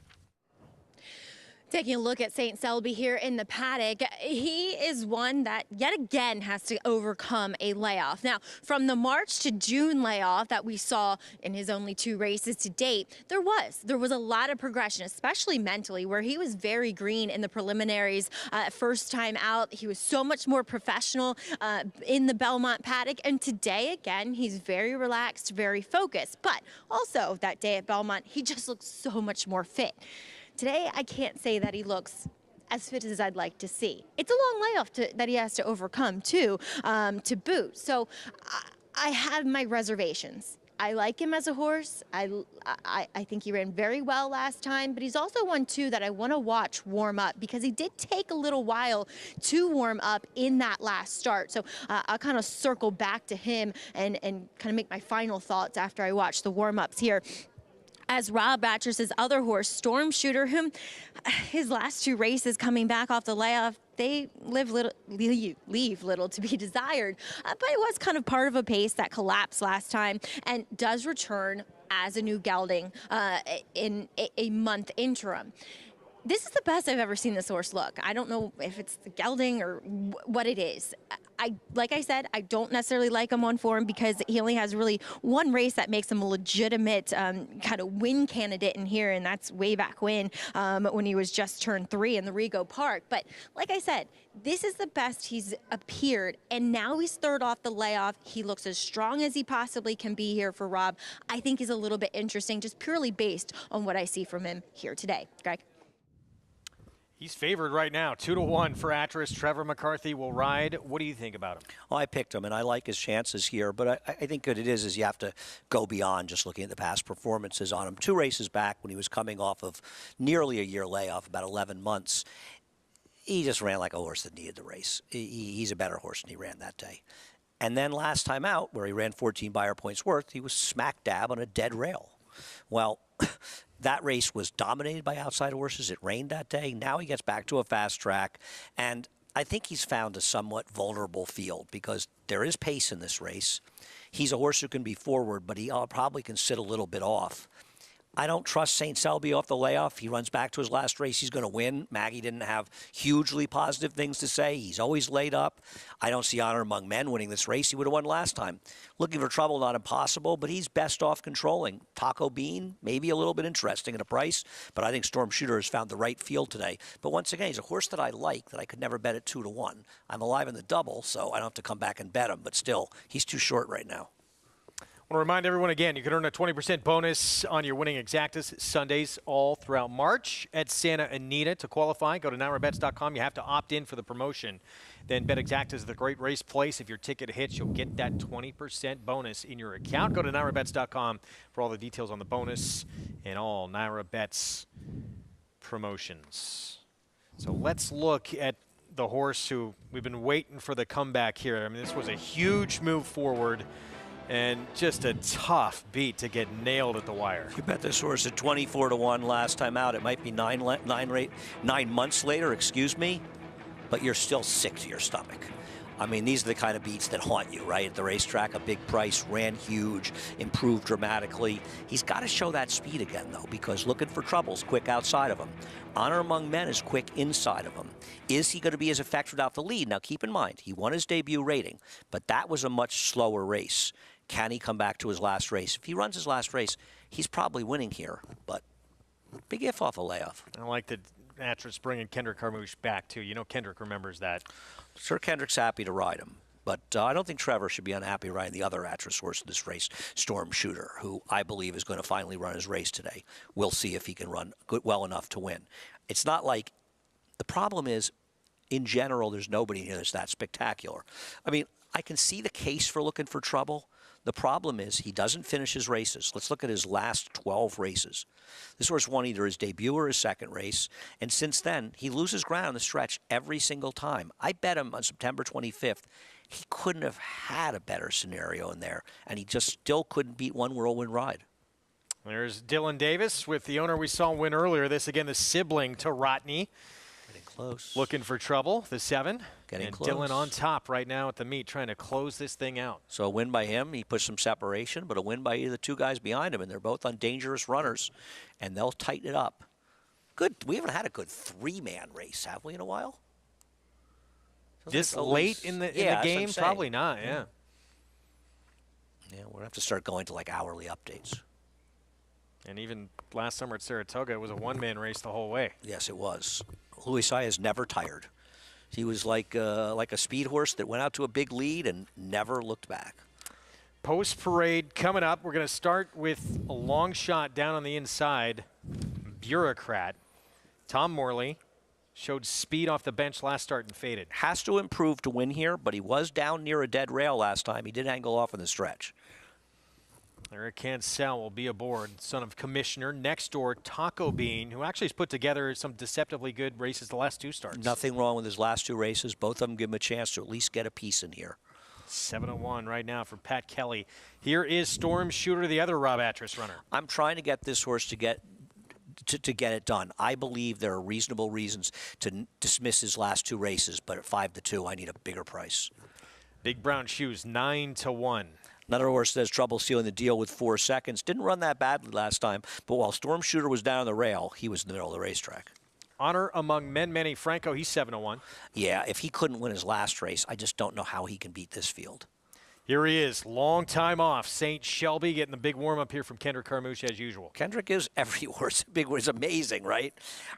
Taking a look at St. Selby here in the paddock, he is one that yet again has to overcome a layoff. Now, from the March to June layoff that we saw in his only 2 races to date, there was a lot of progression, especially mentally, where he was very green in the preliminaries. First time out, he was so much more professional in the Belmont paddock. And today, again, he's very relaxed, very focused. But also that day at Belmont, he just looks so much more fit. Today, I can't say that he looks as fit as I'd like to see. It's a long layoff that he has to overcome, too, to boot. So I have my reservations. I like him as a horse. I think he ran very well last time, but he's also one, too, that I want to watch warm up because he did take a little while to warm up in that last start. So I'll kind of circle back to him and kind of make my final thoughts after I watch the warm-ups here. As Rob Batchers's other horse, Storm Shooter, whom his last 2 races coming back off the layoff, they leave little to be desired. But it was kind of part of a pace that collapsed last time and does return as a new gelding in a month interim. This is the best I've ever seen this horse look. I don't know if it's the gelding or what it is. Like I said, I don't necessarily like him on form because he only has really 1 race that makes him a legitimate kind of win candidate in here, and that's way back when he was just turned 3 in the Rego Park. But like I said, this is the best he's appeared, and now he's 3rd off the layoff. He looks as strong as he possibly can be here for Rob. I think he's a little bit interesting, just purely based on what I see from him here today. Greg? He's favored right now, 2-1 for Atris. Trevor McCarthy will ride. What do you think about him? Well, I picked him, and I like his chances here. But I think what it is you have to go beyond just looking at the past performances on him. 2 races back when he was coming off of nearly a year layoff, about 11 months, he just ran like a horse that needed the race. He's a better horse than he ran that day. And then last time out, where he ran 14 Beyer points worth, he was smack dab on a dead rail. Well, that race was dominated by outside horses. It rained that day. Now he gets back to a fast track. And I think he's found a somewhat vulnerable field because there is pace in this race. He's a horse who can be forward, but he probably can sit a little bit off. I don't trust St. Selby off the layoff. He runs back to his last race, he's going to win. Maggie didn't have hugely positive things to say. He's always laid up. I don't see Honor Among Men winning this race. He would have won last time. Looking for trouble, not impossible, but he's best off controlling. Taco Bean, maybe a little bit interesting at a price, but I think Storm Shooter has found the right field today. But once again, he's a horse that I like, that I could never bet at 2-1. I'm alive in the double, so I don't have to come back and bet him, but still, he's too short right now. I want to remind everyone again, you can earn a 20% bonus on your winning exactas Sundays all throughout March at Santa Anita. To qualify, go to NyraBets.com. You have to opt in for the promotion. Then Bet Exactas is the great race place. If your ticket hits, you'll get that 20% bonus in your account. Go to NyraBets.com for all the details on the bonus and all NyraBets promotions. So let's look at the horse who we've been waiting for the comeback here. I mean, this was a huge move forward. And just a tough beat to get nailed at the wire. You bet this horse at 24-1 last time out. It might be nine months later, but you're still sick to your stomach. I mean, these are the kind of beats that haunt you, right? At the racetrack, a big price, ran huge, improved dramatically. He's got to show that speed again, though, because Looking for Trouble's quick outside of him. Honor Among Men is quick inside of him. Is he going to be as effective without the lead? Now, keep in mind, he won his debut rating, but that was a much slower race. Can he come back to his last race? If he runs his last race, he's probably winning here, but big if off a layoff. I like the actress bringing Kendrick Carmouche back, too. You know Kendrick remembers that. Sir Kendrick's happy to ride him, but I don't think Trevor should be unhappy riding the other actress horse in this race, Storm Shooter, who I believe is going to finally run his race today. We'll see if he can run well enough to win. It's not like – the problem is, in general, there's nobody here that's that spectacular. I mean, I can see the case for Looking for Trouble. The problem is he doesn't finish his races. Let's look at his last 12 races. This horse won either his debut or his second race, and since then, he loses ground on the stretch every single time. I bet him on September 25th, he couldn't have had a better scenario in there, and he just still couldn't beat One Whirlwind Ride. There's Dylan Davis with the owner we saw win earlier. This, again, the sibling to Rodney. Close. Looking for Trouble, the 7. Getting and close. Dylan on top right now at the meet, trying to close this thing out. So a win by him, he pushed some separation, but a win by either the two guys behind him, and they're both on dangerous runners, and they'll tighten it up. Good. We haven't had a good three-man race, have we, in a while? This late in the game? Probably not, yeah. Yeah, we're going to have to start going to, like, hourly updates. And even last summer at Saratoga, it was a one-man race the whole way. Yes, it was. Louis Saez never tired. He was like a speed horse that went out to a big lead and never looked back. Post-parade coming up. We're going to start with a long shot down on the inside. Bureaucrat. Tom Morley showed speed off the bench last start and faded. Has to improve to win here, but he was down near a dead rail last time. He did angle off in the stretch. Eric Cancel will be aboard, son of Commissioner. Next door, Taco Bean, who actually has put together some deceptively good races the last two starts. Nothing wrong with his last two races. Both of them give him a chance to at least get a piece in here. 7-1 right now for Pat Kelly. Here is Storm Shooter, the other Rob Atras runner. I'm trying to get this horse to get it done. I believe there are reasonable reasons to dismiss his last two races, but at 5-2, I need a bigger price. Big Brown Shoes, 9-1. Another horse that has trouble sealing the deal with 4 seconds. Didn't run that badly last time, but while Storm Shooter was down on the rail, he was in the middle of the racetrack. Honor Among Men, Manny Franco, he's 7-1. Yeah, if he couldn't win his last race, I just don't know how he can beat this field. Here he is, long time off. St. Shelby getting the big warm-up here from Kendrick Carmouche as usual. Kendrick is every horse. Big horse, amazing, right?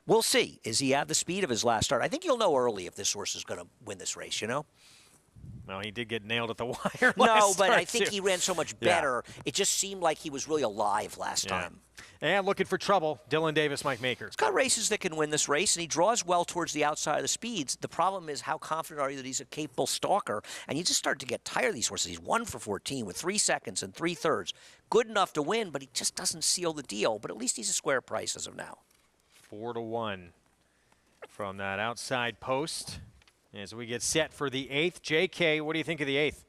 We'll see. Is he at the speed of his last start? I think you'll know early if this horse is going to win this race, you know? No, he did get nailed at the wire last No, but start, I think too. he ran so much better. Yeah. It just seemed like he was really alive last time. And looking for trouble, Dylan Davis, Mike Maker. He's got races that can win this race, and he draws well towards the outside of the speeds. The problem is how confident are you that he's a capable stalker? And you just start to get tired of these horses. He's 1 for 14 with 3 seconds and 3/3. Good enough to win, but he just doesn't seal the deal. But at least he's a square price as of now. 4-1 from that outside post. As we get set for the 8th. JK, what do you think of the 8th?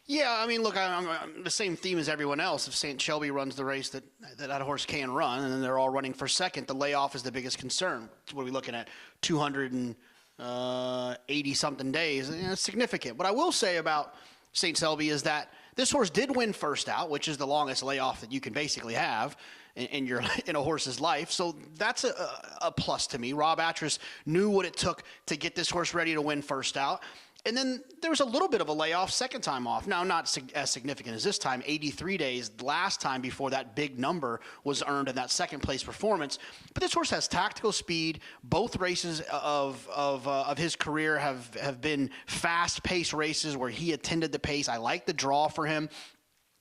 Yeah, I mean, look, I'm the same theme as everyone else. If St. Shelby runs the race that horse can run, and then they're all running for second, the layoff is the biggest concern. What are we looking at? 280-something days. It's significant. What I will say about St. Selby is that this horse did win first out, which is the longest layoff that you can basically have in a horse's life. So that's a plus to me. Rob Atras knew what it took to get this horse ready to win first out. And then there was a little bit of a layoff second time off. Now, not as significant as this time, 83 days last time before that big number was earned in that second place performance. But this horse has tactical speed. Both races of his career have been fast-paced races where he attended the pace. I like the draw for him.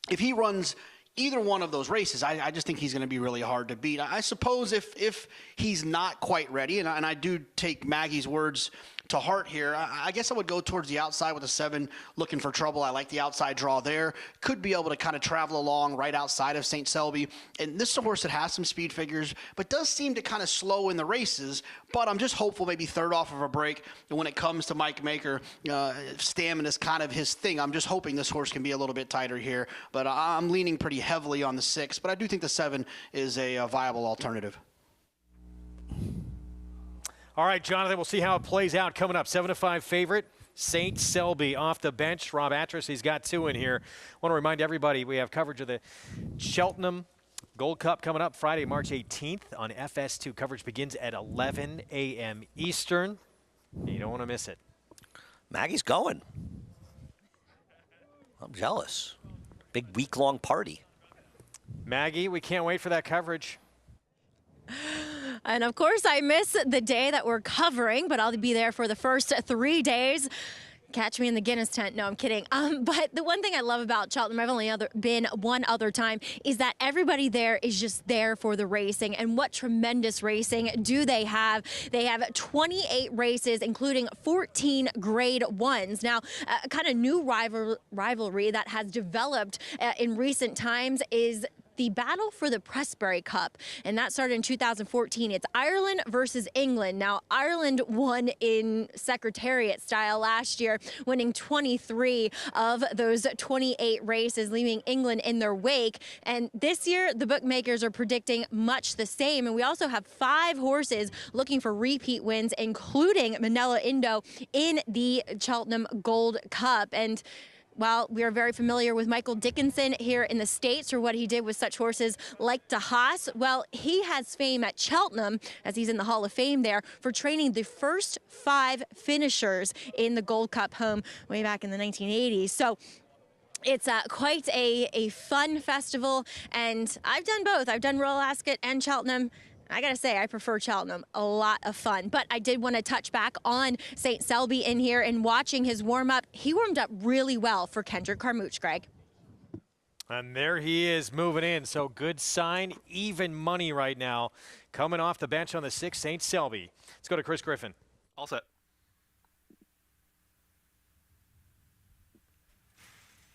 If he runs either one of those races, I just think he's going to be really hard to beat. I suppose if he's not quite ready, and I do take Maggie's words to heart here, I guess I would go towards the outside with a 7, Looking for Trouble. I like the outside draw there. Could be able to kind of travel along right outside of St. Selby. And this is a horse that has some speed figures, but does seem to kind of slow in the races. But I'm just hopeful maybe third off of a break. And when it comes to Mike Maker, stamina is kind of his thing. I'm just hoping this horse can be a little bit tighter here. But I'm leaning pretty heavily on the 6. But I do think the 7 is a viable alternative. All right, Jonathan, we'll see how it plays out coming up. 7-5 favorite, St. Selby off the bench. Rob Atras, he's got 2 in here. I want to remind everybody we have coverage of the Cheltenham Gold Cup coming up Friday, March 18th on FS2. Coverage begins at 11 a.m. Eastern. You don't want to miss it. Maggie's going. I'm jealous. Big week-long party. Maggie, we can't wait for that coverage. And of course, I miss the day that we're covering, but I'll be there for the first 3 days. Catch me in the Guinness tent. No, I'm kidding. But the one thing I love about Cheltenham, I've only been one other time, is that everybody there is just there for the racing. And what tremendous racing do they have? They have 28 races, including 14 grade 1s. Now, a kind of new rivalry that has developed in recent times is the battle for the Pressbury Cup, and that started in 2014. It's Ireland versus England. Now, Ireland won in Secretariat style last year, winning 23 of those 28 races, leaving England in their wake. And this year, the bookmakers are predicting much the same. And we also have 5 horses looking for repeat wins, including Manila Indo in the Cheltenham Gold Cup. And while we are very familiar with Michael Dickinson here in the States for what he did with such horses like De Haas, well, he has fame at Cheltenham, as he's in the Hall of Fame there, for training the first 5 finishers in the Gold Cup home way back in the 1980s. So it's quite a fun festival, and I've done both. I've done Royal Ascot and Cheltenham. I gotta say, I prefer Cheltenham. A lot of fun. But I did want to touch back on St. Selby in here and watching his warm-up. He warmed up really well for Kendrick Carmouche, Greg. And there he is moving in. So good sign. Even money right now. Coming off the bench on the 6, St. Selby. Let's go to Chris Griffin. All set.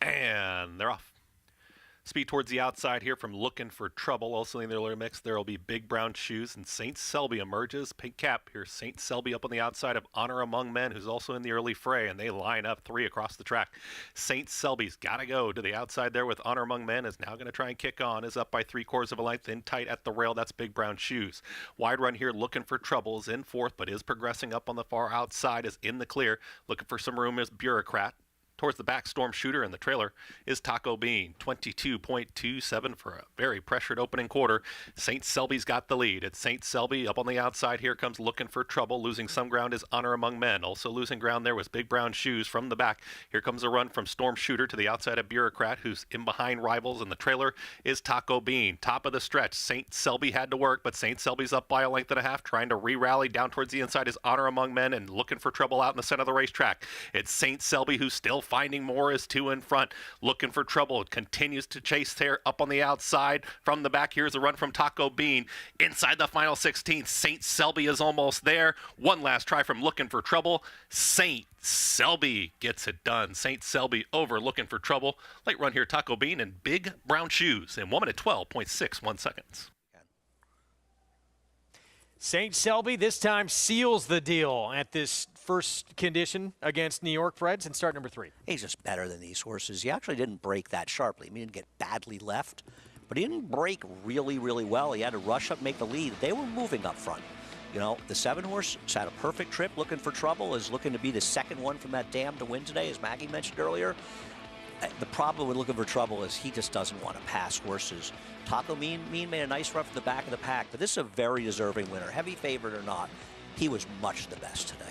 And they're off. Speed towards the outside here from Looking for Trouble. Also in the earlier mix, there will be Big Brown Shoes, and St. Selby emerges. Pink cap here. St. Selby up on the outside of Honor Among Men, who's also in the early fray, and they line up 3 across the track. St. Selby's got to go to the outside there with Honor Among Men, is now going to try and kick on, is up by 3/4 of a length, in tight at the rail. That's Big Brown Shoes. Wide run here, Looking for Trouble is in 4th, but is progressing up on the far outside, is in the clear. Looking for some room is Bureaucrat. Towards the back, Storm Shooter, and the trailer is Taco Bean. 22.27 for a very pressured opening quarter. St. Selby's got the lead. It's St. Selby up on the outside. Here comes Looking for Trouble. Losing some ground is Honor Among Men. Also losing ground there was Big Brown Shoes from the back. Here comes a run from Storm Shooter to the outside of Bureaucrat, who's in behind rivals, and the trailer is Taco Bean. Top of the stretch. St. Selby had to work, but St. Selby's up by a length and a half, trying to re-rally. Down towards the inside is Honor Among Men, and Looking for Trouble out in the center of the racetrack. It's St. Selby who's still finding more, is 2 in front. Looking for Trouble. It continues to chase there up on the outside. From the back, here's a run from Taco Bean. Inside the final 16, St. Selby is almost there. One last try from Looking for Trouble. St. Selby gets it done. St. Selby over Looking for Trouble. Late run here, Taco Bean and Big Brown Shoes in 1 minute 12.61 seconds. St. Selby this time seals the deal at this first condition against New York Freds and start number 3. He's just better than these horses. He actually didn't break that sharply. He didn't get badly left, but he didn't break really, really well. He had to rush up, make the lead. They were moving up front. You know, the 7 horse had a perfect trip. Looking for Trouble is looking to be the second one from that dam to win today, as Maggie mentioned earlier. the problem with Looking for Trouble is he just doesn't want to pass horses. Taco Mean made a nice run from the back of the pack, but this is a very deserving winner. Heavy favorite or not, he was much the best today.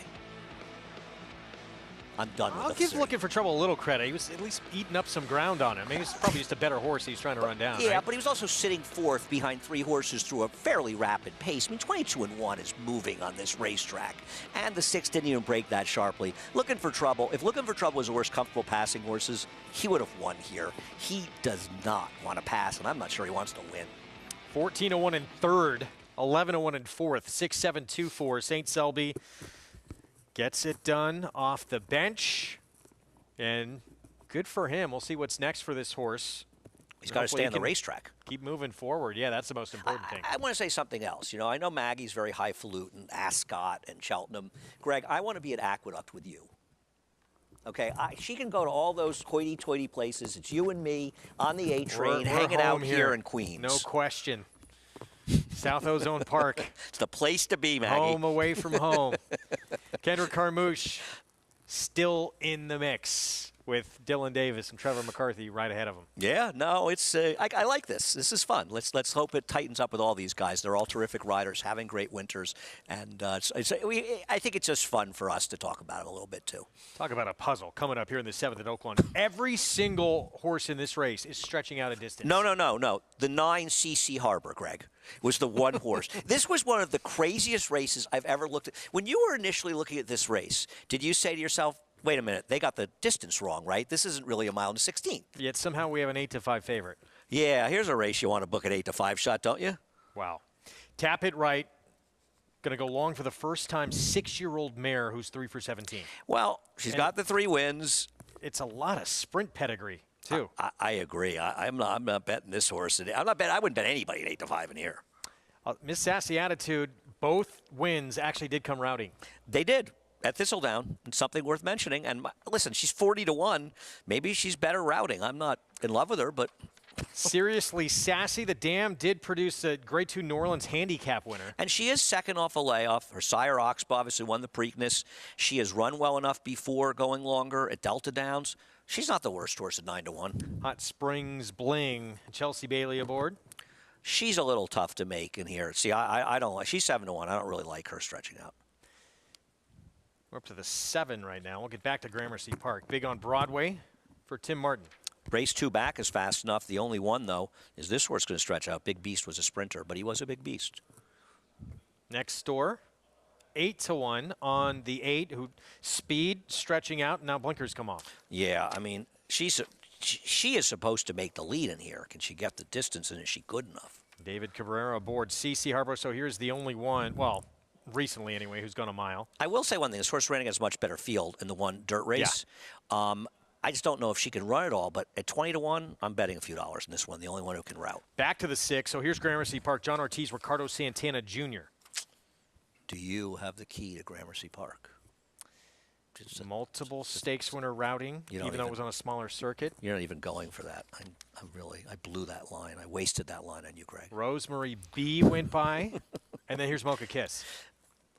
I'm done with I'll give Looking for Trouble a little credit. He was at least eating up some ground on him. Maybe it's probably just a better horse he's trying to run down. Yeah, right? but he was also sitting fourth behind 3 horses through a fairly rapid pace. I mean, 22-1 is moving on this racetrack. And the 6 didn't even break that sharply. Looking for Trouble. If Looking for Trouble was the worst comfortable passing horses, he would have won here. He does not want to pass, and I'm not sure he wants to win. 14-1 in third, 11-1 in fourth, 6-7-2-4. St. Selby gets it done off the bench. And good for him. We'll see what's next for this horse. He's got to stay on the racetrack. Keep moving forward. Yeah, that's the most important thing. I want to say something else. You know, I know Maggie's very highfalutin, Ascot and Cheltenham. Greg, I want to be at Aqueduct with you. Okay, she can go to all those hoity-toity places. It's you and me on the A train, hanging out here in Queens. No question. South Ozone Park. It's the place to be, Maggie. Home away from home. Kendrick Carmouche still in the mix with Dylan Davis and Trevor McCarthy right ahead of him. Yeah, no, it's I like this. This is fun. Let's hope it tightens up with all these guys. They're all terrific riders, having great winters, and I think it's just fun for us to talk about it a little bit too. Talk about a puzzle coming up here in the 7th at Oaklawn. Every single horse in this race is stretching out a distance. No. The 9 CC Harbor, Greg, was the one horse. This was one of the craziest races I've ever looked at. When you were initially looking at this race, did you say to yourself, wait a minute, they got the distance wrong, right? This isn't really a mile and 16th. Yet somehow we have an 8-5 favorite. Yeah, here's a race you want to book an 8-5 shot, don't you? Wow. Tap it right. Going to go long for the first time, 6-year-old mare who's 3 for 17. Well, she's got the 3 wins. It's a lot of sprint pedigree, too. I agree. I'm not betting this horse. I wouldn't bet anybody an 8-5 in here. Miss Sassy Attitude, both wins actually did come routing. They did. At Thistledown, it's something worth mentioning. And listen, she's 40-1. Maybe she's better routing. I'm not in love with her, but Seriously Sassy, the dam did produce a Grade 2 New Orleans handicap winner. And she is second off a layoff. Her sire Oxbow obviously won the Preakness. She has run well enough before going longer at Delta Downs. She's not the worst horse at 9-1. Hot Springs Bling, Chelsea Bailey aboard. She's a little tough to make in here. See, I don't like. She's 7-1. I don't really like her stretching out. We're up to the 7 right now. We'll get back to Gramercy Park. Big on Broadway for Tim Martin. Race 2 back is fast enough. The only one, though, is this horse going to stretch out. Big Beast was a sprinter, but he was a big beast. Next door, 8-1 on the 8, who speed stretching out, and now blinkers come off. Yeah, I mean, she is supposed to make the lead in here. Can she get the distance, and is she good enough? David Cabrera aboard CC Harbor. So here's the only one, well, recently anyway, who's gone a mile. I will say one thing. This horse ran against a much better field in the one dirt race. Yeah. I just don't know if she can run it all, but at 20-1, I'm betting a few dollars in this one, the only one who can route. Back to the 6. So here's Gramercy Park. John Ortiz, Ricardo Santana Jr. Do you have the key to Gramercy Park? Multiple stakes winner routing, even though it was on a smaller circuit. You're not even going for that. I blew that line. I wasted that line on you, Greg. Rosemary B went by, and then here's Mocha Kiss.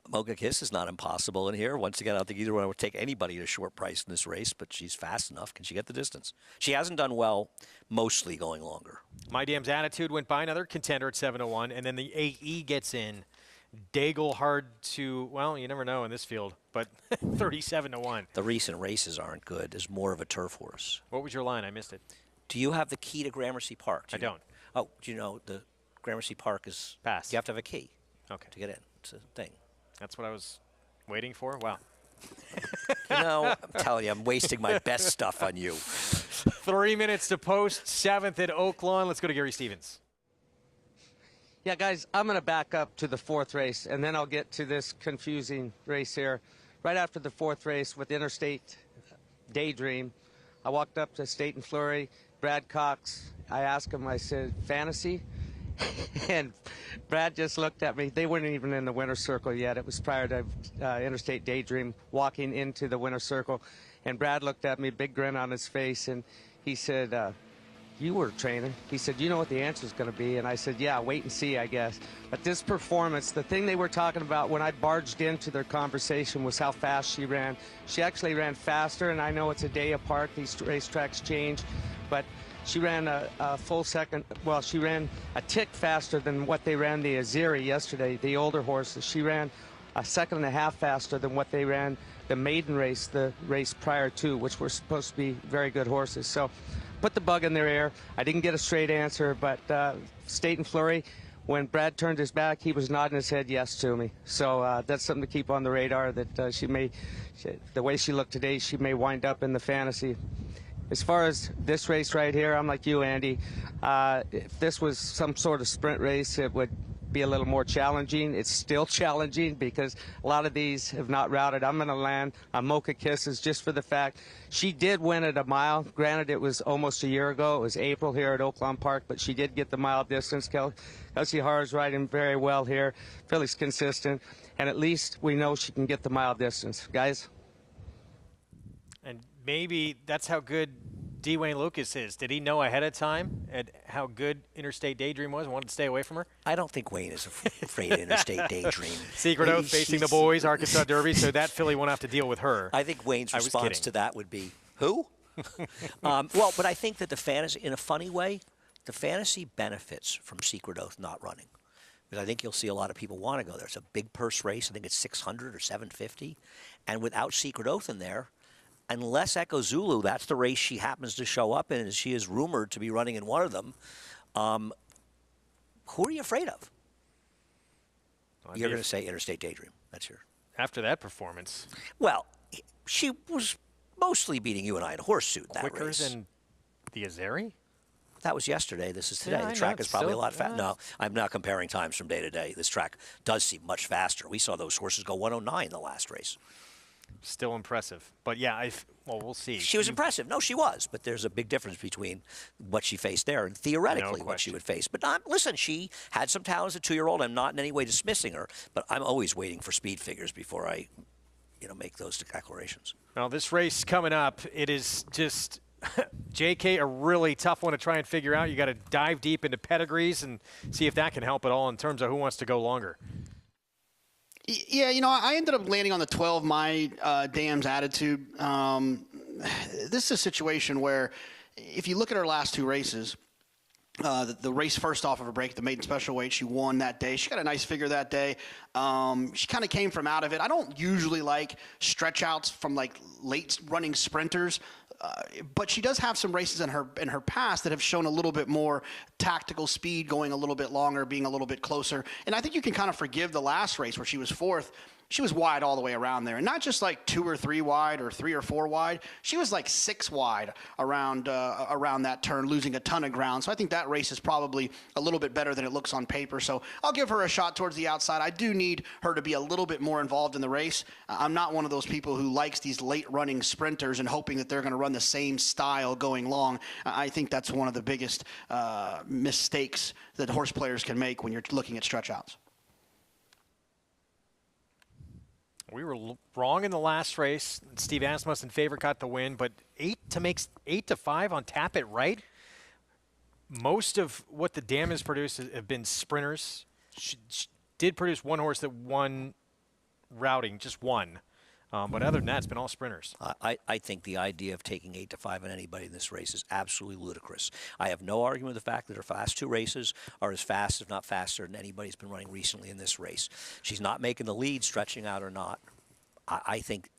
Mocha Kiss is not impossible in here. Once again, I don't think either one would take anybody at a short price in this race, but she's fast enough. Can she get the distance? She hasn't done well, mostly going longer. My Dam's Attitude went by, another contender at 7-1, and then the AE gets in. Daigle hard to, well, you never know in this field, but 37-1. The recent races aren't good. It's more of a turf horse. What was your line? I missed it. Do you have the key to Gramercy Park? I don't. Oh, do you know the Gramercy Park is passed? You have to have a key. Okay. To get in. It's a thing. That's what I was waiting for? Wow. You know, I'm telling you, I'm wasting my best stuff on you. 3 minutes to post, 7th at Oaklawn. Let's go to Gary Stevens. Yeah, guys, I'm going to back up to the 4th race, and then I'll get to this confusing race here. Right after the 4th race with Interstate Daydream, I walked up to State and Flurry, Brad Cox. I asked him, I said, fantasy? And Brad just looked at me. They weren't even in the winner's circle yet. It was prior to Interstate Daydream walking into the winner's circle. And Brad looked at me, big grin on his face, and he said, you were training. He said, you know what the answer is going to be? And I said, yeah, wait and see, I guess. But this performance, the thing they were talking about when I barged into their conversation was how fast she ran. She actually ran faster, and I know it's a day apart. These racetracks change. But she ran a full second. Well, she ran a tick faster than what they ran the Azeri yesterday, the older horses. She ran a second and a half faster than what they ran the maiden race, the race prior to, which were supposed to be very good horses. So put the bug in their ear. I didn't get a straight answer, but State and Flurry, when Brad turned his back, he was nodding his head yes to me. So that's something to keep on the radar, that the way she looked today, she may wind up in the fantasy. As far as this race right here, I'm like you, Andy. If this was some sort of sprint race, it would be a little more challenging. It's still challenging because a lot of these have not routed. I'm going to land on Mocha Kisses just for the fact she did win at a mile. Granted, it was almost a year ago. It was April here at Oaklawn Park, but she did get the mile distance. Kelsey Harr's riding very well here. Philly's consistent, and at least we know she can get the mile distance. Guys? And maybe that's how good Dwayne Lucas is. Did he know ahead of time at how good Interstate Daydream was and wanted to stay away from her? I don't think Wayne is afraid of Interstate Daydream. Secret Oath facing the boys, Arkansas Derby, so that filly won't have to deal with her. I think Wayne's response to that would be, who? Well, but I think that the fantasy, in a funny way, the fantasy benefits from Secret Oath not running. Because I think you'll see a lot of people want to go there. It's a big purse race. I think it's 600 or 750. And without Secret Oath in there, unless Echo Zulu, that's the race she happens to show up in, and she is rumored to be running in one of them, who are you afraid of? You're going to say Interstate Daydream. That's your... After that performance. Well, she was mostly beating you and I in a horse suit in that quicker race. Than the Azeri? That was yesterday. This is today. Yeah, the track is probably a lot faster. Yeah. No, I'm not comparing times from day to day. This track does seem much faster. We saw those horses go 109 in the last race. Still impressive. But yeah, well, we'll see. She was impressive. No, she was. But there's a big difference between what she faced there and theoretically what she would face. But listen, she had some talent as a 2-year-old. I'm not in any way dismissing her, but I'm always waiting for speed figures before I, make those declarations. Well, this race coming up, it is just JK, a really tough one to try and figure out. You got to dive deep into pedigrees and see if that can help at all in terms of who wants to go longer. Yeah, I ended up landing on the 12 My Dams attitude. This is a situation where if you look at her last two races, the race first off of her break, the maiden special weight, she won that day. She got a nice figure that day. She kind of came from out of it. I don't usually like stretch outs from like late running sprinters. But she does have some races in her past that have shown a little bit more tactical speed, going a little bit longer, being a little bit closer. And I think you can kind of forgive the last race where she was fourth. She was wide all the way around there, and not just like 2 or 3 wide or 3 or 4 wide. She was like 6 wide around that turn, losing a ton of ground. So I think that race is probably a little bit better than it looks on paper. So I'll give her a shot towards the outside. I do need her to be a little bit more involved in the race. I'm not one of those people who likes these late running sprinters and hoping that they're going to run the same style going long. I think that's one of the biggest mistakes that horse players can make when you're looking at stretch outs. We were wrong in the last race. Steve Asmussen favorite got the win, but 8 to 5 on Tap It Right. Most of what the Dam has produced have been sprinters. She did produce one horse that won routing, just one. But other than that, it's been all sprinters. I think the idea of taking 8 to 5 on anybody in this race is absolutely ludicrous. I have no argument with the fact that her last 2 races are as fast, if not faster, than anybody's been running recently in this race. She's not making the lead, stretching out or not. I think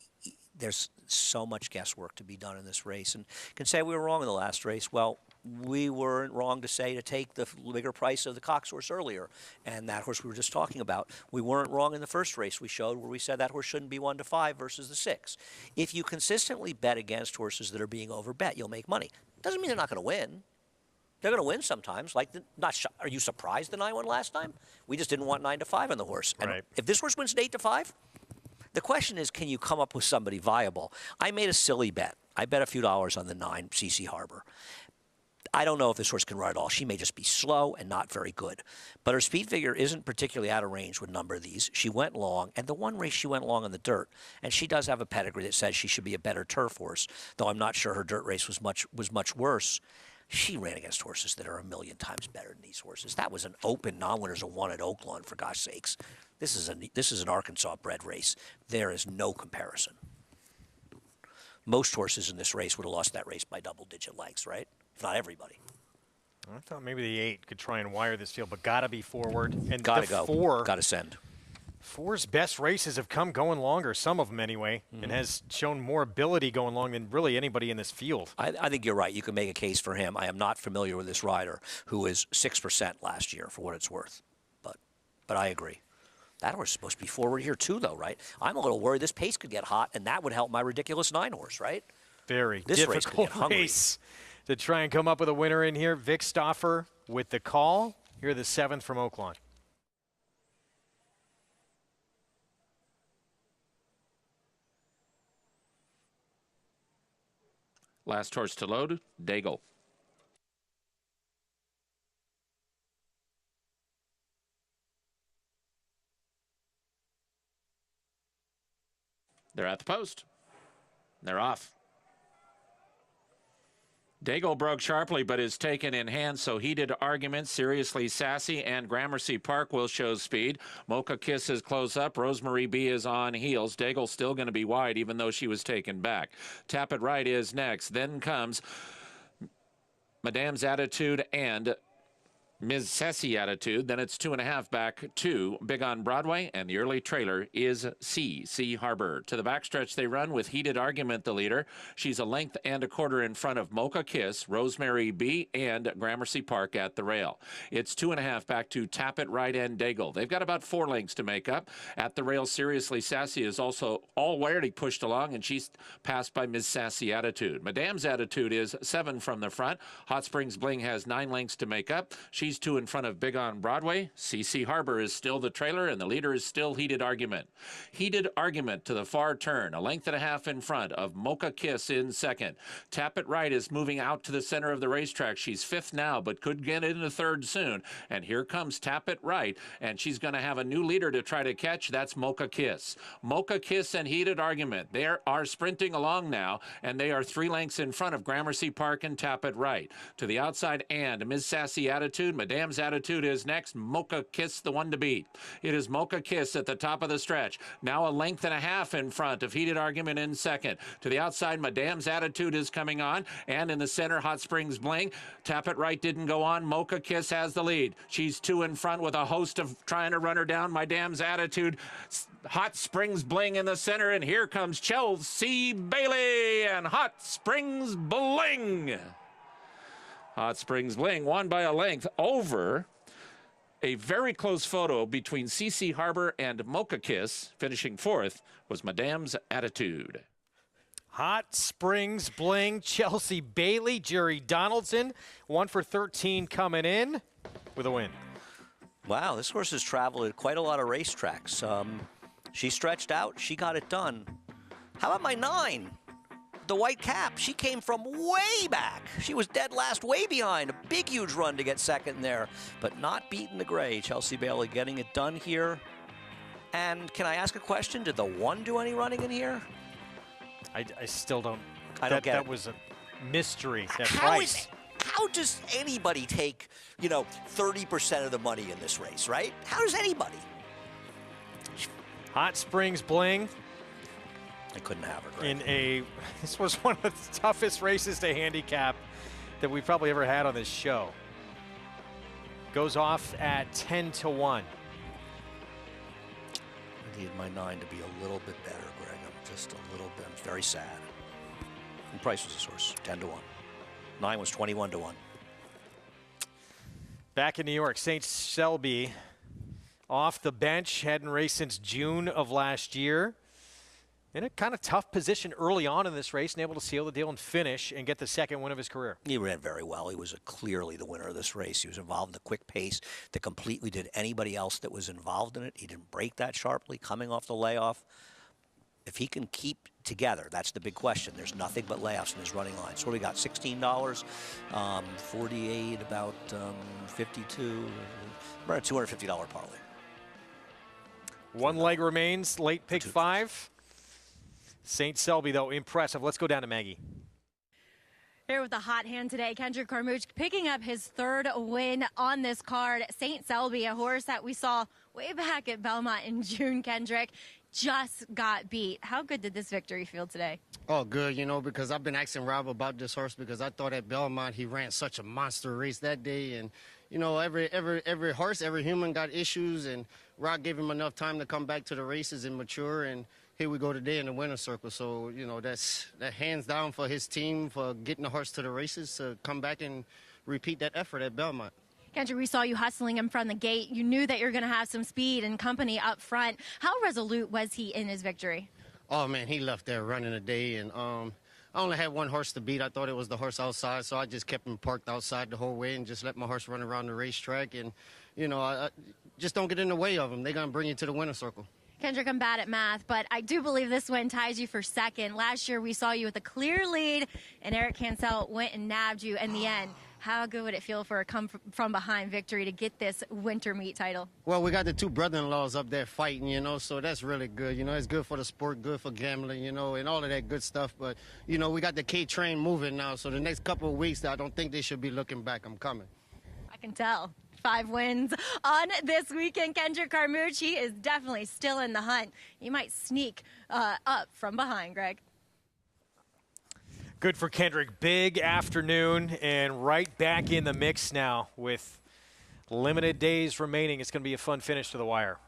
there's so much guesswork to be done in this race. And can say we were wrong in the last race. Well, we weren't wrong to say to take the bigger price of the Cox horse earlier, and that horse we were just talking about. We weren't wrong in the first race we showed where we said that horse shouldn't be 1 to 5 versus the 6. If you consistently bet against horses that are being overbet, you'll make money. Doesn't mean they're not going to win. They're going to win sometimes. Are you surprised the 9 won last time? We just didn't want 9 to 5 on the horse. And right. If this horse wins at 8 to 5, the question is, can you come up with somebody viable? I made a silly bet. I bet a few dollars on the 9 CC Harbor. I don't know if this horse can run at all. She may just be slow and not very good. But her speed figure isn't particularly out of range with a number of these. She went long, and the one race she went long on the dirt. And she does have a pedigree that says she should be a better turf horse, though I'm not sure her dirt race was much worse. She ran against horses that are a million times better than these horses. That was an open non-winners of one at Oaklawn, for gosh sakes. This is an Arkansas bred race. There is no comparison. Most horses in this race would have lost that race by double-digit lengths, right? If not everybody. I thought maybe the 8 could try and wire this field, but gotta be forward. And gotta the go. 4, gotta send. 4's best races have come going longer, some of them anyway, and has shown more ability going long than really anybody in this field. I think you're right. You can make a case for him. I am not familiar with this rider, who is 6% last year, for what it's worth. But I agree. That horse is supposed to be forward here too, though, right? I'm a little worried this pace could get hot, and that would help my ridiculous 9 horse, right? Very this difficult race to try and come up with a winner in here. Vic Stauffer with the call. Here, the 7th from Oaklawn. Last horse to load, Daigle. They're at the post. They're off. Daigle broke sharply, but is taken in hand, so heated arguments. Seriously Sassy and Gramercy Park will show speed. Mocha Kiss is close up. Rosemary B is on heels. Daigle still going to be wide, even though she was taken back. Tap It Right is next. Then comes Madame's Attitude and Ms. Sassy Attitude. Then it's 2.5 back to Big on Broadway, and the early trailer is C Harbor. To the backstretch they run with Heated Argument the leader. She's a length and a quarter in front of Mocha Kiss, Rosemary B, and Gramercy Park at the rail. It's 2.5 back to Tap It Right and Daigle. They've got about 4 lengths to make up. At the rail, Seriously Sassy is also already pushed along, and she's passed by Ms. Sassy Attitude. Madame's Attitude is 7 from the front. Hot Springs Bling has 9 lengths to make up. She's 2 in front of Big on Broadway. C Harbor is still the trailer, and the leader is still Heated Argument. Heated Argument to the far turn, a length and a half in front of Mocha Kiss in second. Tap It Right is moving out to the center of the racetrack. She's 5th now, but could get into 3rd soon. And here comes Tap It Right, and she's going to have a new leader to try to catch. That's Mocha Kiss. Mocha Kiss and Heated Argument. They are sprinting along now, and they are 3 lengths in front of Gramercy Park and Tap It Right. To the outside, and Ms. Sassy Attitude, Madame's Attitude is next. Mocha Kiss, the one to beat. It is Mocha Kiss at the top of the stretch. Now a length and a half in front of Heated Argument in second. To the outside, Madame's Attitude is coming on. And in the center, Hot Springs Bling. Tap It Right didn't go on. Mocha Kiss has the lead. She's 2 in front with a host of trying to run her down. Madame's Attitude. Hot Springs Bling in the center. And here comes Chelsea Bailey and Hot Springs Bling. Hot Springs Bling won by a length over a very close photo between C Harbor and Mocha Kiss. Finishing 4th was Madame's Attitude. Hot Springs Bling, Chelsea Bailey, Jerry Donaldson, 1 for 13 coming in with a win. Wow, this horse has traveled at quite a lot of racetracks. She stretched out. She got it done. How about my 9? The white cap. She came from way back. She was dead last, way behind. A big, huge run to get second there, but not beating the gray. Chelsea Bailey getting it done here. And can I ask a question? Did the 1 do any running in here? I still don't. I don't get that it. Was a mystery. That How price. How does anybody take, 30% of the money in this race, right? How does anybody? Hot Springs Bling. I couldn't have her. Right? This was one of the toughest races to handicap that we've probably ever had on this show. Goes off at 10-1. I need my 9 to be a little bit better, Greg. I'm just a little bit. I'm very sad. And price was this horse, 10-1. 9 was 21-1. Back in New York, St. Selby off the bench, hadn't raced since June of last year. In a kind of tough position early on in this race, and able to seal the deal and finish and get the 2nd win of his career. He ran very well. He was clearly the winner of this race. He was involved in the quick pace that completely did anybody else that was involved in it. He didn't break that sharply coming off the layoff. If he can keep together, that's the big question. There's nothing but layoffs in his running line. So what do we got? $16, 48, about 52, about a $250 parlay. 1 leg remains, late pick 5. St. Selby, though, impressive. Let's go down to Maggie. Here with the hot hand today, Kendrick Carmouche picking up his 3rd win on this card. St. Selby, a horse that we saw way back at Belmont in June, Kendrick, just got beat. How good did this victory feel today? Oh, good, because I've been asking Rob about this horse because I thought at Belmont he ran such a monster race that day. And, every horse, every human got issues, and Rob gave him enough time to come back to the races and mature. And here we go today in the winner's circle. So, that hands down for his team for getting the horse to the races to come back and repeat that effort at Belmont. Kendrick, we saw you hustling him from the gate. You knew that you're going to have some speed and company up front. How resolute was he in his victory? Oh, man, he left there running today. And I only had one horse to beat. I thought it was the horse outside, so I just kept him parked outside the whole way and just let my horse run around the racetrack. And, I just don't get in the way of them. They're going to bring you to the winner's circle. Kendrick, I'm bad at math, but I do believe this win ties you for 2nd. Last year, we saw you with a clear lead, and Eric Cancel went and nabbed you in the end. How good would it feel for a come-from-behind victory to get this winter meet title? Well, we got the 2 brother-in-laws up there fighting, so that's really good. It's good for the sport, good for gambling, and all of that good stuff. But, we got the K-train moving now, so the next couple of weeks, I don't think they should be looking back. I'm coming. I can tell. 5 wins on this weekend. Kendrick Carmouche, he is definitely still in the hunt. He might sneak up from behind, Greg. Good for Kendrick. Big afternoon and right back in the mix now with limited days remaining. It's going to be a fun finish to the wire.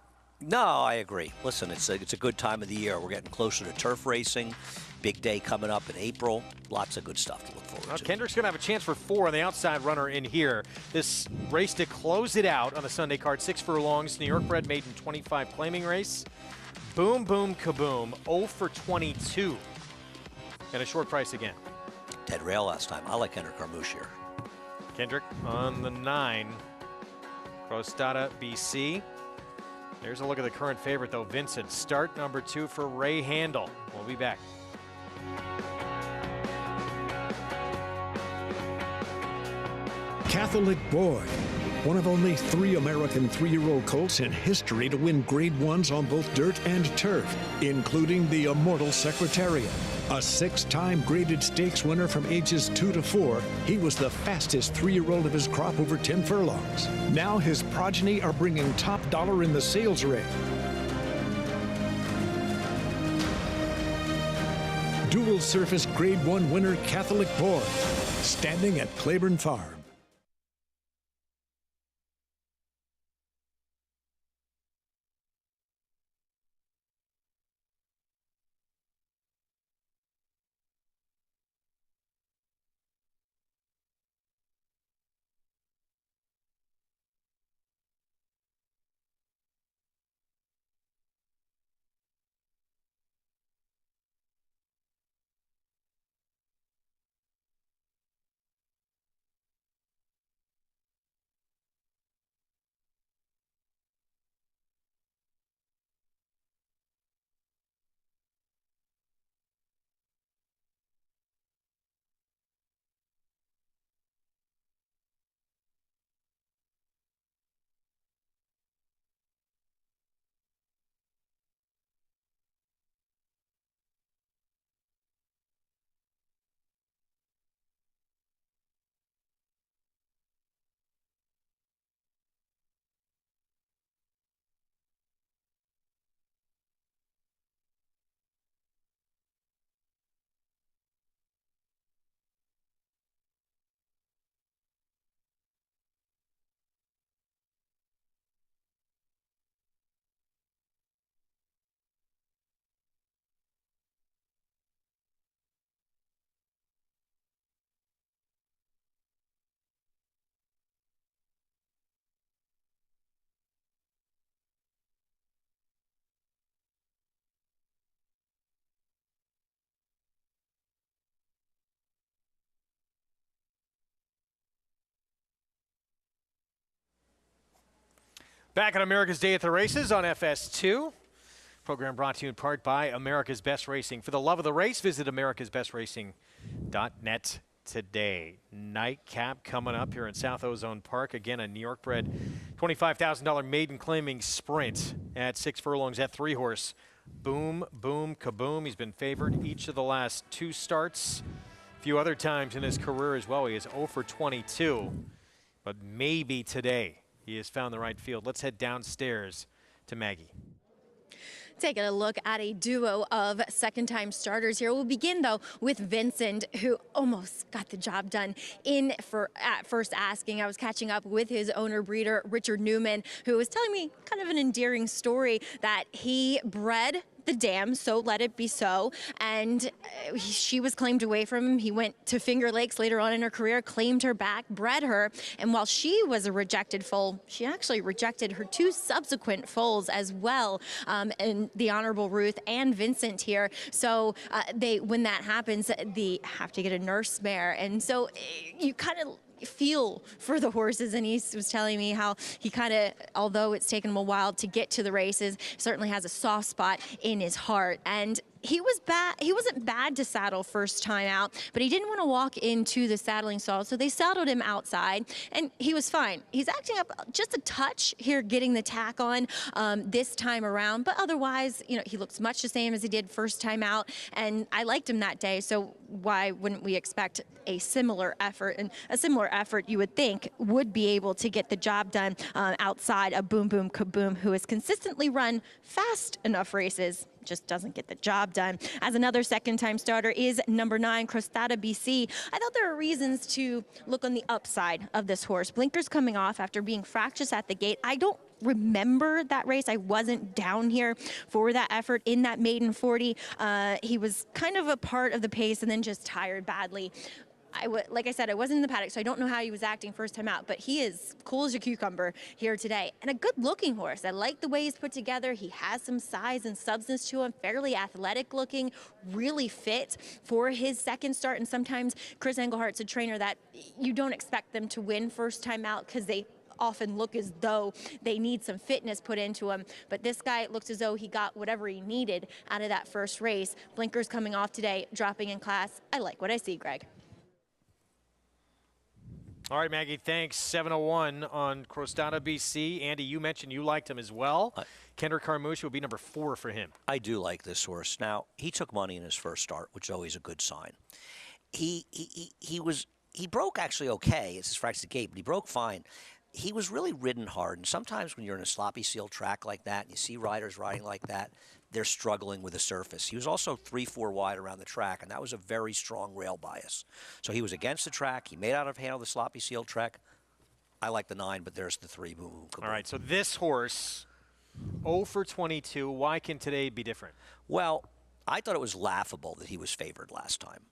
No, I agree. Listen, it's a good time of the year. We're getting closer to turf racing. Big day coming up in April. Lots of good stuff to look forward to. Kendrick's going to have a chance for 4 on the outside runner in here. This race to close it out on the Sunday card. 6 furlongs. New York bred maiden 25 claiming race. Boom, boom, kaboom. 0 for 22. And a short price again. Dead rail last time. I like Kendrick Carmouche here. Kendrick on the 9. Prostata, BC. There's a look at the current favorite, though. Vincent. Start number 2 for Ray Handel. We'll be back. Catholic Boy, one of only 3 American 3-year-old colts in history to win Grade 1s on both dirt and turf, including the immortal Secretariat. A 6-time graded stakes winner from ages 2 to 4, he was the fastest 3-year-old of his crop over 10 furlongs. Now his progeny are bringing top dollar in the sales rate. Dual surface Grade 1 winner Catholic Boy, standing at Claiborne Farm. Back on America's Day at the Races on FS2. Program brought to you in part by America's Best Racing. For the love of the race, visit americasbestracing.net today. Nightcap coming up here in South Ozone Park. Again, a New York bred $25,000 maiden claiming sprint at 6 furlongs at 3-horse. Boom, boom, kaboom. He's been favored each of the last 2 starts. A few other times in his career as well. He is 0 for 22, but maybe today he has found the right field. Let's head downstairs to Maggie. Taking a look at a duo of second-time starters here. We'll begin, though, with Vincent, who almost got the job done at first asking. I was catching up with his owner-breeder, Richard Newman, who was telling me kind of an endearing story that he bred the dam, so let it be so, and she was claimed away from him. He went to Finger Lakes later on in her career, claimed her back, bred her, and while she was a rejected foal, she actually rejected her 2 subsequent foals as well, and the Honorable Ruth and Vincent here. So when that happens, they have to get a nurse mare, and so you kind of feel for the horses, and he was telling me how he kind of, although it's taken him a while to get to the races, certainly has a soft spot in his heart. And he wasn't bad to saddle first time out, but he didn't want to walk into the saddling stall, so they saddled him outside, and he was fine. He's acting up just a touch here, getting the tack on this time around, but otherwise, he looks much the same as he did first time out, and I liked him that day, so why wouldn't we expect a similar effort? And a similar effort, you would think, would be able to get the job done outside of Boom Boom Kaboom, who has consistently run fast enough races, just doesn't get the job done. As another second-time starter is number 9, Crostata BC. I thought there were reasons to look on the upside of this horse. Blinkers coming off after being fractious at the gate. I don't remember that race. I wasn't down here for that effort in that maiden 40. He was kind of a part of the pace and then just tired badly. Like I said, I wasn't in the paddock, so I don't know how he was acting first time out, but he is cool as a cucumber here today. And a good-looking horse. I like the way he's put together. He has some size and substance to him, fairly athletic-looking, really fit for his second start. And sometimes Chris Englehart's a trainer that you don't expect them to win first time out because they often look as though they need some fitness put into him. But this guy looks as though he got whatever he needed out of that first race. Blinkers coming off today, dropping in class. I like what I see, Greg. All right, Maggie, thanks. 701 on Crostata BC. Andy, you mentioned you liked him as well. Kendrick Carmouche will be number 4 for him. I do like this horse. Now, he took money in his first start, which is always a good sign. He broke actually okay. It's his fractured gait, but he broke fine. He was really ridden hard, and sometimes when you're in a sloppy sealed track like that, and you see riders riding like that, they're struggling with the surface. He was also 3-4 wide around the track, and that was a very strong rail bias. So he was against the track. He made out of handle the sloppy sealed track. I like the 9, but there's the 3. Boom, boom, kaboom. All right, so this horse, 0 for 22. Why can today be different? Well, I thought it was laughable that he was favored last time.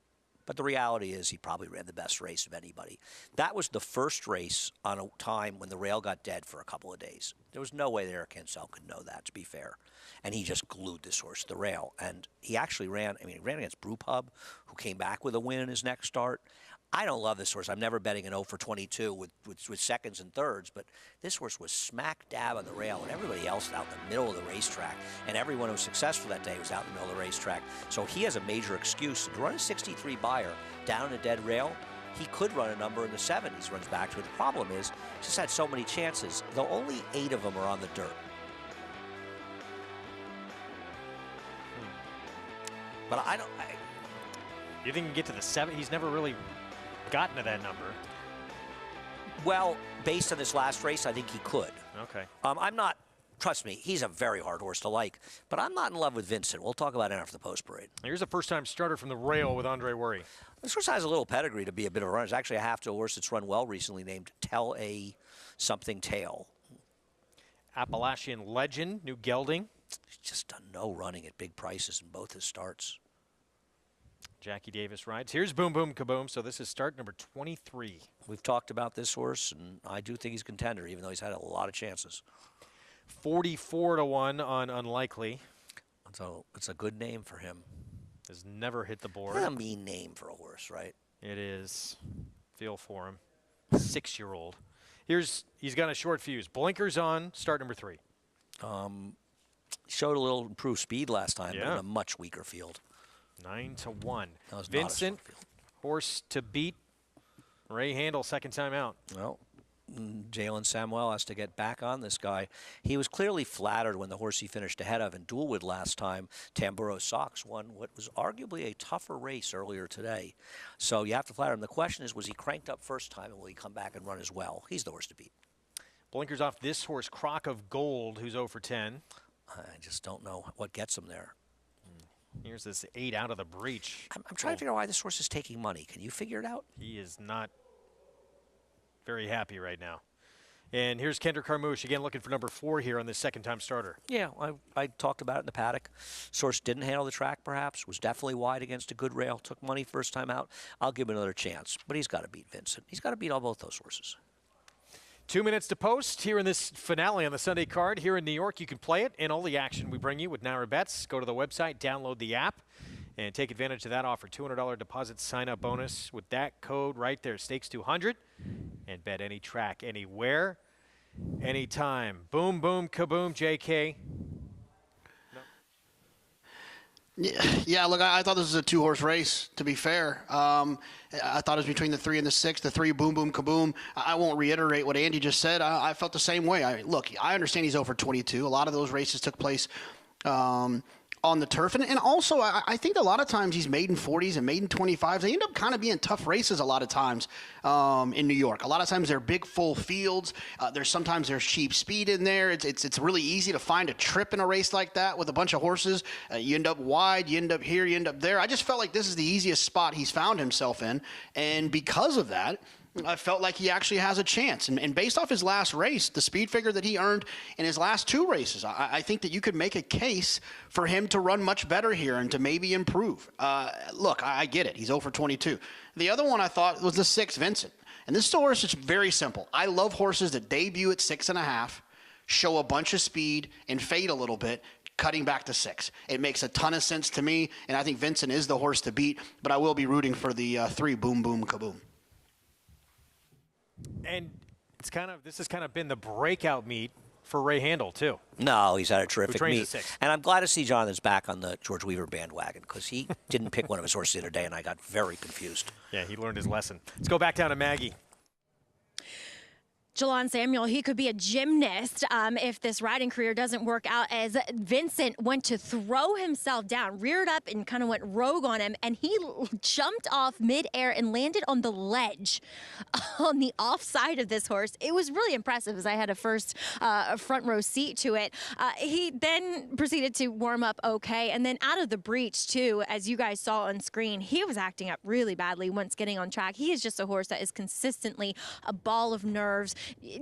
But the reality is he probably ran the best race of anybody. That was the first race on a time when the rail got dead for a couple of days. There was no way that Eric Hensel could know that, to be fair. And he just glued this horse to the rail. And he actually ran, he ran against Brewpub, who came back with a win in his next start. I don't love this horse. I'm never betting an 0 for 22 with seconds and thirds, but this horse was smack dab on the rail, and everybody else out in the middle of the racetrack, and everyone who was successful that day was out in the middle of the racetrack. So he has a major excuse. To run a 63 buyer down a dead rail, he could run a number in the 70s, runs back to it. The problem is, he's just had so many chances, though only 8 of them are on the dirt. But You think he can get to the 7? He's never really gotten to that number. Well, based on this last race, I think he could. Okay. I'm not, trust me, he's a very hard horse to like, but I'm not in love with Vincent. We'll talk about it after the post parade. Here's a first-time starter from the rail with Andre Worry. This horse has a little pedigree to be a bit of a runner. It's actually a half to a horse that's run well recently named Tell a Something Tale. Appalachian legend, New Gelding. He's just done no running at big prices in both his starts. Jackie Davis rides. Here's Boom Boom Kaboom. So this is start number 23. We've talked about this horse, and I do think he's a contender, even though he's had a lot of chances. 44-1 on Unlikely. So it's a good name for him. Has never hit the board. That's a mean name for a horse, right? It is. Feel for him. 6-year-old. He's got a short fuse. Blinkers on, start number 3. Showed a little improved speed last time, but Yeah. in a much weaker field. 9-1. That was Vincent, not a short field. horse to beat. Ray Handel, second time out. Well, Jalen Samuel has to get back on this guy. He was clearly flattered when the horse he finished ahead of in Dualwood last time, Tamburo Sox, won what was arguably a tougher race earlier today. So you have to flatter him. The question is, was he cranked up first time, and will he come back and run as well? He's the horse to beat. Blinkers off this horse, Crock of Gold, who's 0 for 10. I just don't know what gets him there. Here's this 8 out of the breach. I'm trying to figure out why this horse is taking money. Can you figure it out? He is not very happy right now. And here's Kendrick Carmouche, again looking for number 4 here on this second-time starter. Yeah, I talked about it in the paddock. Source didn't handle the track, perhaps, was definitely wide against a good rail, took money first time out. I'll give him another chance, but he's got to beat Vincent. He's got to beat all both those horses. 2 minutes to post here in this finale on the Sunday card. Here in New York, you can play it and all the action we bring you with Naira Bets. Go to the website, download the app, and take advantage of that offer. $200 deposit sign-up bonus with that code right there, Stakes 200. And bet any track, anywhere, anytime. Boom, boom, kaboom, JK. Yeah, look, I thought this was a 2-horse race, to be fair. I thought it was between the 3 and the 6. The 3, boom, boom, kaboom. I won't reiterate what Andy just said. I felt the same way. Look, I understand he's over 22. A lot of those races took place on the turf. And also, I think a lot of times these maiden 40s and maiden 25s, they end up kind of being tough races a lot of times in New York. A lot of times they're big, full fields. Sometimes there's cheap speed in there. It's really easy to find a trip in a race like that with a bunch of horses. You end up wide, you end up here, you end up there. I just felt like this is the easiest spot he's found himself in. And because of that, I felt like he actually has a chance. And based off his last race, the speed figure that he earned in his last 2 races, I think that you could make a case for him to run much better here and to maybe improve. Look, I get it. He's 0 for 22. The other one I thought was the 6, Vincent. And this horse is very simple. I love horses that debut at 6.5, show a bunch of speed, and fade a little bit, cutting back to 6. It makes a ton of sense to me, and I think Vincent is the horse to beat, but I will be rooting for the 3, boom, boom, kaboom. And this has kind of been the breakout meet for Ray Handel, too. No, he's had a terrific trains meet. at 6. And I'm glad to see Jonathan's back on the George Weaver bandwagon, because he didn't pick one of his horses the other day, and I got very confused. Yeah, he learned his lesson. Let's go back down to Maggie. Jelon Samuel, he could be a gymnast if this riding career doesn't work out, as Vincent went to throw himself down, reared up and kind of went rogue on him, and he jumped off midair and landed on the ledge on the off side of this horse. It was really impressive, as I had a front row seat to it. He then proceeded to warm up okay, and then out of the breach too, as you guys saw on screen, he was acting up really badly once getting on track. He is just a horse that is consistently a ball of nerves,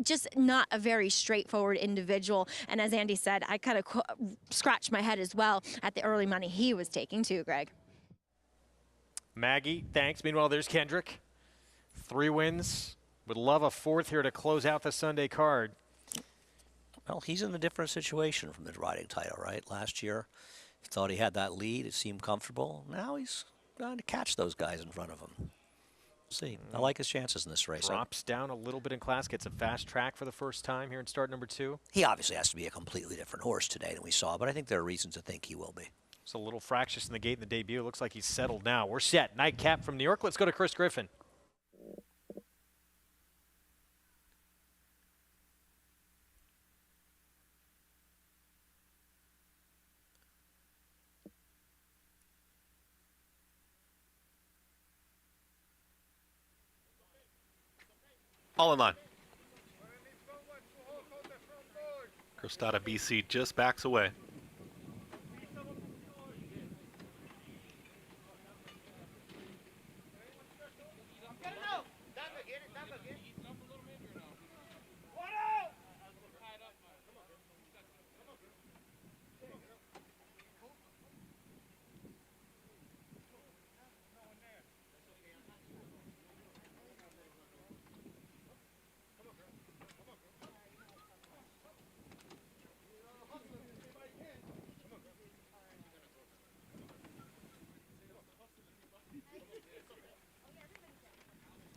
just not a very straightforward individual. And as Andy said, I kind of scratched my head as well at the early money he was taking too, Greg. Maggie, thanks. Meanwhile, there's Kendrick. 3 wins. Would love a 4th here to close out the Sunday card. Well, he's in a different situation from the riding title, right? Last year, he thought he had that lead. It seemed comfortable. Now he's trying to catch those guys in front of him. See, I like his chances in this race. Drops down a little bit in class, gets a fast track for the first time here in start number 2. He obviously has to be a completely different horse today than we saw, but I think there are reasons to think he will be. It's a little fractious in the gate in the debut. It looks like he's settled now. We're set. Nightcap from New York. Let's go to Chris Griffin. All in line. Crostata BC just backs away.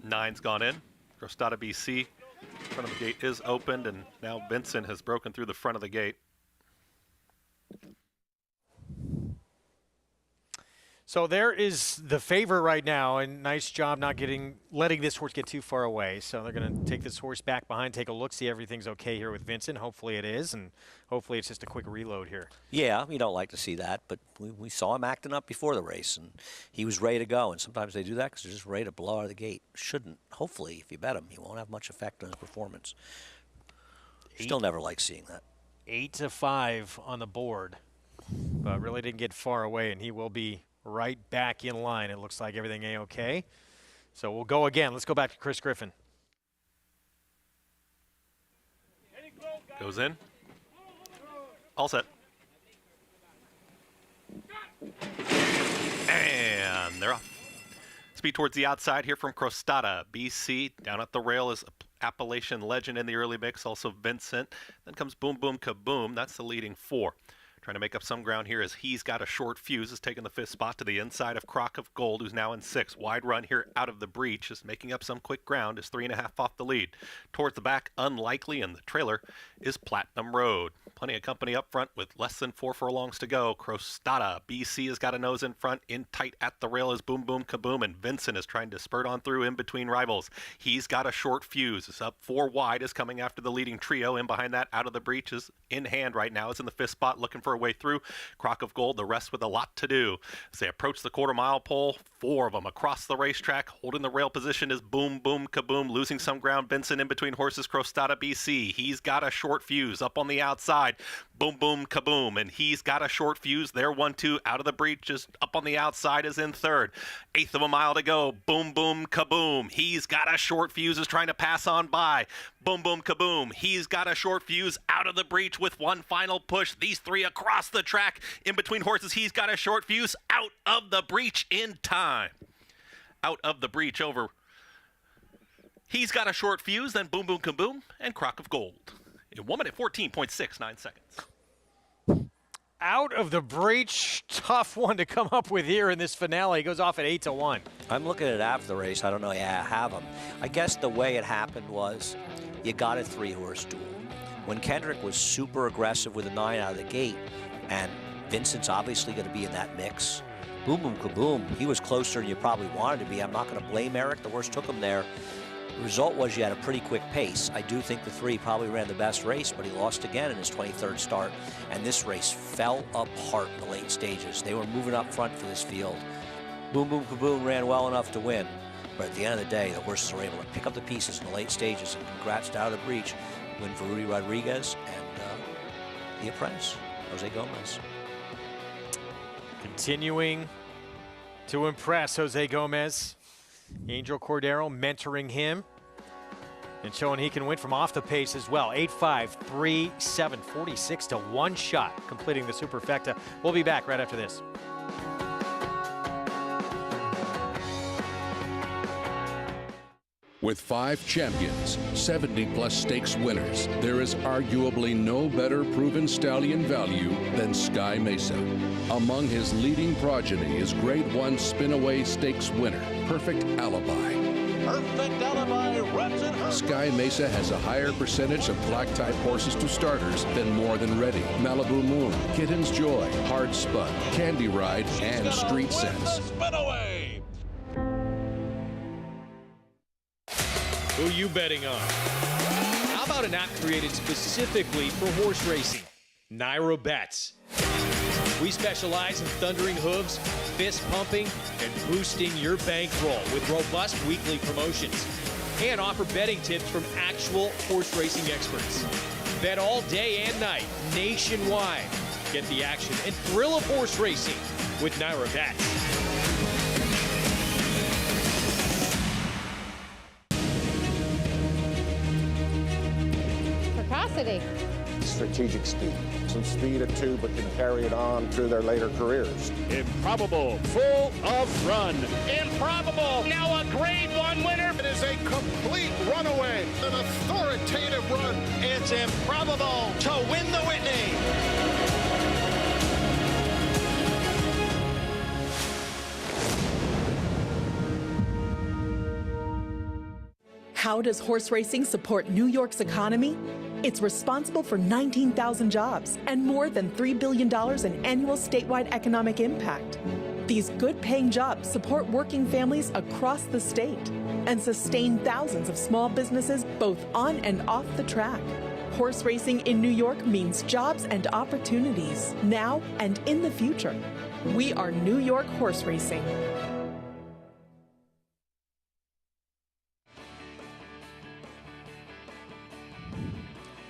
Nine's gone in. Crostata BC. Front of the gate is opened, and now Vincent has broken through the front of the gate. So there is the favorite right now, and nice job not letting this horse get too far away. So they're going to take this horse back behind, take a look, see everything's okay here with Vincent. Hopefully it is, and hopefully it's just a quick reload here. Yeah, you don't like to see that, but we saw him acting up before the race, and he was ready to go. And sometimes they do that because they're just ready to blow out of the gate. Shouldn't. Hopefully, if you bet him, he won't have much effect on his performance. Still never like seeing that. 8-5 on the board, but really didn't get far away, and he will be right back in line. It looks like everything A-okay. So we'll go again. Let's go back to Chris Griffin. Goes in. All set. And they're off. Speed towards the outside here from Crostata, BC. Down at the rail is Appalachian Legend in the early mix, also Vincent. Then comes Boom Boom Kaboom. That's the leading 4. Trying to make up some ground here as He's Got a Short Fuse is taking the 5th spot to the inside of Crock of Gold, who's now in 6th. Wide run here out of the breach is making up some quick ground, is 3.5 off the lead. Towards the back, Unlikely, and the trailer is Platinum Road. Plenty of company up front with less than 4 furlongs to go. Crostata, BC has got a nose in front. In tight at the rail is Boom Boom Kaboom, and Vincent is trying to spurt on through in between rivals. He's Got a Short Fuse is up 4 wide, is coming after the leading trio. In behind that, out of the breach is in hand right now, is in the 5th spot looking for a way through. Crock of Gold, the rest with a lot to do. As they approach the quarter-mile pole, 4 of them across the racetrack. Holding the rail position is Boom Boom Kaboom, losing some ground. Vincent in between horses, Crostata, BC. He's Got a Short Fuse up on the outside. Boom Boom Kaboom, and He's Got a Short Fuse. They're 1-2 out of the breach, just up on the outside is in 3rd. 1/8 of a mile to go. Boom Boom Kaboom. He's Got a Short Fuse is trying to pass on by. Boom Boom Kaboom. He's Got a Short Fuse out of the breach with one final push. These 3 across the track in between horses. He's Got a Short Fuse out of the breach in time. Out of the breach over. He's Got a Short Fuse, then Boom Boom Kaboom and Crock of Gold. In 1 minute 14.69 seconds. Out of the breach, tough one to come up with here in this finale. He goes off at 8-1. I'm looking at it after the race. I don't know. Yeah, I have him. I guess the way it happened was you got a 3-horse duel. When Kendrick was super aggressive with a 9 out of the gate, and Vincent's obviously going to be in that mix. Boom Boom Kaboom, he was closer than you probably wanted to be. I'm not going to blame Eric. The horse took him there. The result was you had a pretty quick pace. I do think the 3 probably ran the best race, but he lost again in his 23rd start. And this race fell apart in the late stages. They were moving up front for this field. Boom Boom Kaboom ran well enough to win. But at the end of the day, the horses were able to pick up the pieces in the late stages. And congrats to Out of the Breach. Win for Rudy Rodriguez and the apprentice, Jose Gomez. Continuing to impress Jose Gomez. Angel Cordero mentoring him and showing he can win from off the pace as well. 8-5, 3-7, 46 to 1 shot, completing the superfecta. We'll be back right after this. With 5 champions, 70-plus stakes winners, there is arguably no better proven stallion value than Sky Mesa. Among his leading progeny is Grade 1 Spin-Away Stakes winner, Perfect Alibi. Perfect Alibi wraps it home. Sky Mesa has a higher percentage of black-type horses to starters than More Than Ready, Malibu Moon, Kitten's Joy, Hard Spun, Candy Ride, and Street Sense. Spin-Away. Who you betting on? How about an app created specifically for horse racing? Naira Bets. We specialize in thundering hooves, fist pumping, and boosting your bankroll with robust weekly promotions. And offer betting tips from actual horse racing experts. Bet all day and night, nationwide. Get the action and thrill of horse racing with Naira Bets. Strategic speed. Some speed at 2, but can carry it on through their later careers. Improbable, full of run. Improbable, now a Grade 1 winner. It is a complete runaway, an authoritative run. It's Improbable to win the Whitney. How does horse racing support New York's economy? It's responsible for 19,000 jobs and more than $3 billion in annual statewide economic impact. These good-paying jobs support working families across the state and sustain thousands of small businesses both on and off the track. Horse racing in New York means jobs and opportunities now and in the future. We are New York Horse Racing.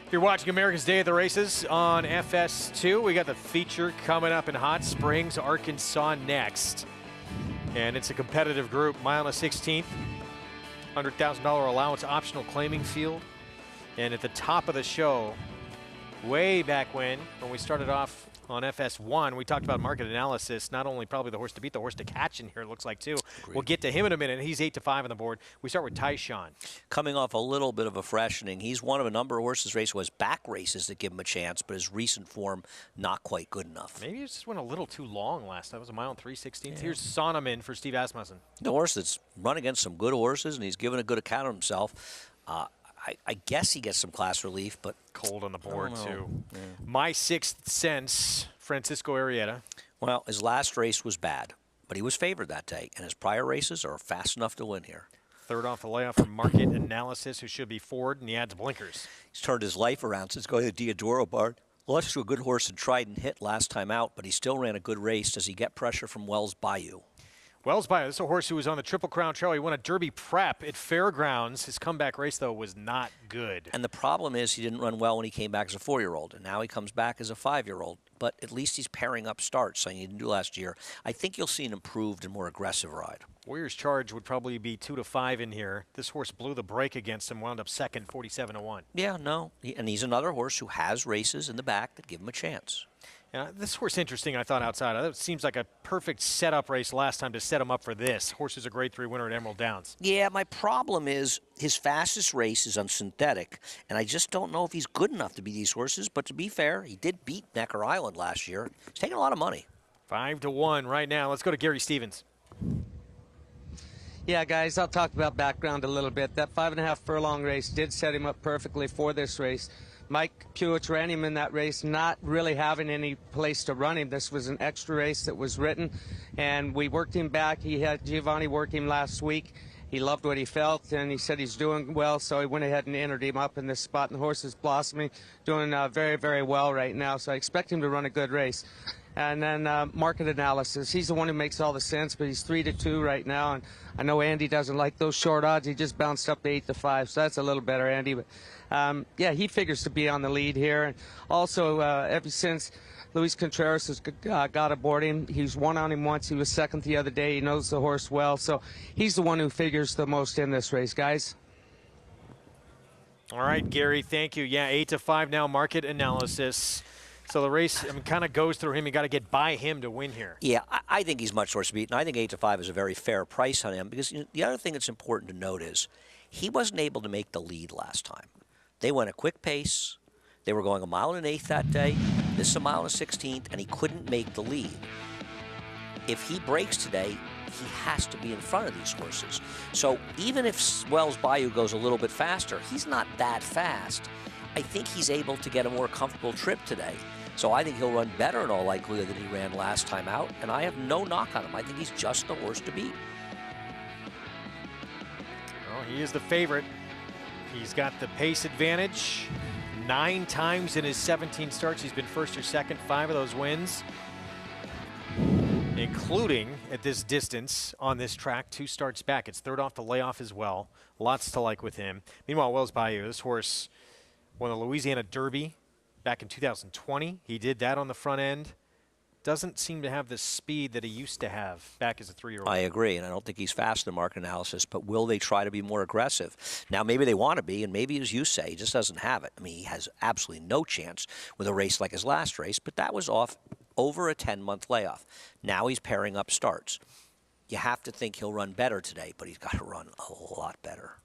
If you're watching America's Day at the Races on FS2, we got the feature coming up in Hot Springs, Arkansas next. And it's a competitive group, mile and a 16th, $100,000 allowance optional claiming field. And at the top of the show, way back when we started off on FS1, we talked about market analysis, not only probably the horse to beat, the horse to catch in here, it looks like, too. Agreed. We'll get to him in a minute. He's 8-5 on the board. We start with Tyshawn. Coming off a little bit of a freshening. He's one of a number of horses race who has back races that give him a chance, but his recent form not quite good enough. Maybe it just went a little too long last time. It was a mile and 3/16. Yeah. Here's Sonneman for Steve Asmussen. The horse that's run against some good horses, and he's given a good account of himself. I guess he gets some class relief, but cold on the board, too. Yeah. My Sixth Sense, Francisco Arrieta. Well, his last race was bad, but he was favored that day, and his prior races are fast enough to win here. Third off the layoff from Market Analysis, who should be forward, and he adds blinkers. He's turned his life around since going to the Diodoro barn. Lost to a good horse and Trident hit last time out, but he still ran a good race. Does he get pressure from Wells Bayou? Wells Bayou, this is a horse who was on the Triple Crown Trail. He won a Derby prep at Fairgrounds. His comeback race, though, was not good. And the problem is he didn't run well when he came back as a 4-year-old, and now he comes back as a 5-year-old. But at least he's pairing up starts, something he didn't do last year. I think you'll see an improved and more aggressive ride. Warriors Charge would probably be 2-5 in here. This horse blew the break against him, wound up second, 47-1. Yeah, no. And he's another horse who has races in the back that give him a chance. This horse interesting, I thought, outside. It seems like a perfect setup race last time to set him up for this. Horse is a grade 3 winner at Emerald Downs. Yeah, my problem is his fastest race is on synthetic, and I just don't know if he's good enough to beat these horses. But to be fair, he did beat Necker Island last year. He's taking a lot of money. 5-1 right now. Let's go to Gary Stevens. Yeah, guys, I'll talk about background a little bit. That 5.5 furlong race did set him up perfectly for this race. Mike Pewich ran him in that race, not really having any place to run him. This was an extra race that was written, and we worked him back. He had Giovanni work him last week. He loved what he felt, and he said he's doing well, so he went ahead and entered him up in this spot, and the horse is blossoming, doing very, very well right now, so I expect him to run a good race. And then Market Analysis. He's the one who makes all the sense, but he's 3-2 right now. And I know Andy doesn't like those short odds. He just bounced up to 8-5, so that's a little better, Andy. But yeah, he figures to be on the lead here. And also, ever since Luis Contreras has got aboard him, he's won on him once. He was second the other day. He knows the horse well, so he's the one who figures the most in this race, guys. All right, Gary, thank you. Yeah, 8-5 now, Market Analysis. So the race kind of goes through him. You got to get by him to win here. Yeah, I think he's much worse beaten. I think 8-5 is a very fair price on him because the other thing that's important to note is he wasn't able to make the lead last time. They went a quick pace. They were going 1 1/8 that day. This is 1 1/16, and he couldn't make the lead. If he breaks today, he has to be in front of these horses. So even if Wells Bayou goes a little bit faster, he's not that fast. I think he's able to get a more comfortable trip today. So I think he'll run better in all likelihood than he ran last time out, and I have no knock on him. I think he's just the horse to beat. Well, he is the favorite. He's got the pace advantage. 9 times in his 17 starts, he's been first or second, 5 of those wins, including at this distance on this track, 2 starts back. It's third off the layoff as well. Lots to like with him. Meanwhile, Wells Bayou, this horse won the Louisiana Derby back in 2020. He did that on the front end. Doesn't seem to have the speed that he used to have back as a 3-year-old. I agree, and I don't think he's fast in the Market Analysis, but will they try to be more aggressive? Now, maybe they want to be, and maybe, as you say, he just doesn't have it. I mean, he has absolutely no chance with a race like his last race, but that was off over a 10-month layoff. Now he's pairing up starts. You have to think he'll run better today, but he's got to run a lot better.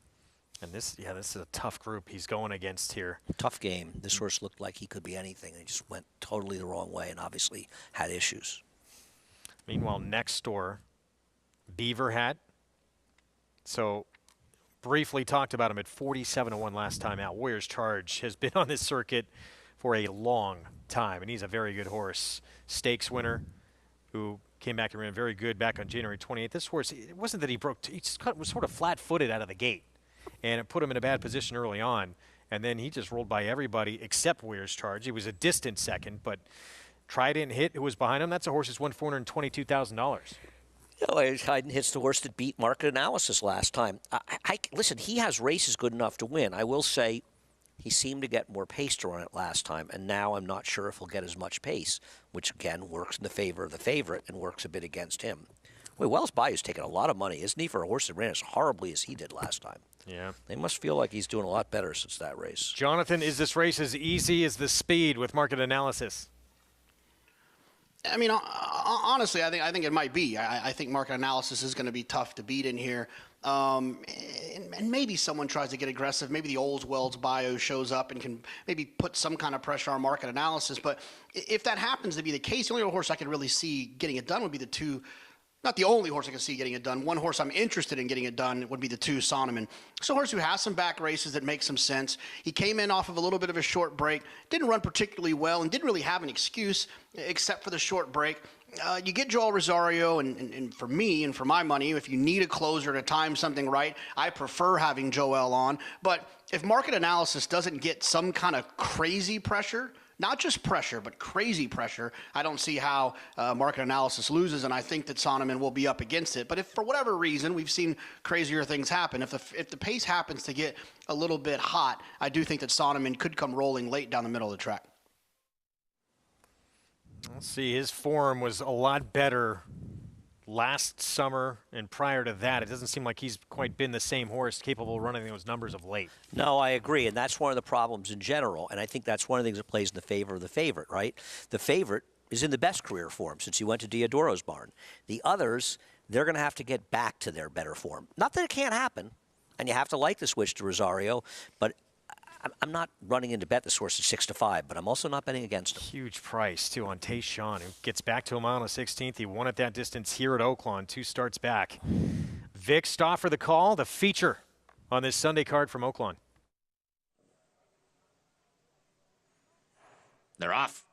And this is a tough group he's going against here. Tough game. This horse looked like he could be anything. He just went totally the wrong way and obviously had issues. Meanwhile, next door, Beaver Hat. So briefly talked about him at 47-1 last time out. Warriors Charge has been on this circuit for a long time, and he's a very good horse. Stakes winner who Came back and ran very good back on January 28th. This horse, it wasn't that he broke, he just was sort of flat-footed out of the gate, and it put him in a bad position early on. And then he just rolled by everybody except Weir's Charge. He was a distant second, but tried and hit who was behind him. That's a horse that's won $422,000. Hyden hits the horse that beat Market Analysis last time. Listen, he has races good enough to win. I will say he seemed to get more pace to run it last time, and now I'm not sure if he'll get as much pace, which, again, works in the favor of the favorite and works a bit against him. Well, Wells Bayou's taken a lot of money, isn't he, for a horse that ran as horribly as he did last time? Yeah. They must feel like he's doing a lot better since that race. Jonathan, is this race as easy as the Speed with Market Analysis? I mean, honestly, I think it might be. I think Market Analysis is going to be tough to beat in here. And maybe someone tries to get aggressive. Maybe the old Wells Bayou shows up and can maybe put some kind of pressure on Market Analysis. But if that happens to be the case, the only horse I could really see getting it done would be the two. Not the only horse I can see getting it done. One horse I'm interested in getting it done would be the two Sonneman. It's a horse who has some back races that make some sense. He came in off of a little bit of a short break, didn't run particularly well, and didn't really have an excuse except for the short break. You get Joel Rosario, and for me and for my money, if you need a closer to time something right, I prefer having Joel on. But if Market Analysis doesn't get some kind of crazy pressure, not just pressure, but crazy pressure, I don't see how Market Analysis loses, and I think that Sonneman will be up against it. But if for whatever reason, we've seen crazier things happen, if the pace happens to get a little bit hot, I do think that Sonneman could come rolling late down the middle of the track. Let's see, his form was a lot better last summer, and prior to that, it doesn't seem like he's quite been the same horse capable of running those numbers of late. No, I agree, and that's one of the problems in general, and I think that's one of the things that plays in the favor of the favorite, right? The favorite is in the best career form since he went to Diodoro's barn. The others, they're going to have to get back to their better form. Not that it can't happen, and you have to like the switch to Rosario, but I'm not running in to bet this horse at 6-5, but I'm also not betting against him. Huge price, too, on Tayshaun, who gets back to a mile and a 16th. He won at that distance here at Oaklawn, 2 starts back. Vic Stauffer, the call, the feature on this Sunday card from Oaklawn. They're off.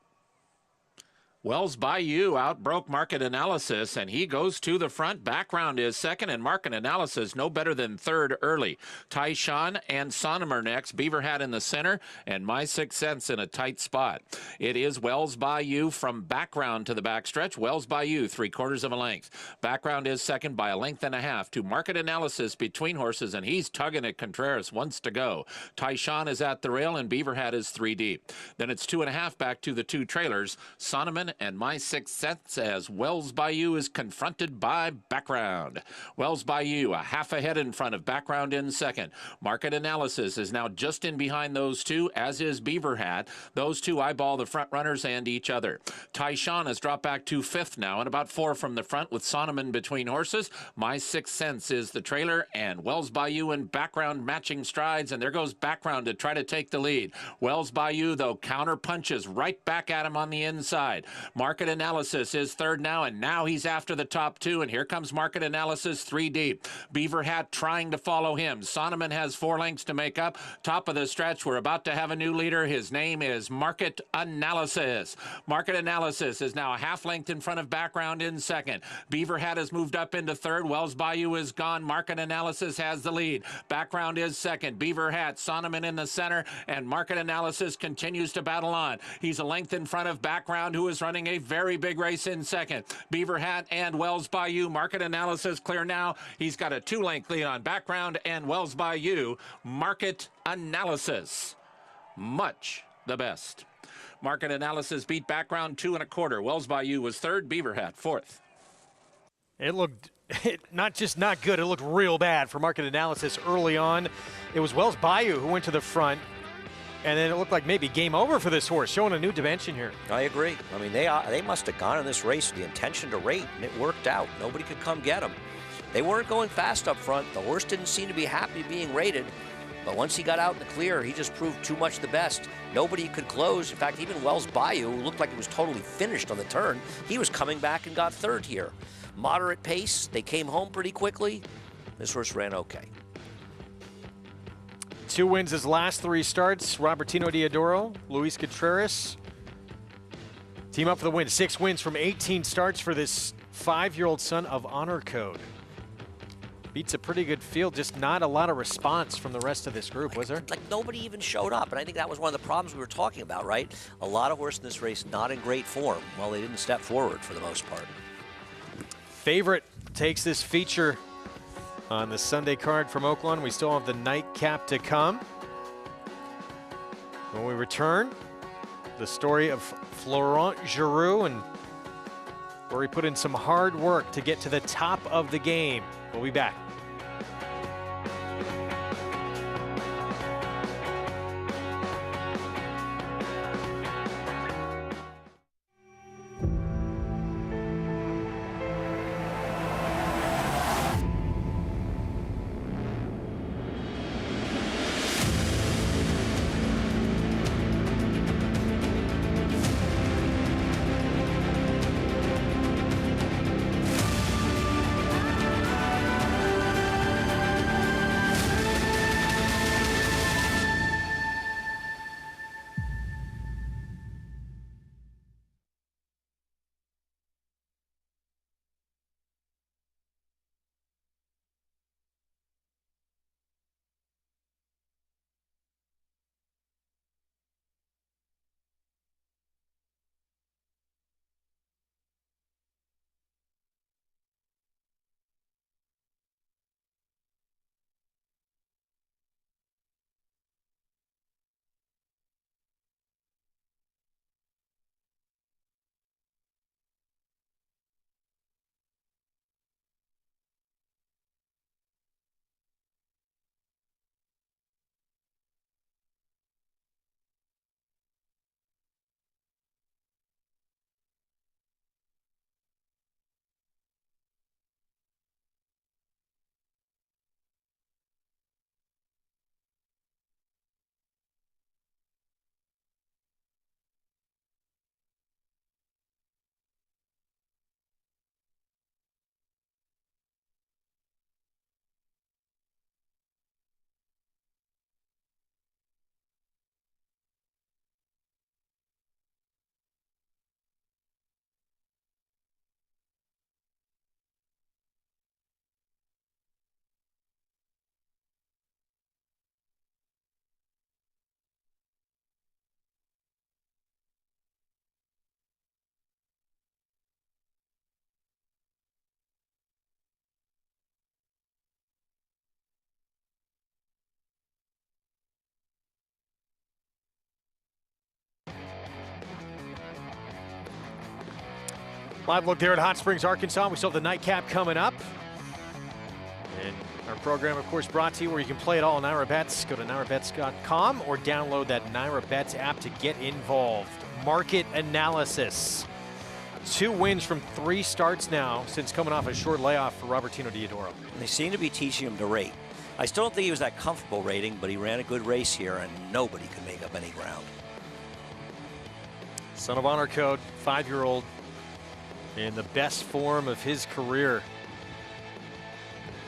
Wells Bayou outbroke Market Analysis, and he goes to the front. Background is second, and Market Analysis no better than third early. Tayshaun and Sonneman next. Beaver Hat in the center, and My Sixth Sense in a tight spot. It is Wells Bayou from background to the backstretch. Wells Bayou, 3/4 of a length. Background is second by a length and a half to Market Analysis between horses, and he's tugging at Contreras. Once to go. Tayshaun is at the rail, and Beaver Hat is 3 deep. Then it's 2.5 back to the two trailers. Sonneman and My Sixth Sense as Wells Bayou is confronted by Background. Wells Bayou a half ahead in front of Background in second. Market Analysis is now just in behind those two, as is Beaver Hat. Those two eyeball the front runners and each other. Tayshaun has dropped back to fifth now and about 4 from the front with Sonneman between horses. My Sixth Sense is the trailer, and Wells Bayou and Background matching strides, and there goes Background to try to take the lead. Wells Bayou, though, counter punches right back at him on the inside. Market Analysis is third now, and now he's after the top two, and here comes Market Analysis 3 deep. Beaver Hat trying to follow him. Sonneman has 4 lengths to make up. Top of the stretch, we're about to have a new leader. His name is Market Analysis. Market Analysis is now a half length in front of Background in second. Beaver Hat has moved up into third. Wells Bayou is gone. Market Analysis has the lead. Background is second. Beaver Hat, Sonneman in the center, and Market Analysis continues to battle on. He's a length in front of Background, who is running a very big race in second. Beaver Hat and Wells Bayou. Market Analysis clear now. He's got a 2-length lead on Background and Wells Bayou. Market Analysis, much the best. Market Analysis beat Background 2 1/4. Wells Bayou was third. Beaver Hat fourth. It looked not just not good, it looked real bad for Market Analysis early on. It was Wells Bayou who went to the front, and then it looked like maybe game over for this horse, showing a new dimension here. I agree. I mean, they must have gone in this race with the intention to rate, and it worked out. Nobody could come get them. They weren't going fast up front. The horse didn't seem to be happy being rated. But once he got out in the clear, he just proved too much the best. Nobody could close. In fact, even Wells Bayou, who looked like he was totally finished on the turn, he was coming back and got third here. Moderate pace. They came home pretty quickly. This horse ran okay. 2 wins his last 3 starts. Robertino Diodoro, Luis Contreras. Team up for the win. 6 wins from 18 starts for this 5-year-old son of Honor Code. Beats a pretty good field, just not a lot of response from the rest of this group, was there? Like nobody even showed up, and I think that was one of the problems we were talking about, right? A lot of horses in this race not in great form. Well, they didn't step forward for the most part. Favorite takes this feature on the Sunday card from Oaklawn. We still have the nightcap to come. When we return, the story of Florent Giroux, and where he put in some hard work to get to the top of the game. We'll be back. Live look there at Hot Springs, Arkansas. We still have the nightcap coming up. And our program, of course, brought to you where you can play it all on Naira Bets. Go to nairabets.com or download that Naira Bets app to get involved. Market analysis. 2 wins from 3 starts now since coming off a short layoff for Robertino Diodoro. They seem to be teaching him to rate. I still don't think he was that comfortable rating, but he ran a good race here, and nobody could make up any ground. Son of Honor Code, 5-year-old, in the best form of his career.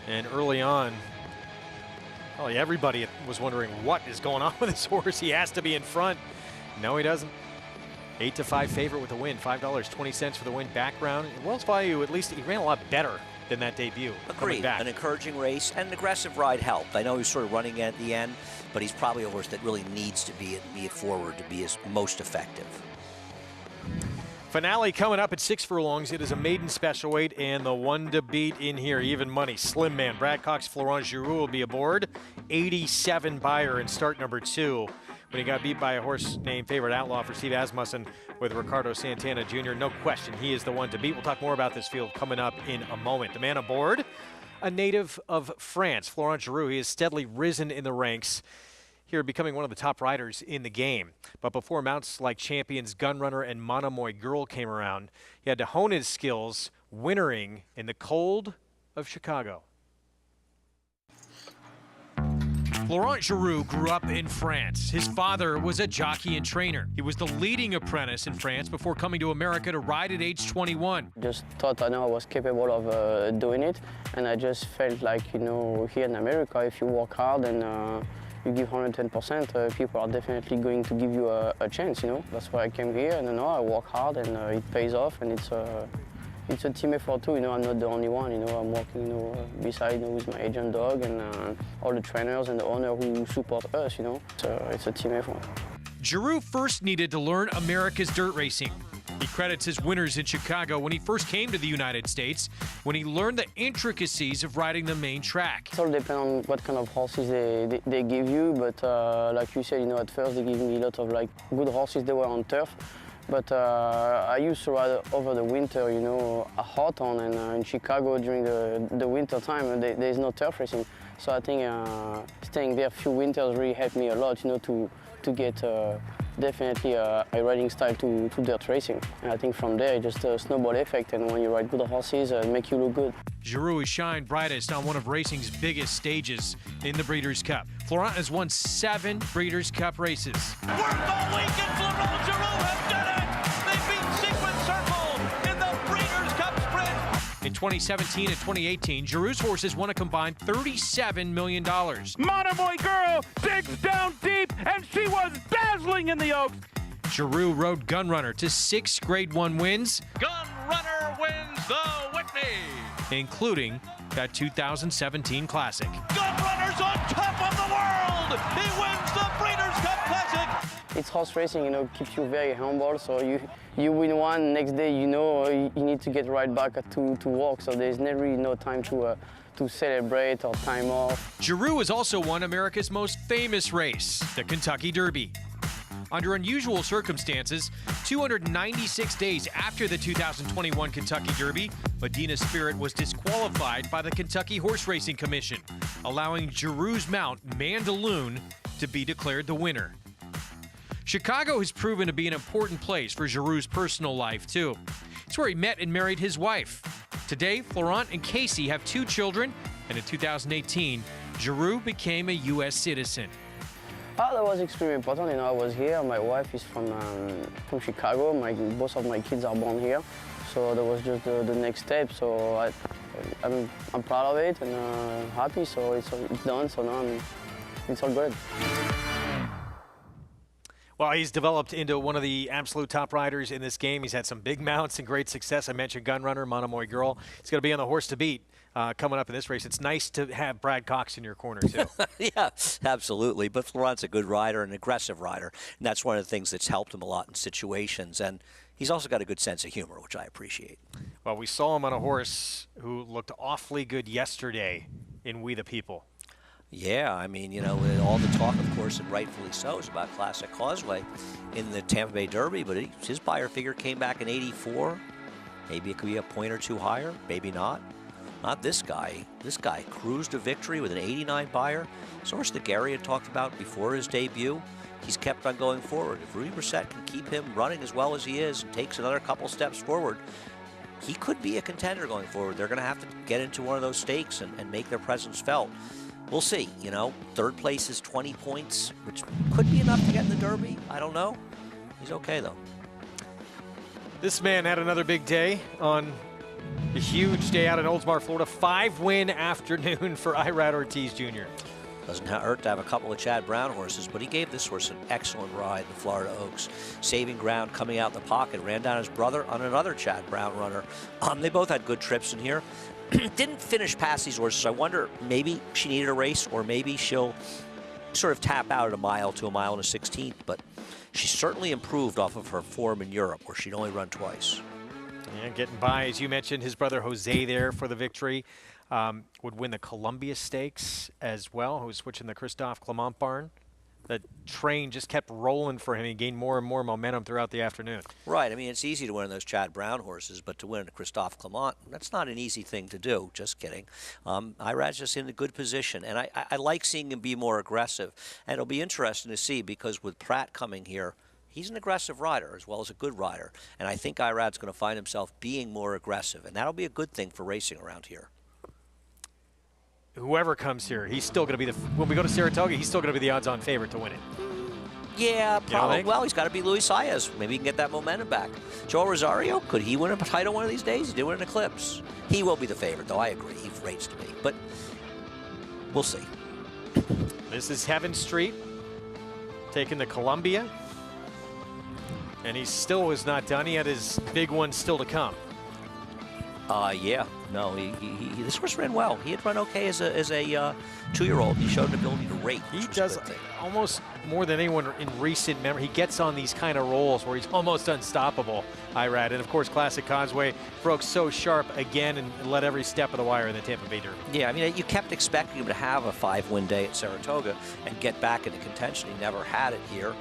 And early on, probably everybody was wondering what is going on with this horse. He has to be in front. No, he doesn't. 8-5 favorite with a win. $5.20 for the win. Background. Wells Value, at least he ran a lot better than that debut. Agreed. An encouraging race and an aggressive ride helped. I know he was sort of running at the end, but he's probably a horse that really needs to be forward to be his most effective. Finale coming up at 6 furlongs. It is a maiden special weight, and the one to beat in here, even money. Slim Man, Brad Cox, Florent Giroux will be aboard. 87 buyer in start number 2. When he got beat by a horse named Favorite Outlaw for Steve Asmussen with Ricardo Santana Jr. No question, he is the one to beat. We'll talk more about this field coming up in a moment. The man aboard, a native of France, Florent Giroux. He has steadily risen in the ranks here, becoming one of the top riders in the game. But before mounts like Champions, Gunrunner, and Monomoy Girl came around, he had to hone his skills wintering in the cold of Chicago. Florent Giroux grew up in France. His father was a jockey and trainer. He was the leading apprentice in France before coming to America to ride at age 21. Just thought I know I was capable of doing it, and I just felt like, you know, here in America, if you work hard and you give 110%, people are definitely going to give you a chance, you know. That's why I came here, and I know I work hard, and it pays off, and it's a team effort too. I'm not the only one. I'm working, beside, with my agent dog and all the trainers and the owner who support us. So it's a team effort. Giroux first needed to learn America's dirt racing. He credits his winners in Chicago when he first came to the United States, when he learned the intricacies of riding the main track. It all depends on what kind of horses they give you, but like you said, at first they give me a lot of good horses. They were on turf, but I used to ride over the winter, a Hawthorne, and in Chicago during the winter time, there's no turf racing. So I think staying there a few winters really helped me a lot, to get definitely a riding style to dirt racing. And I think from there, it's just a snowball effect, and when you ride good horses, it make you look good. Giroux has shined brightest on one of racing's biggest stages in the Breeders' Cup. Florent has won 7 Breeders' Cup races. Worth all week, and Florent Giroux have done it! They beat Sequence Circle in the Breeders' Cup Sprint! In 2017 and 2018, Giroux's horses won a combined $37 million. Monomoy Girl digs down deep, and she was dazzling in the Oaks. Giroux rode Gunrunner to 6 Grade 1 wins. Gunrunner wins the Whitney! Including that 2017 Classic. Gunrunner's on top of the world! He wins the Breeders' Cup Classic! It's horse racing, keeps you very humble. So you win one, next day, you need to get right back to work. So there's never really no time to celebrate or time off. Giroux has also won America's most famous race, the Kentucky Derby. Under unusual circumstances, 296 days after the 2021 Kentucky Derby, Medina Spirit was disqualified by the Kentucky Horse Racing Commission, allowing Giroux's mount, Mandaloun, to be declared the winner. Chicago has proven to be an important place for Giroux's personal life, too. It's where he met and married his wife. Today, Florent and Casey have 2 children, and in 2018, Giroux became a U.S. citizen. That was extremely important. I was here. My wife is from Chicago. Both of my kids are born here. So that was just the next step. So I'm proud of it and happy. So it's done. So now it's all good. Well, he's developed into one of the absolute top riders in this game. He's had some big mounts and great success. I mentioned Gunrunner, Monomoy Girl. He's going to be on the horse to beat coming up in this race. It's nice to have Brad Cox in your corner, too. Yeah, absolutely. But Florent's a good rider, an aggressive rider, and that's one of the things that's helped him a lot in situations. And he's also got a good sense of humor, which I appreciate. Well, we saw him on a horse who looked awfully good yesterday in We the People. Yeah, I mean, all the talk, of course, and rightfully so, is about Classic Causeway in the Tampa Bay Derby, but his buyer figure came back in 84. Maybe it could be a point or 2 higher, maybe not. Not this guy. This guy cruised to victory with an 89 buyer. Source that Gary had talked about before his debut. He's kept on going forward. If Rudy Brissett can keep him running as well as he is and takes another couple steps forward, he could be a contender going forward. They're going to have to get into one of those stakes and make their presence felt. We'll see. 3rd place is 20 points, which could be enough to get in the Derby. I don't know. He's okay, though. This man had another big day on a huge day out in Oldsmar, Florida. 5-win afternoon for Irad Ortiz Jr. Doesn't hurt to have a couple of Chad Brown horses, but he gave this horse an excellent ride in the Florida Oaks. Saving ground, coming out the pocket, ran down his brother on another Chad Brown runner. They both had good trips in here. Didn't finish past these horses. I wonder, maybe she needed a race, or maybe she'll sort of tap out at a mile to a mile and a 16th, but she certainly improved off of her form in Europe, where she'd only run twice. Yeah, getting by, as you mentioned, his brother Jose there for the victory. Would win the Columbia Stakes as well, who was switching the Christophe Clement barn. The train just kept rolling for him. He gained more and more momentum throughout the afternoon. Right. I mean, it's easy to win those Chad Brown horses, but to win a Christophe Clement, that's not an easy thing to do. Just kidding. Irad's just in a good position, and I like seeing him be more aggressive. And it'll be interesting to see, because with Pratt coming here, he's an aggressive rider as well as a good rider. And I think Irad's going to find himself being more aggressive, and that'll be a good thing for racing around here. Whoever comes here, he's still going to be when we go to Saratoga, he's still going to be the odds-on favorite to win it. Yeah, probably. Well, he's got to beat Luis Saez. Maybe he can get that momentum back. Joel Rosario, could he win a title one of these days? He did win an Eclipse. He will be the favorite, though. I agree. He rates to me, but we'll see. This is Heaven Street, taking the Columbia, and he still was not done. He had his big one still to come. Yeah, no, this horse ran well. He had run okay as a 2-year-old. He showed an ability to rate. He does almost more than anyone in recent memory. He gets on these kind of rolls where he's almost unstoppable, Irad. And of course, Classic Causeway broke so sharp again and led every step of the wire in the Tampa Bay Derby. Yeah, I mean, you kept expecting him to have a 5-win day at Saratoga and get back into contention. He never had it here.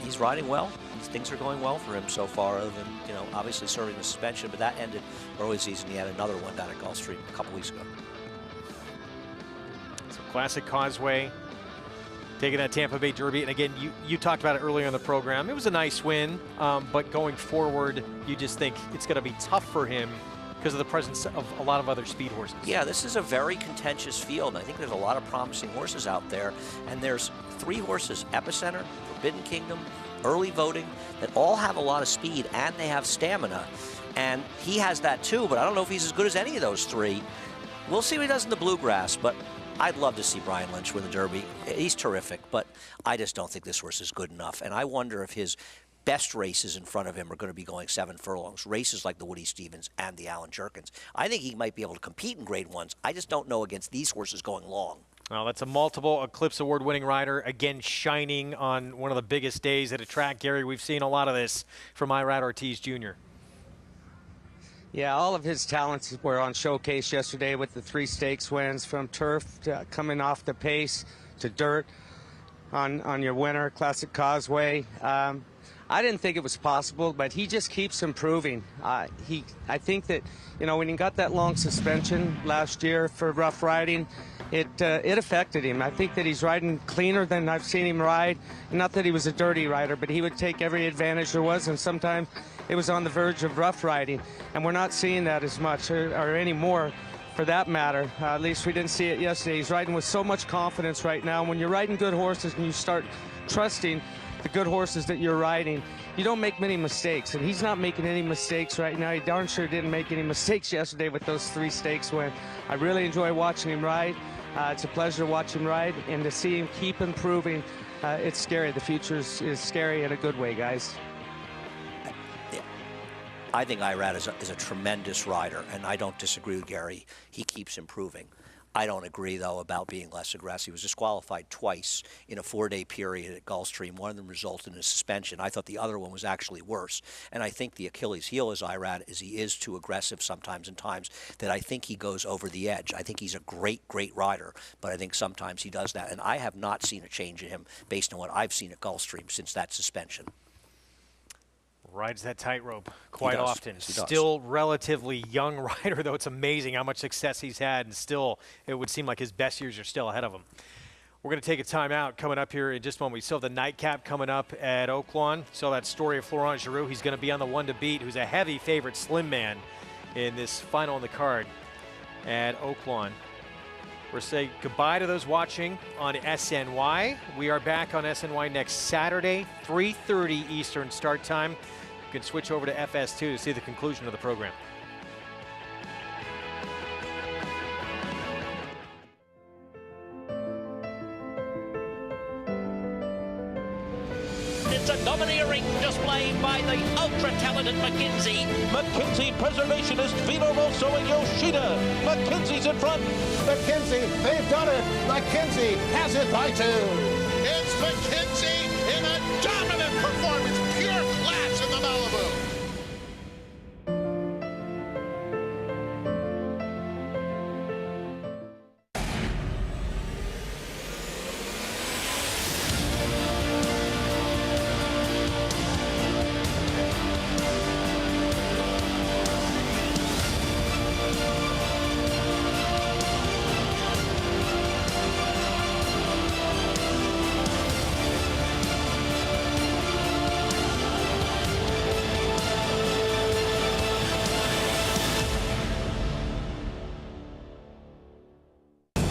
He's riding well. Things are going well for him so far, other than, obviously serving the suspension, but that ended early season. He had another one down at Gulfstream a couple weeks ago. So Classic Causeway taking that Tampa Bay Derby. And again, you talked about it earlier in the program. It was a nice win, but going forward, you just think it's going to be tough for him because of the presence of a lot of other speed horses. Yeah, this is a very contentious field. I think there's a lot of promising horses out there, and there's 3 horses, Epicenter, Forbidden Kingdom, Early Voting, that all have a lot of speed and they have stamina. And he has that too, but I don't know if he's as good as any of those 3. We'll see what he does in the Bluegrass, but I'd love to see Brian Lynch win the Derby. He's terrific, but I just don't think this horse is good enough. And I wonder if his best races in front of him are going to be going 7 furlongs, races like the Woody Stevens and the Alan Jerkins. I think he might be able to compete in Grade 1s. I just don't know against these horses going long. Well, that's a multiple Eclipse Award-winning rider, again shining on one of the biggest days at a track. Gary, we've seen a lot of this from Irad Ortiz Jr. Yeah, all of his talents were on showcase yesterday with the 3 stakes wins, from turf to coming off the pace to dirt on your winner, Classic Causeway. I didn't think it was possible, but he just keeps improving. I think that, when he got that long suspension last year for rough riding, it affected him. I think that he's riding cleaner than I've seen him ride. Not that he was a dirty rider, but he would take every advantage there was, and sometimes it was on the verge of rough riding. And we're not seeing that as much, or anymore, for that matter. At least we didn't see it yesterday. He's riding with so much confidence right now. When you're riding good horses and you start trusting the good horses that you're riding, you don't make many mistakes, and he's not making any mistakes right now. He darn sure didn't make any mistakes yesterday with those 3 stakes wins. I really enjoy watching him ride. It's a pleasure to watch him ride, and to see him keep improving, it's scary. The future is scary in a good way, guys. I think Irad is a tremendous rider, and I don't disagree with Gary. He keeps improving. I don't agree, though, about being less aggressive. He was disqualified twice in a 4-day period at Gulfstream. One of them resulted in a suspension. I thought the other one was actually worse. And I think the Achilles heel is Irad is he is too aggressive sometimes, in times that I think he goes over the edge. I think he's a great, great rider, but I think sometimes he does that. And I have not seen a change in him based on what I've seen at Gulfstream since that suspension. Rides that tightrope quite often. Yes, he does. Still relatively young rider, though. It's amazing how much success he's had, and still it would seem like his best years are still ahead of him. We're going to take a timeout coming up here in just a moment. We still have the nightcap coming up at Oaklawn. Saw that story of Florent Giroux. He's going to be on the one to beat, who's a heavy favorite, Slim Man, in this final on the card at Oaklawn. We're saying goodbye to those watching on SNY. We are back on SNY next Saturday, 3:30 Eastern start time. You can switch over to FS2 to see the conclusion of the program. It's a domineering display by the ultra-talented McKinsey. McKinsey Preservationist Vino Rosso and Yoshida. McKinsey's in front. McKinsey, they've done it. McKinsey has it by 2. It's McKinsey in a dominant performance. Pure class in the Malibu.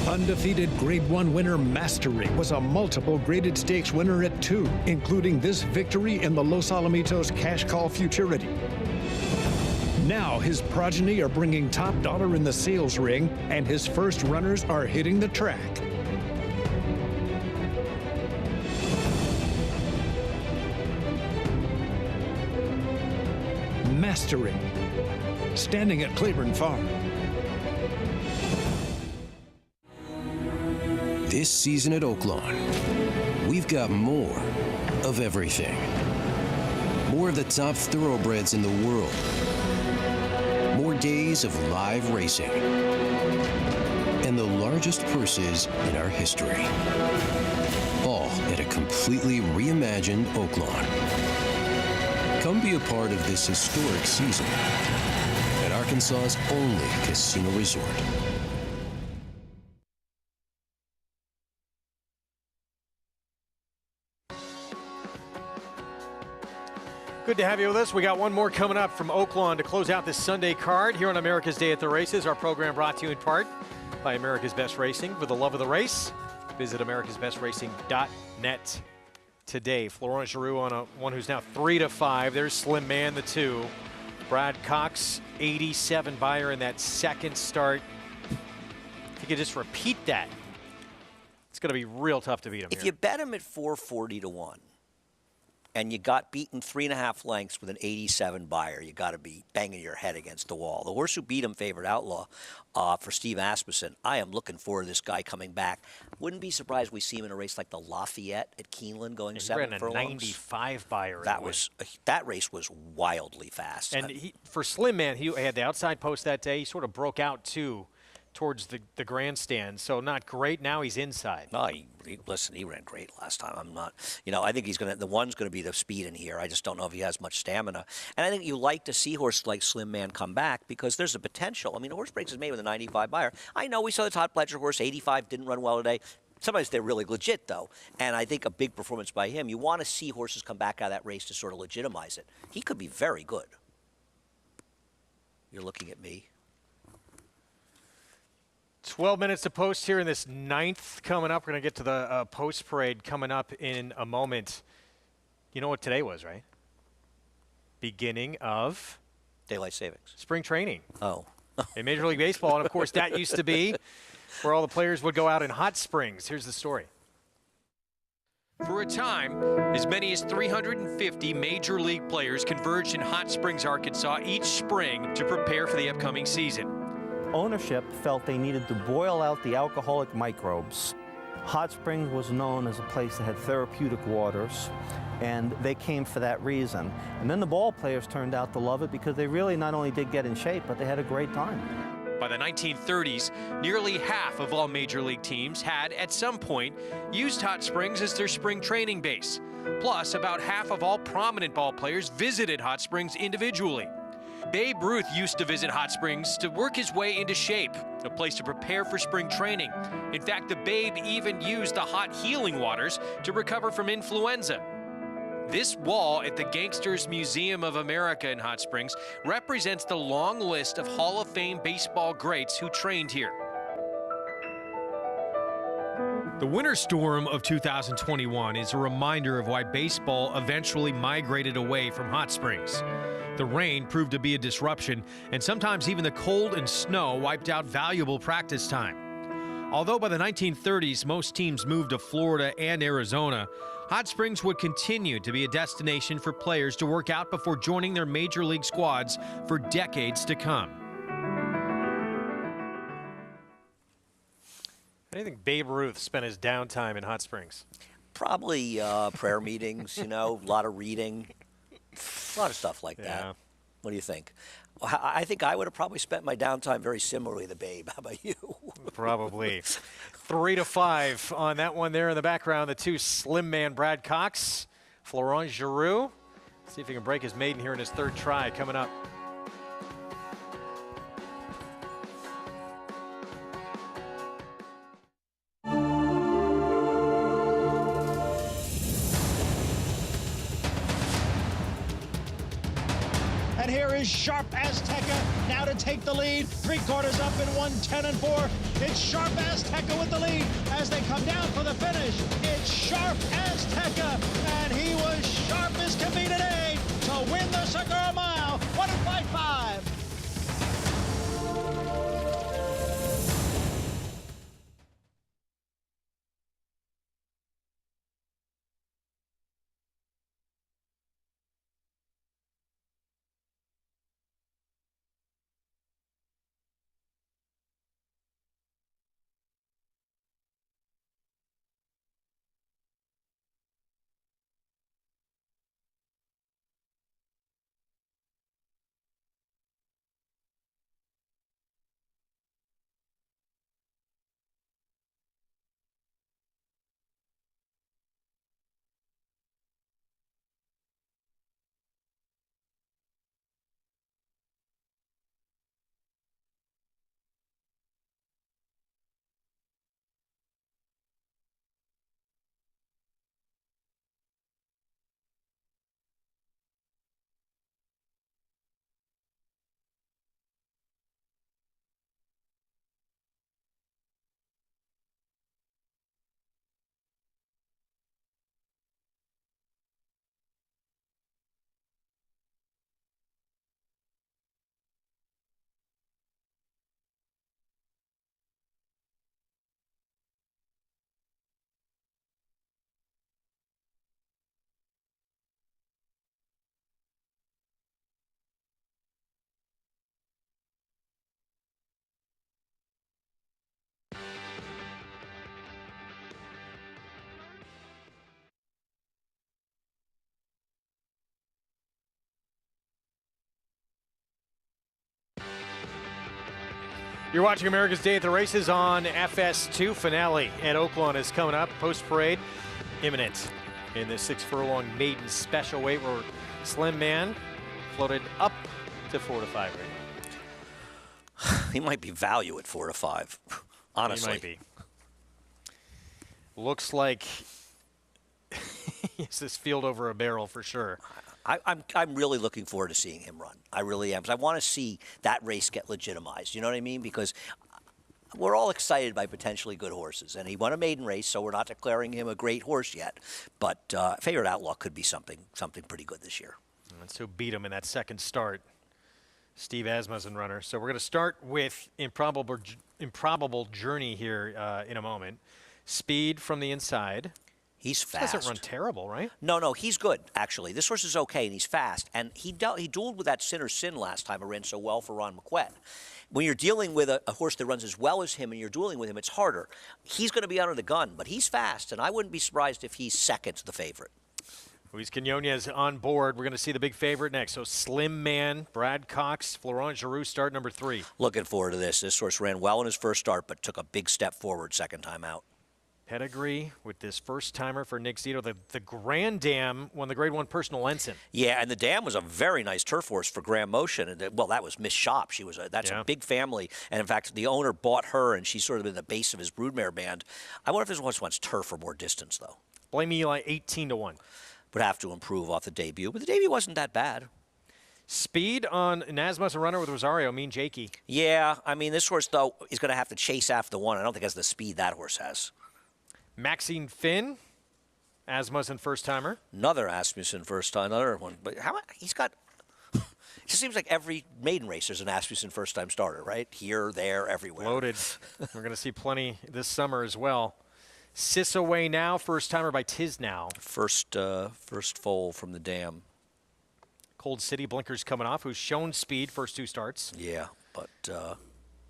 Undefeated Grade 1 winner Mastery was a multiple graded stakes winner at 2, including this victory in the Los Alamitos Cash Call Futurity. Now his progeny are bringing top dollar in the sales ring, and his first runners are hitting the track. Mastery. standing at Claiborne Farm. This season at Oaklawn, we've got more of everything. More of the top thoroughbreds in the world. More days of live racing. And the largest purses in our history. All at a completely reimagined Oaklawn. Come be a part of this historic season at Arkansas's only casino resort. Good to have you with us. We got one more coming up from Oaklawn to close out this Sunday card here on America's Day at the Races. Our program brought to you in part by America's Best Racing. For the love of the race, visit americasbestracing.net today. Florent Giroux on one who's now 3-5. There's Slim Man, the 2. Brad Cox, 87 buyer in that second start. If you could just repeat that, it's going to be real tough to beat him If here. you bet him at 440 to 1, and you got beaten 3.5 lengths with an 87 buyer, you got to be banging your head against the wall. The horse who beat him, Favorite Outlaw, for Steve Asmussen, I am looking forward to this guy coming back. Wouldn't be surprised we see him in a race like the Lafayette at Keeneland going 7 furlongs. Ran a 95 buyer. That race was wildly fast. And for Slim Man, he had the outside post that day. He sort of broke out too towards the grandstand, so not great. Now he's inside. No, listen, he ran great last time. I'm not, I think the one's going to be the speed in here. I just don't know if he has much stamina. And I think you like to see horses like Slim Man come back because there's a potential. I mean, Horse Breaks is made with a 95 buyer. I know we saw the Todd Pletcher horse, 85, didn't run well today. Sometimes they're really legit, though. And I think a big performance by him, you want to see horses come back out of that race to sort of legitimize it. He could be very good. You're looking at me. 12 minutes to post here in this 9th coming up. We're going to get to the post parade coming up in a moment. You know what today was, right? Beginning of daylight savings. Spring training. Oh. In Major League Baseball. And, of course, that used to be where all the players would go out in hot springs. Here's the story. For a time, as many as 350 Major League players converged in Hot Springs, Arkansas each spring to prepare for the upcoming season. Ownership felt they needed to boil out the alcoholic microbes. Hot Springs was known as a place that had therapeutic waters, and they came for that reason. And then the ball players turned out to love it because they really not only did get in shape, but they had a great time. By the 1930s, nearly half of all Major League teams had, at some point, used Hot Springs as their spring training base. Plus, about half of all prominent ball players visited Hot Springs individually. Babe Ruth used to visit Hot Springs to work his way into shape, a place to prepare for spring training. In fact, the Babe even used the hot healing waters to recover from influenza. This wall at the Gangsters Museum of America in Hot Springs represents the long list of Hall of Fame baseball greats who trained here. The winter storm of 2021 is a reminder of why baseball eventually migrated away from Hot Springs. The rain proved to be a disruption, and sometimes even the cold and snow wiped out valuable practice time. Although by the 1930s most teams moved to Florida and Arizona, Hot Springs would continue to be a destination for players to work out before joining their major league squads for decades to come. How do you think Babe Ruth spent his downtime in Hot Springs? Probably prayer meetings, a lot of reading. A lot of stuff like that. What do you think? I think I would have probably spent my downtime very similarly to Babe. How about you? Probably. 3-5 on that one there in the background. The 2 Slim Man Brad Cox, Florent Giroux. See if he can break his maiden here in his 3rd try coming up. And here is Sharp Azteca now to take the lead. 3/4 up in 1:10.4. It's Sharp Azteca with the lead as they come down for the finish. It's Sharp Azteca, and he was sharp as can be today to win the Cigar Mile. 1:55. You're watching America's Day at the Races on FS2. Finale at Oaklawn is coming up. Post-parade imminent in the 6 furlong maiden special weight where Slim Man floated up to 4 to 5 right now. He might be value at 4 to 5, honestly. He might be. Looks like he's this field over a barrel for sure. I'm really looking forward to seeing him run. I really am, because I want to see that race get legitimized. You know what I mean? Because we're all excited by potentially good horses, and he won a maiden race, so we're not declaring him a great horse yet. But Favorite Outlaw could be something pretty good this year. And so beat him in that second start. Steve Asmussen runner. So we're going to start with Improbable Journey here in a moment. Speed from the inside. He's fast. Doesn't run terrible, right? No, he's good, actually. This horse is okay, and he's fast. And he dueled with that Sinner Sin last time. It ran so well for Ron McQuett. When you're dealing with a horse that runs as well as him and you're dueling with him, it's harder. He's going to be under the gun, but he's fast, and I wouldn't be surprised if he's second to the favorite. Luis Quinones on board. We're going to see the big favorite next. So Slim Man, Brad Cox, Florent Giroux, start number 3. Looking forward to this. This horse ran well in his first start, but took a big step forward second time out. Pedigree with this first-timer for Nick Zito. The Grand Dam won the Grade 1 Personal Ensign. Yeah, and the Dam was a very nice turf horse for Graham Motion. And well, that was Miss Shop. That's a big family. And, in fact, the owner bought her, and she's sort of been the base of his broodmare band. I wonder if this horse wants turf or more distance, though. Blame Eli 18-1. Would have to improve off the debut, but the debut wasn't that bad. Speed on Nasmus, a runner with Rosario, Mean Jakey. Yeah, I mean, this horse, though, is going to have to chase after the one. I don't think it has the speed that horse has. Maxine Finn, Asmussen first-timer. Another Asmussen first-time, another one. But he's got, it just seems like every maiden race there's an Asmussen first-time starter, right? Here, there, everywhere. Loaded. We're going to see plenty this summer as well. Sissaway Now, first-timer by Tisnow. First foal from the Dam. Cold City, blinkers coming off, who's shown speed first 2 starts. Yeah, but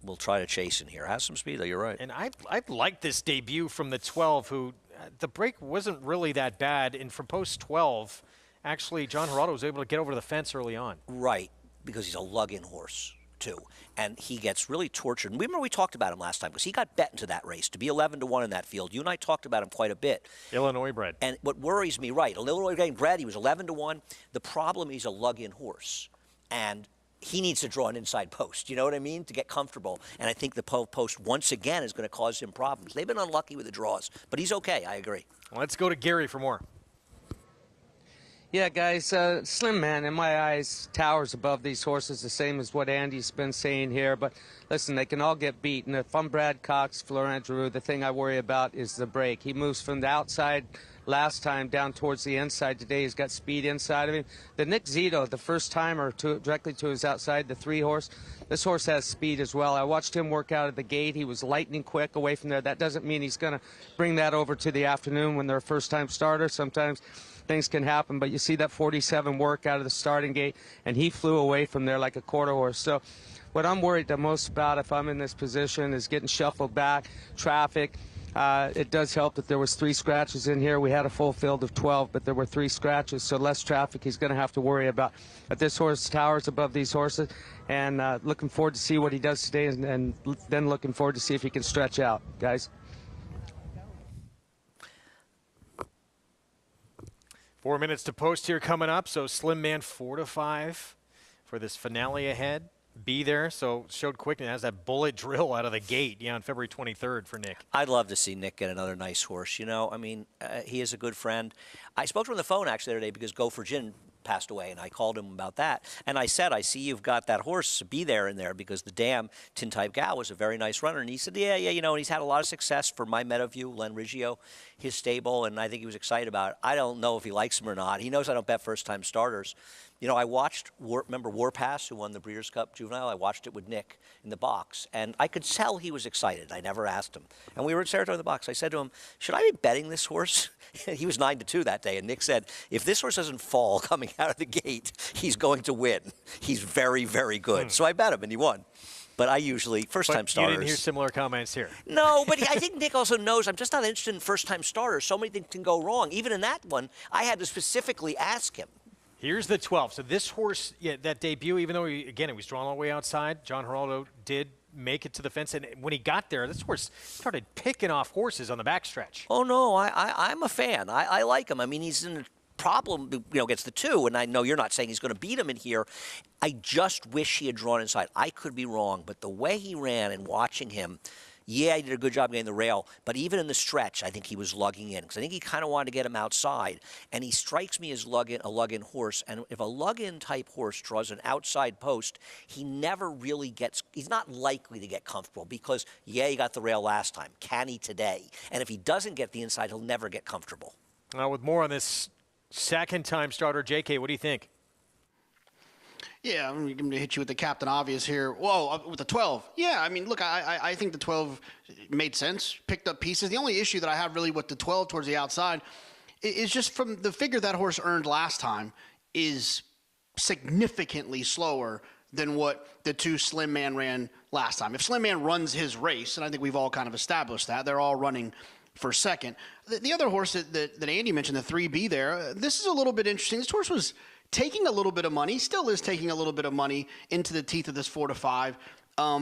we'll try to chase in here. Has some speed, though, you're right. And I like this debut from the 12, who the break wasn't really that bad. And from post 12, actually, John Geraldo was able to get over the fence early on. Right, because he's a lug-in horse, too. And he gets really tortured. And remember we talked about him last time, because he got bet into that race to be 11-1 in that field. You and I talked about him quite a bit. Illinois bred. And what worries me, right, Illinois bred, he was 11-1. The problem, he's a lug-in horse. And he needs to draw an inside post, you know what I mean, to get comfortable. And I think the post, once again, is going to cause him problems. They've been unlucky with the draws, but he's okay, I agree. Let's go to Gary for more. Yeah, guys, Slim Man, in my eyes, towers above these horses, the same as what Andy's been saying here. But listen, they can all get beaten. If I'm Brad Cox, Florent Giroux, the thing I worry about is the break. He moves from the outside last time down towards the inside. Today he's got speed inside of him. The Nick Zito, the first timer directly to his outside, the 3-horse, this horse has speed as well. I watched him work out of the gate. He was lightning quick away from there. That doesn't mean he's going to bring that over to the afternoon when they're a first-time starter. Sometimes things can happen, but you see that 47 work out of the starting gate, and he flew away from there like a quarter horse. So what I'm worried the most about if I'm in this position is getting shuffled back, traffic. It does help that there was 3 scratches in here. We had a full field of 12, but there were 3 scratches, so less traffic he's going to have to worry about. But this horse towers above these horses, and looking forward to see what he does today, and then looking forward to see if he can stretch out, guys. 4 minutes to post here coming up, so Slim Man 4 to 5 for this finale ahead. Be there, so showed quick and has that bullet drill out of the gate, on February 23rd for Nick. I'd love to see Nick get another nice horse. You know, I mean, he is a good friend. I spoke to him on the phone actually the other day because Go for Gin passed away, and I called him about that. And I said, I see you've got that horse, Be There, in there, because the Dam, Tintype Gal, was a very nice runner. And he said, yeah, you know, and he's had a lot of success for My Meadowview, Len Riggio, his stable, and I think he was excited about it. I don't know if he likes him or not. He knows I don't bet first-time starters. You know, I watched, remember Warpass, who won the Breeders' Cup Juvenile? I watched it with Nick in the box, and I could tell he was excited. I never asked him. And we were at Saratoga in the box. I said to him, should I be betting this horse? He was 9-2 that day, and Nick said, if this horse doesn't fall coming out of the gate, he's going to win. He's very, very good. So I bet him, and he won. But I usually, first-time starters. You didn't hear similar comments here. No, but I think Nick also knows I'm just not interested in first-time starters. So many things can go wrong. Even in that one, I had to specifically ask him. Here's the 12. So this horse, that debut, even though, he was drawn all the way outside, John Geraldo did make it to the fence. And when he got there, this horse started picking off horses on the backstretch. Oh, no, I'm a fan. I like him. I mean, he's in a problem, against the 2, and I know you're not saying he's going to beat him in here. I just wish he had drawn inside. I could be wrong, but the way he ran and watching him, yeah, he did a good job getting the rail, but even in the stretch, I think he was lugging in because I think he kind of wanted to get him outside, and he strikes me as a lug-in horse, and if a lug-in type horse draws an outside post, he never really he's not likely to get comfortable because, yeah, he got the rail last time. Can he today? And if he doesn't get the inside, he'll never get comfortable. Now, with more on this second-time starter, JK, what do you think? Yeah, I'm going to hit you with the Captain Obvious here. Whoa, with the 12. Yeah, I mean, look, I think the 12 made sense, picked up pieces. The only issue that I have really with the 12 towards the outside is just from the figure that horse earned last time is significantly slower than what the 2 Slim Man ran last time. If Slim Man runs his race, and I think we've all kind of established that, they're all running for second. The other horse that Andy mentioned, the 3B there, this is a little bit interesting. This horse was taking a little bit of money, still is taking a little bit of money into the teeth of this 4-5.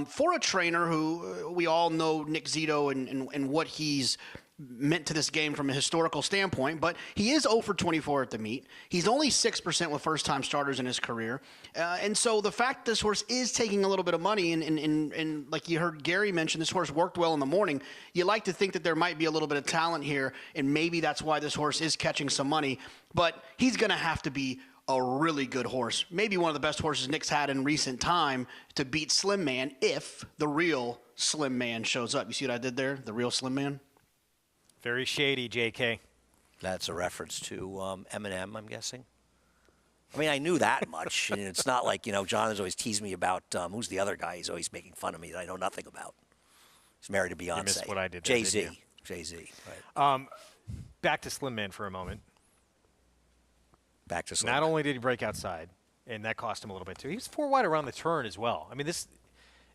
For a trainer who we all know Nick Zito and what he's meant to this game from a historical standpoint, but he is 0 for 24 at the meet. He's only 6% with first-time starters in his career. And so the fact this horse is taking a little bit of money, and like you heard Gary mention, this horse worked well in the morning, you like to think that there might be a little bit of talent here, and maybe that's why this horse is catching some money. But he's going to have to be a really good horse, maybe one of the best horses Nick's had in recent time to beat Slim Man if the real Slim Man shows up. You see what I did there? The real Slim Man? Very shady, JK. That's a reference to Eminem, I'm guessing. I mean, I knew that much. And it's not like, John has always teased me about who's the other guy he's always making fun of me that I know nothing about. He's married to Beyonce. You missed what I did there, Jay-Z. Jay-Z, right. Back to Slim Man for a moment. Back to Slim Not Man. only did he break outside, and that cost him a little bit too, he was 4 wide around the turn as well. I mean,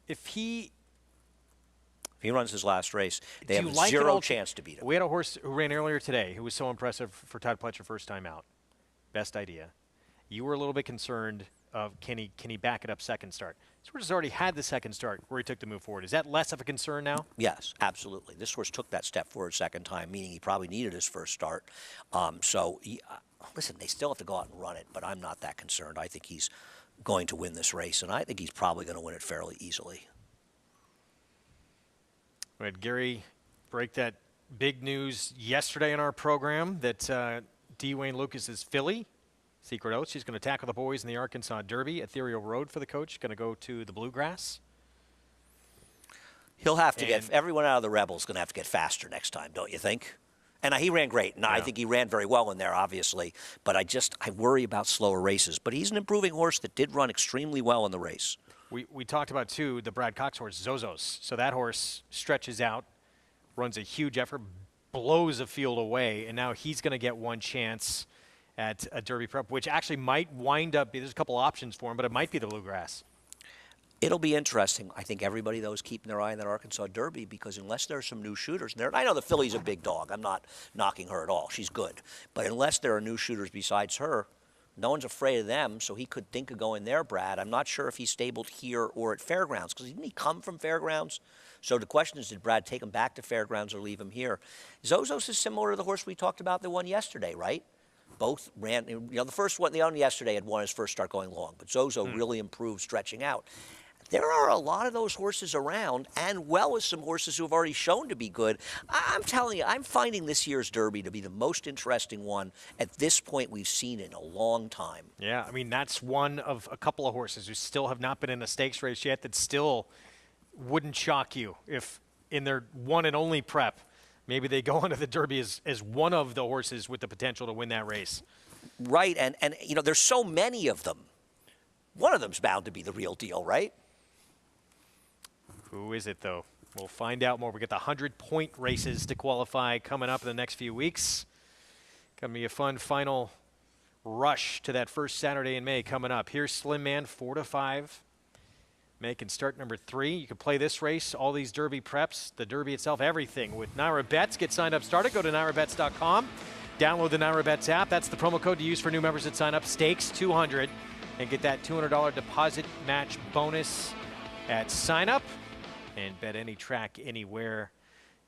if he runs his last race, they have zero chance to beat him. We had a horse who ran earlier today who was so impressive for Todd Pletcher first time out. Best idea. You were a little bit concerned of can he back it up second start. This horse has already had the second start where he took the move forward. Is that less of a concern now? Yes, absolutely. This horse took that step forward second time, meaning he probably needed his first start. Listen, they still have to go out and run it, but I'm not that concerned. I think he's going to win this race, and I think he's probably going to win it fairly easily. We had Gary break that big news yesterday in our program that D. Wayne Lucas's filly, Secret Oath, she's going to tackle the boys in the Arkansas Derby. Ethereal Road for the coach, going to go to the Bluegrass. He'll have to everyone out of the Rebels going to have to get faster next time, don't you think? And he ran great, and I think he ran very well in there, obviously. But I worry about slower races. But he's an improving horse that did run extremely well in the race. We talked about, too, the Brad Cox horse, Zozos. So that horse stretches out, runs a huge effort, blows a field away, and now he's going to get one chance at a Derby prep, which actually might wind up, there's a couple options for him, but it might be the Bluegrass. It'll be interesting. I think everybody, though, is keeping their eye on that Arkansas Derby because unless there are some new shooters in there, and I know the filly's a big dog. I'm not knocking her at all. She's good. But unless there are new shooters besides her, no one's afraid of them, so he could think of going there, Brad. I'm not sure if he's stabled here or at Fairgrounds because didn't he come from Fairgrounds? So the question is, did Brad take him back to Fairgrounds or leave him here? Zozos is similar to the horse we talked about, the one yesterday, right? Both ran, the first one, the one yesterday had won his first start going long, but Zozo really improved stretching out. There are a lot of those horses around, and well as some horses who have already shown to be good. I'm telling you, I'm finding this year's Derby to be the most interesting one at this point we've seen in a long time. Yeah, I mean, that's one of a couple of horses who still have not been in a stakes race yet that still wouldn't shock you if in their one and only prep, maybe they go into the Derby as one of the horses with the potential to win that race. Right, and there's so many of them. One of them's bound to be the real deal, right? Who is it, though? We'll find out more. We get the 100-point races to qualify coming up in the next few weeks. Going to be a fun final rush to that first Saturday in May coming up. Here's Slim Man, 4-5. Making start number 3. You can play this race, all these Derby preps, the Derby itself, everything with Naira Bets. Get signed up, started. Go to NairaBets.com. Download the Naira Bets app. That's the promo code to use for new members that sign up. Stakes 200 and get that $200 deposit match bonus at sign up. and bet any track, anywhere,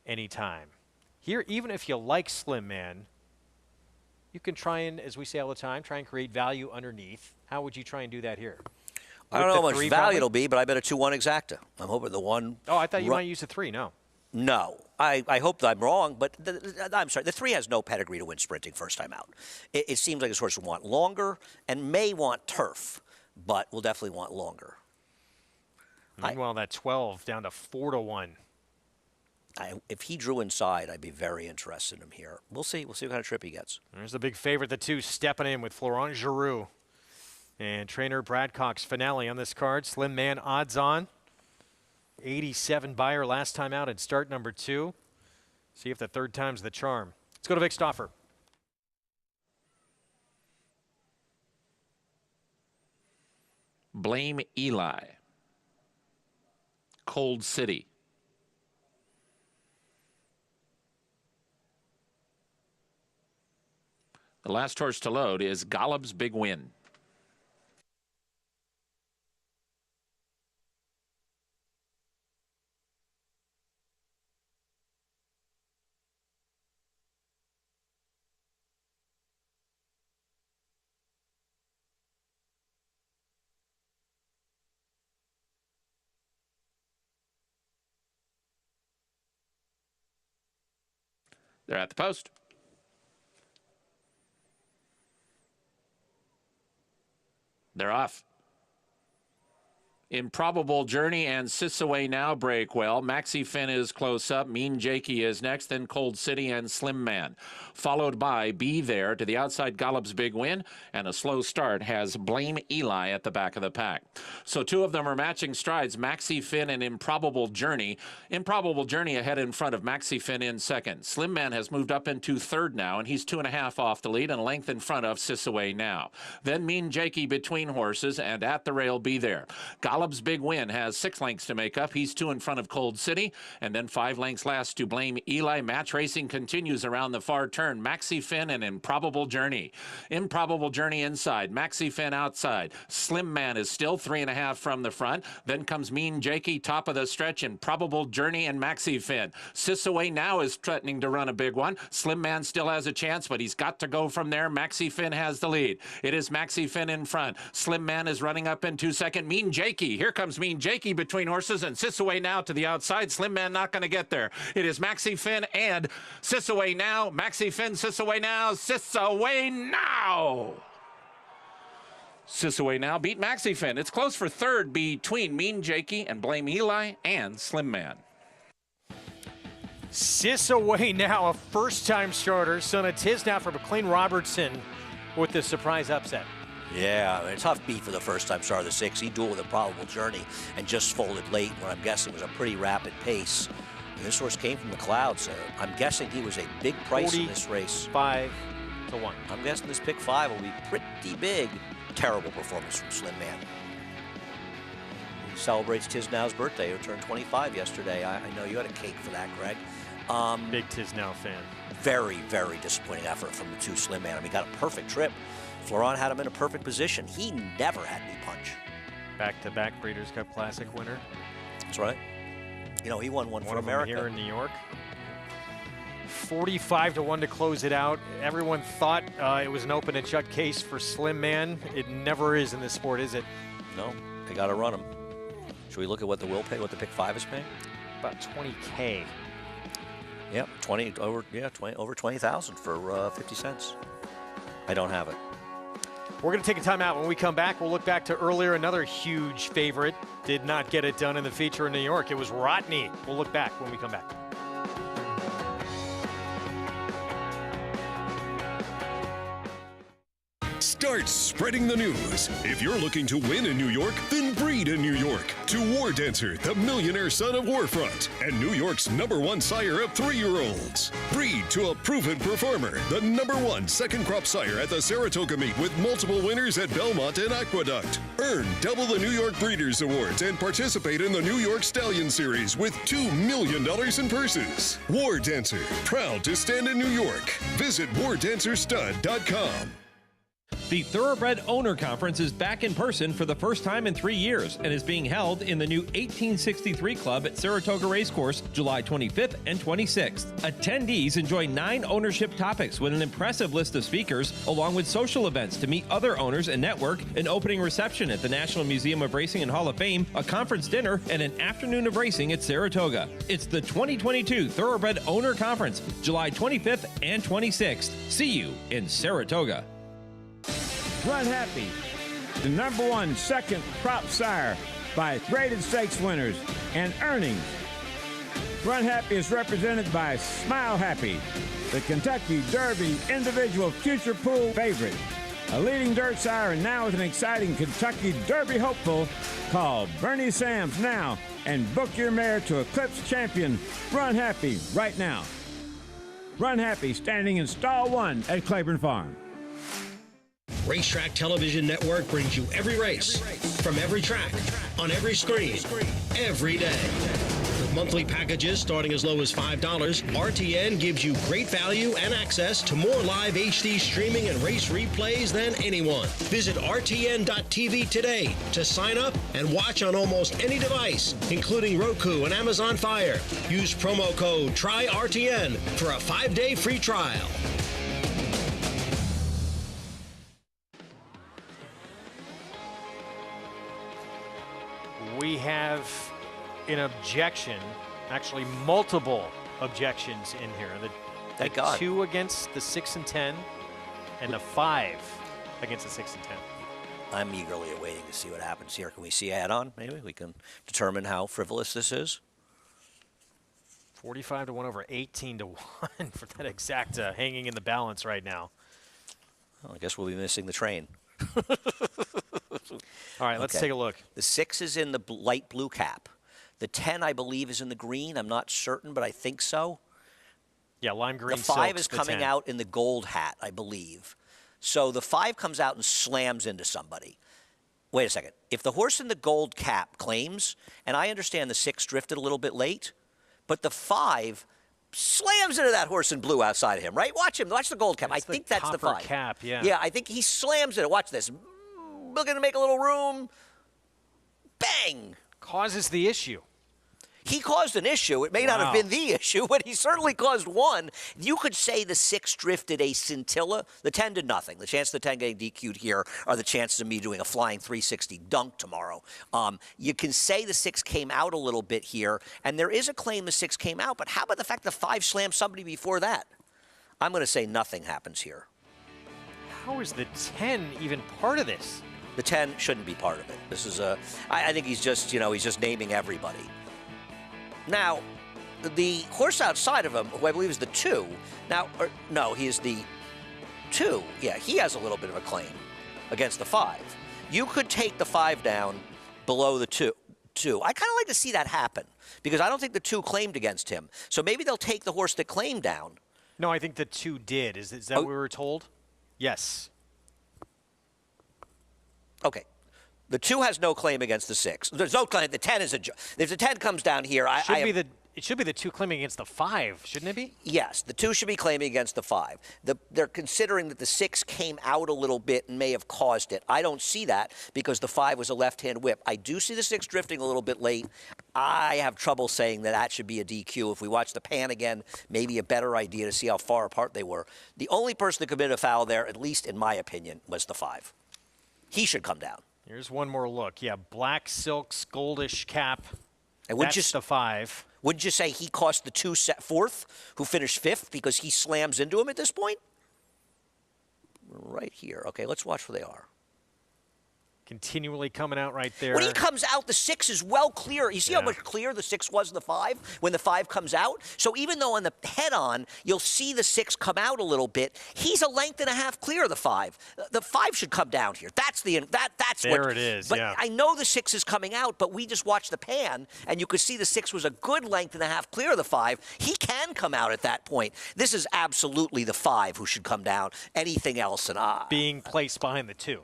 anytime. Here, even if you like Slim Man, you can try and, as we say all the time, try and create value underneath. How would you try and do that here? I don't know how much value it'll be, but I bet a 2-1 exacta. I'm hoping the one. Oh, I thought you might use a 3. No. No. I hope that I'm wrong, but I'm sorry. The 3 has no pedigree to win sprinting first time out. It seems like a horse will want longer and may want turf, but will definitely want longer. Meanwhile, that 12 down to 4-1. If he drew inside, I'd be very interested in him here. We'll see. We'll see what kind of trip he gets. There's the big favorite, the 2, stepping in with Florent Giroux. And trainer Brad Cox finale on this card. Slim Man odds on. 87 buyer last time out at start number 2. See if the third time's the charm. Let's go to Vic Stauffer. Blame Eli. Cold City. The last horse to load is Golub's Big Win. They're at the post. They're off. Improbable Journey and Sisaway now break well. Maxi Finn is close up. Mean Jakey is next, then Cold City and Slim Man. Followed by Be There to the outside, Golub's Big Win, and a slow start has Blame Eli at the back of the pack. So 2 of them are matching strides, Maxi Finn and Improbable Journey. Improbable Journey ahead in front of Maxi Finn in second. Slim Man has moved up into third now, and he's 2.5 off the lead and a length in front of Sisaway now. Then Mean Jakey between horses, and at the rail Be There. Golub's Big Win has 6 lengths to make up. He's 2 in front of Cold City, and then 5 lengths last to Blame Eli. Match racing continues around the far turn. Maxi Finn and Improbable Journey. Improbable Journey inside. Maxi Finn outside. Slim Man is still 3.5 from the front. Then comes Mean Jakey, top of the stretch. Improbable Journey and Maxi Finn. Sisaway now is threatening to run a big one. Slim Man still has a chance, but he's got to go from there. Maxi Finn has the lead. It is Maxi Finn in front. Slim Man is running up into second. Mean Jakey. Here comes Mean Jakey between horses, and Sisaway now to the outside. Slim Man not going to get there. It is Maxi Finn and Sisaway now. Maxi Finn, Sisaway now. Sisaway now. Sisaway now beat Maxi Finn. It's close for third between Mean Jakey and Blame Eli and Slim Man. Sisaway now, a first-time starter. Son of Tiz now for McLean Robertson with the surprise upset. Yeah, a tough beat for the first-time starter of the 6. He dueled with Improbable Journey and just folded late, what I'm guessing was a pretty rapid pace. And this horse came from the clouds. I'm guessing he was a big price in this race. 5-1. I'm guessing this pick 5 will be pretty big. Terrible performance from Slim Man. He celebrates Tisnow's birthday, who turned 25 yesterday. I know you had a cake for that, Greg. Big Tisnow fan. Very, very disappointing effort from the 2 Slim Man. I mean, got a perfect trip. Florent had him in a perfect position. He never had any punch. Back-to-back Breeders' Cup Classic winner. That's right. You know, he won one for of America. Them here in New York. 45-1 to close it out. Everyone thought it was an open and shut case for Slim Man. It never is in this sport, is it? No, they got to run him. Should we look at what the will pay, what the pick 5 is paying? About $20K. Yep, over 20,000 for 50 cents. I don't have it. We're going to take a time out. When we come back, we'll look back to earlier. Another huge favorite did not get it done in the feature in New York. It was Rodney. We'll look back when we come back. Start spreading the news. If you're looking to win in New York, then breed in New York. To War Dancer, the millionaire son of Warfront, and New York's #1 sire of 3-year-olds. Breed to a proven performer, the #1 second crop sire at the Saratoga meet with multiple winners at Belmont and Aqueduct. Earn double the New York Breeders' Awards and participate in the New York Stallion Series with $2 million in purses. War Dancer, proud to stand in New York. Visit wardancerstud.com. The Thoroughbred Owner Conference is back in person for the first time in 3 years and is being held in the new 1863 Club at Saratoga Racecourse, July 25th and 26th. Attendees enjoy 9 ownership topics with an impressive list of speakers, along with social events to meet other owners and network, an opening reception at the National Museum of Racing and Hall of Fame, a conference dinner, and an afternoon of racing at Saratoga. It's the 2022 Thoroughbred Owner Conference, July 25th and 26th. See you in Saratoga. Run Happy, the #1 second crop sire by graded stakes winners and earnings. Run Happy is represented by Smile Happy, the Kentucky Derby individual future pool favorite. A leading dirt sire and now with an exciting Kentucky Derby hopeful. Call Bernie Sams now and book your mare to Eclipse Champion Run Happy right now. Run Happy standing in stall 1 at Claiborne Farm. Racetrack Television Network brings you every race, from every track, on every screen, every day. With monthly packages starting as low as $5, RTN gives you great value and access to more live HD streaming and race replays than anyone. Visit RTN.tv today to sign up and watch on almost any device, including Roku and Amazon Fire. Use promo code TRYRTN for a 5-day free trial. We have an objection, actually multiple objections in here. Thank the God. 2 against the 6 and 10, and the 5 against the 6 and 10. I'm eagerly awaiting to see what happens here. Can we see add-on? Maybe we can determine how frivolous this is. 45 to 1 over 18 to 1 for that exact hanging in the balance right now. Well, I guess we'll be missing the train. All right, let's take a look. The 6 is in the light blue cap. The 10, I believe, is in the green. I'm not certain, but I think so. Yeah, lime green. The 5 silks, is the coming 10. out in the gold hat, I believe. So the 5 comes out and slams into somebody. Wait a second. If the horse in the gold cap claims, and I understand the 6 drifted a little bit late, but the 5 slams into that horse in blue outside of him, right? Watch him. Watch the gold cap. I think that's the 5. Cap, yeah. Yeah, I think he slams it. Watch this. Looking to make a little room. Bang! Causes the issue. He caused an issue. It may not have been the issue, but he certainly caused one. You could say the 6 drifted a scintilla. The 10 did nothing. The chance of the 10 getting DQ'd here are the chances of me doing a flying 360 dunk tomorrow. You can say the 6 came out a little bit here, and there is a claim the 6 came out, but how about the fact the 5 slammed somebody before that? I'm going to say nothing happens here. How is the 10 even part of this? The 10 shouldn't be part of it. This is I think he's just, he's just naming everybody. Now, the horse outside of him, who I believe is the 2, no, he is the 2. Yeah, he has a little bit of a claim against the 5. You could take the 5 down below the 2. I kind of like to see that happen because I don't think the 2 claimed against him. So maybe they'll take the horse that claimed down. No, I think the 2 did. Is that what we were told? Yes. Okay. The 2 has no claim against the 6. There's no claim. The 10 is if the 10 comes down here, it should be the 2 claiming against the 5, shouldn't it be? Yes, the 2 should be claiming against the 5. They're considering that the 6 came out a little bit and may have caused it. I don't see that because the 5 was a left-hand whip. I do see the 6 drifting a little bit late. I have trouble saying that should be a DQ. If we watch the pan again, maybe a better idea to see how far apart they were. The only person that committed a foul there, at least in my opinion, was the 5. He should come down. Here's one more look. Yeah, black silks, goldish cap. And that's the 5. Wouldn't you say he cost the 2 set 4th, who finished 5th, because he slams into him at this point? Right here. Okay, let's watch where they are. Continually coming out right there. When he comes out, the 6 is well clear. You see how much clearer the 6 was than the 5 when the 5 comes out? So even though on the head-on, you'll see the 6 come out a little bit, he's a length and a half clear of the 5. The 5 should come down here. That's there what it is, But yeah. I know the 6 is coming out, but we just watched the pan, and you could see the 6 was a good length and a half clear of the 5. He can come out at that point. This is absolutely the 5 who should come down. Anything else, and being placed behind the 2.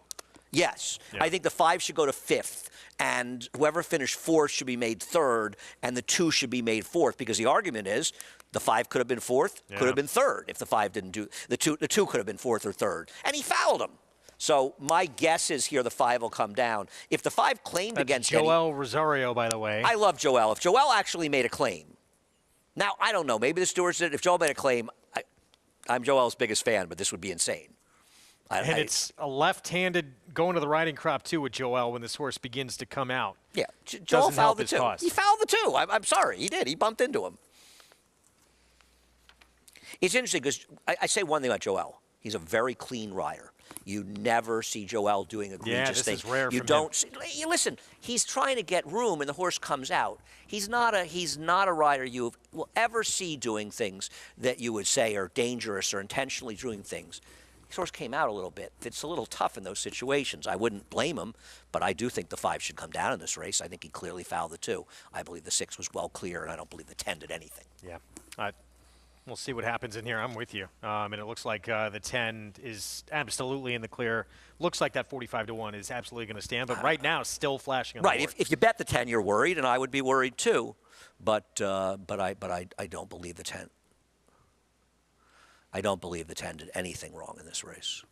Yes. Yeah. I think the 5 should go to 5th, and whoever finished 4th should be made 3rd, and the 2 should be made 4th, because the argument is the 5 could have been 4th, could have been 3rd if the 5 didn't do the 2 could have been 4th or 3rd, and he fouled him. So my guess is here the 5 will come down. If the 5 claimed That's against Joel Rosario, by the way. I love Joel. If Joel actually made a claim, now I don't know. Maybe the stewards did. If Joel made a claim, I'm Joel's biggest fan, but this would be insane. And it's a left-handed going to the riding crop, too, with Joel when this horse begins to come out. Yeah, Joel fouled the 2. Cause. He fouled the 2. I'm sorry. He did. He bumped into him. It's interesting because I say one thing about Joel. He's a very clean rider. You never see Joel doing egregious things. Is rare you from don't him. Listen, he's trying to get room and the horse comes out. He's not a rider you will ever see doing things that you would say are dangerous or intentionally doing things. His horse came out a little bit. It's a little tough in those situations. I wouldn't blame him, but I do think the 5 should come down in this race. I think he clearly fouled the 2. I believe the 6 was well clear, and I don't believe the 10 did anything. Yeah. We'll see what happens in here. I'm with you. And it looks like the 10 is absolutely in the clear. Looks like that 45-1 is absolutely going to stand, but right now still flashing on the board. If you bet the 10, you're worried, and I would be worried too. But I don't believe the 10. I don't believe the 10 did anything wrong in this race.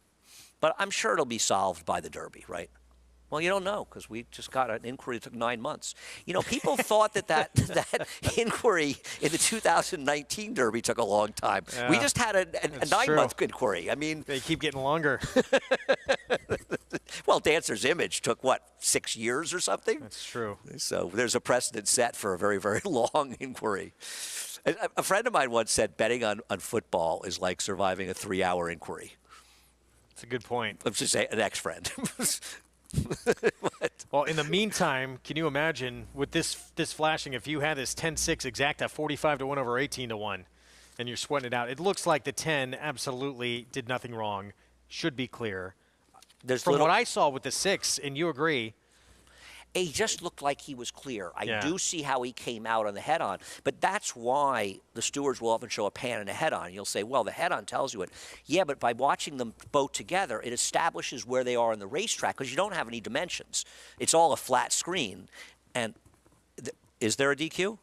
But I'm sure it'll be solved by the Derby, right? Well, you don't know because we just got an inquiry that took 9 months. You know, people thought that inquiry in the 2019 Derby took a long time. Yeah, we just had a 9-month inquiry. I mean, they keep getting longer. Well, Dancer's Image took, 6 years or something? That's true. So there's a precedent set for a very, very long inquiry. A friend of mine once said betting on football is like surviving a 3-hour inquiry. That's a good point. Let's just say an ex-friend. Well, in the meantime, can you imagine with this flashing, if you had this 10-6 exacta 45-1 over 18-1 and you're sweating it out, it looks like the 10 absolutely did nothing wrong, should be clear. From what I saw with the 6, and you agree, he just looked like he was clear. I do see how he came out on the head-on, but that's why the stewards will often show a pan and a head-on. You'll say, well, the head-on tells you it. Yeah, but by watching them both together, it establishes where they are on the racetrack because you don't have any dimensions. It's all a flat screen. And is there a DQ?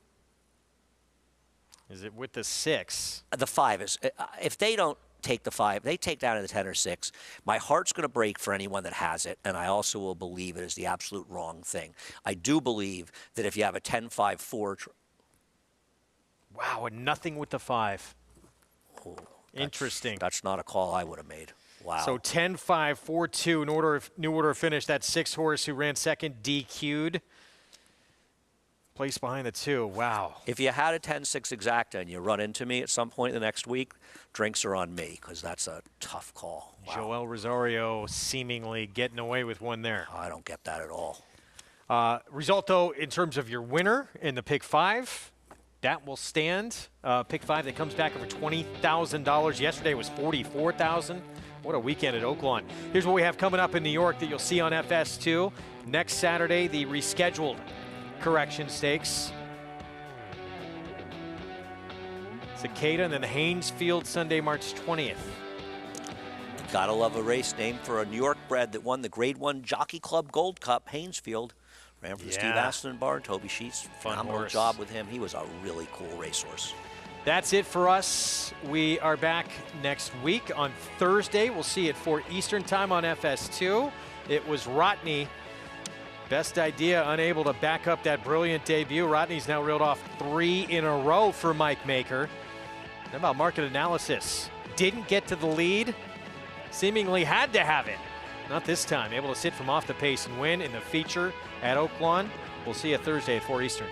Is it with the 6? The 5 is. If they don't take the 5, they take down to the 10 or 6. My heart's going to break for anyone that has it, and I also will believe it is the absolute wrong thing. I do believe that if you have a 10-5-4. Wow, and nothing with the 5. Oh, interesting. That's not a call I would have made. Wow. So 10-5-4-2, new order of finish. That 6 horse who ran second DQ'd. Place behind the 2. Wow. If you had a 10-6 exacta and you run into me at some point in the next week, drinks are on me because that's a tough call. Wow. Joel Rosario seemingly getting away with one there. I don't get that at all. Result, though, in terms of your winner in the pick 5, that will stand. Pick 5 that comes back over $20,000. Yesterday was $44,000. What a weekend at Oaklawn. Here's what we have coming up in New York that you'll see on FS2. Next Saturday, the rescheduled Correction Stakes. Cicada and then the Haynesfield Sunday, March 20th. Gotta love a race named for a New York bred that won the Grade 1 Jockey Club Gold Cup, Haynesfield. Ran for the Steve Aston barn. Toby Sheets, phenomenal job with him. He was a really cool racehorse. That's it for us. We are back next week on Thursday. We'll see you at 4 Eastern time on FS2. It was Rodney. Best idea, unable to back up that brilliant debut. Rodney's now reeled off 3 in a row for Mike Maker. How about market analysis? Didn't get to the lead, seemingly had to have it. Not this time, able to sit from off the pace and win in the feature at Oaklawn. We'll see you Thursday at 4 Eastern.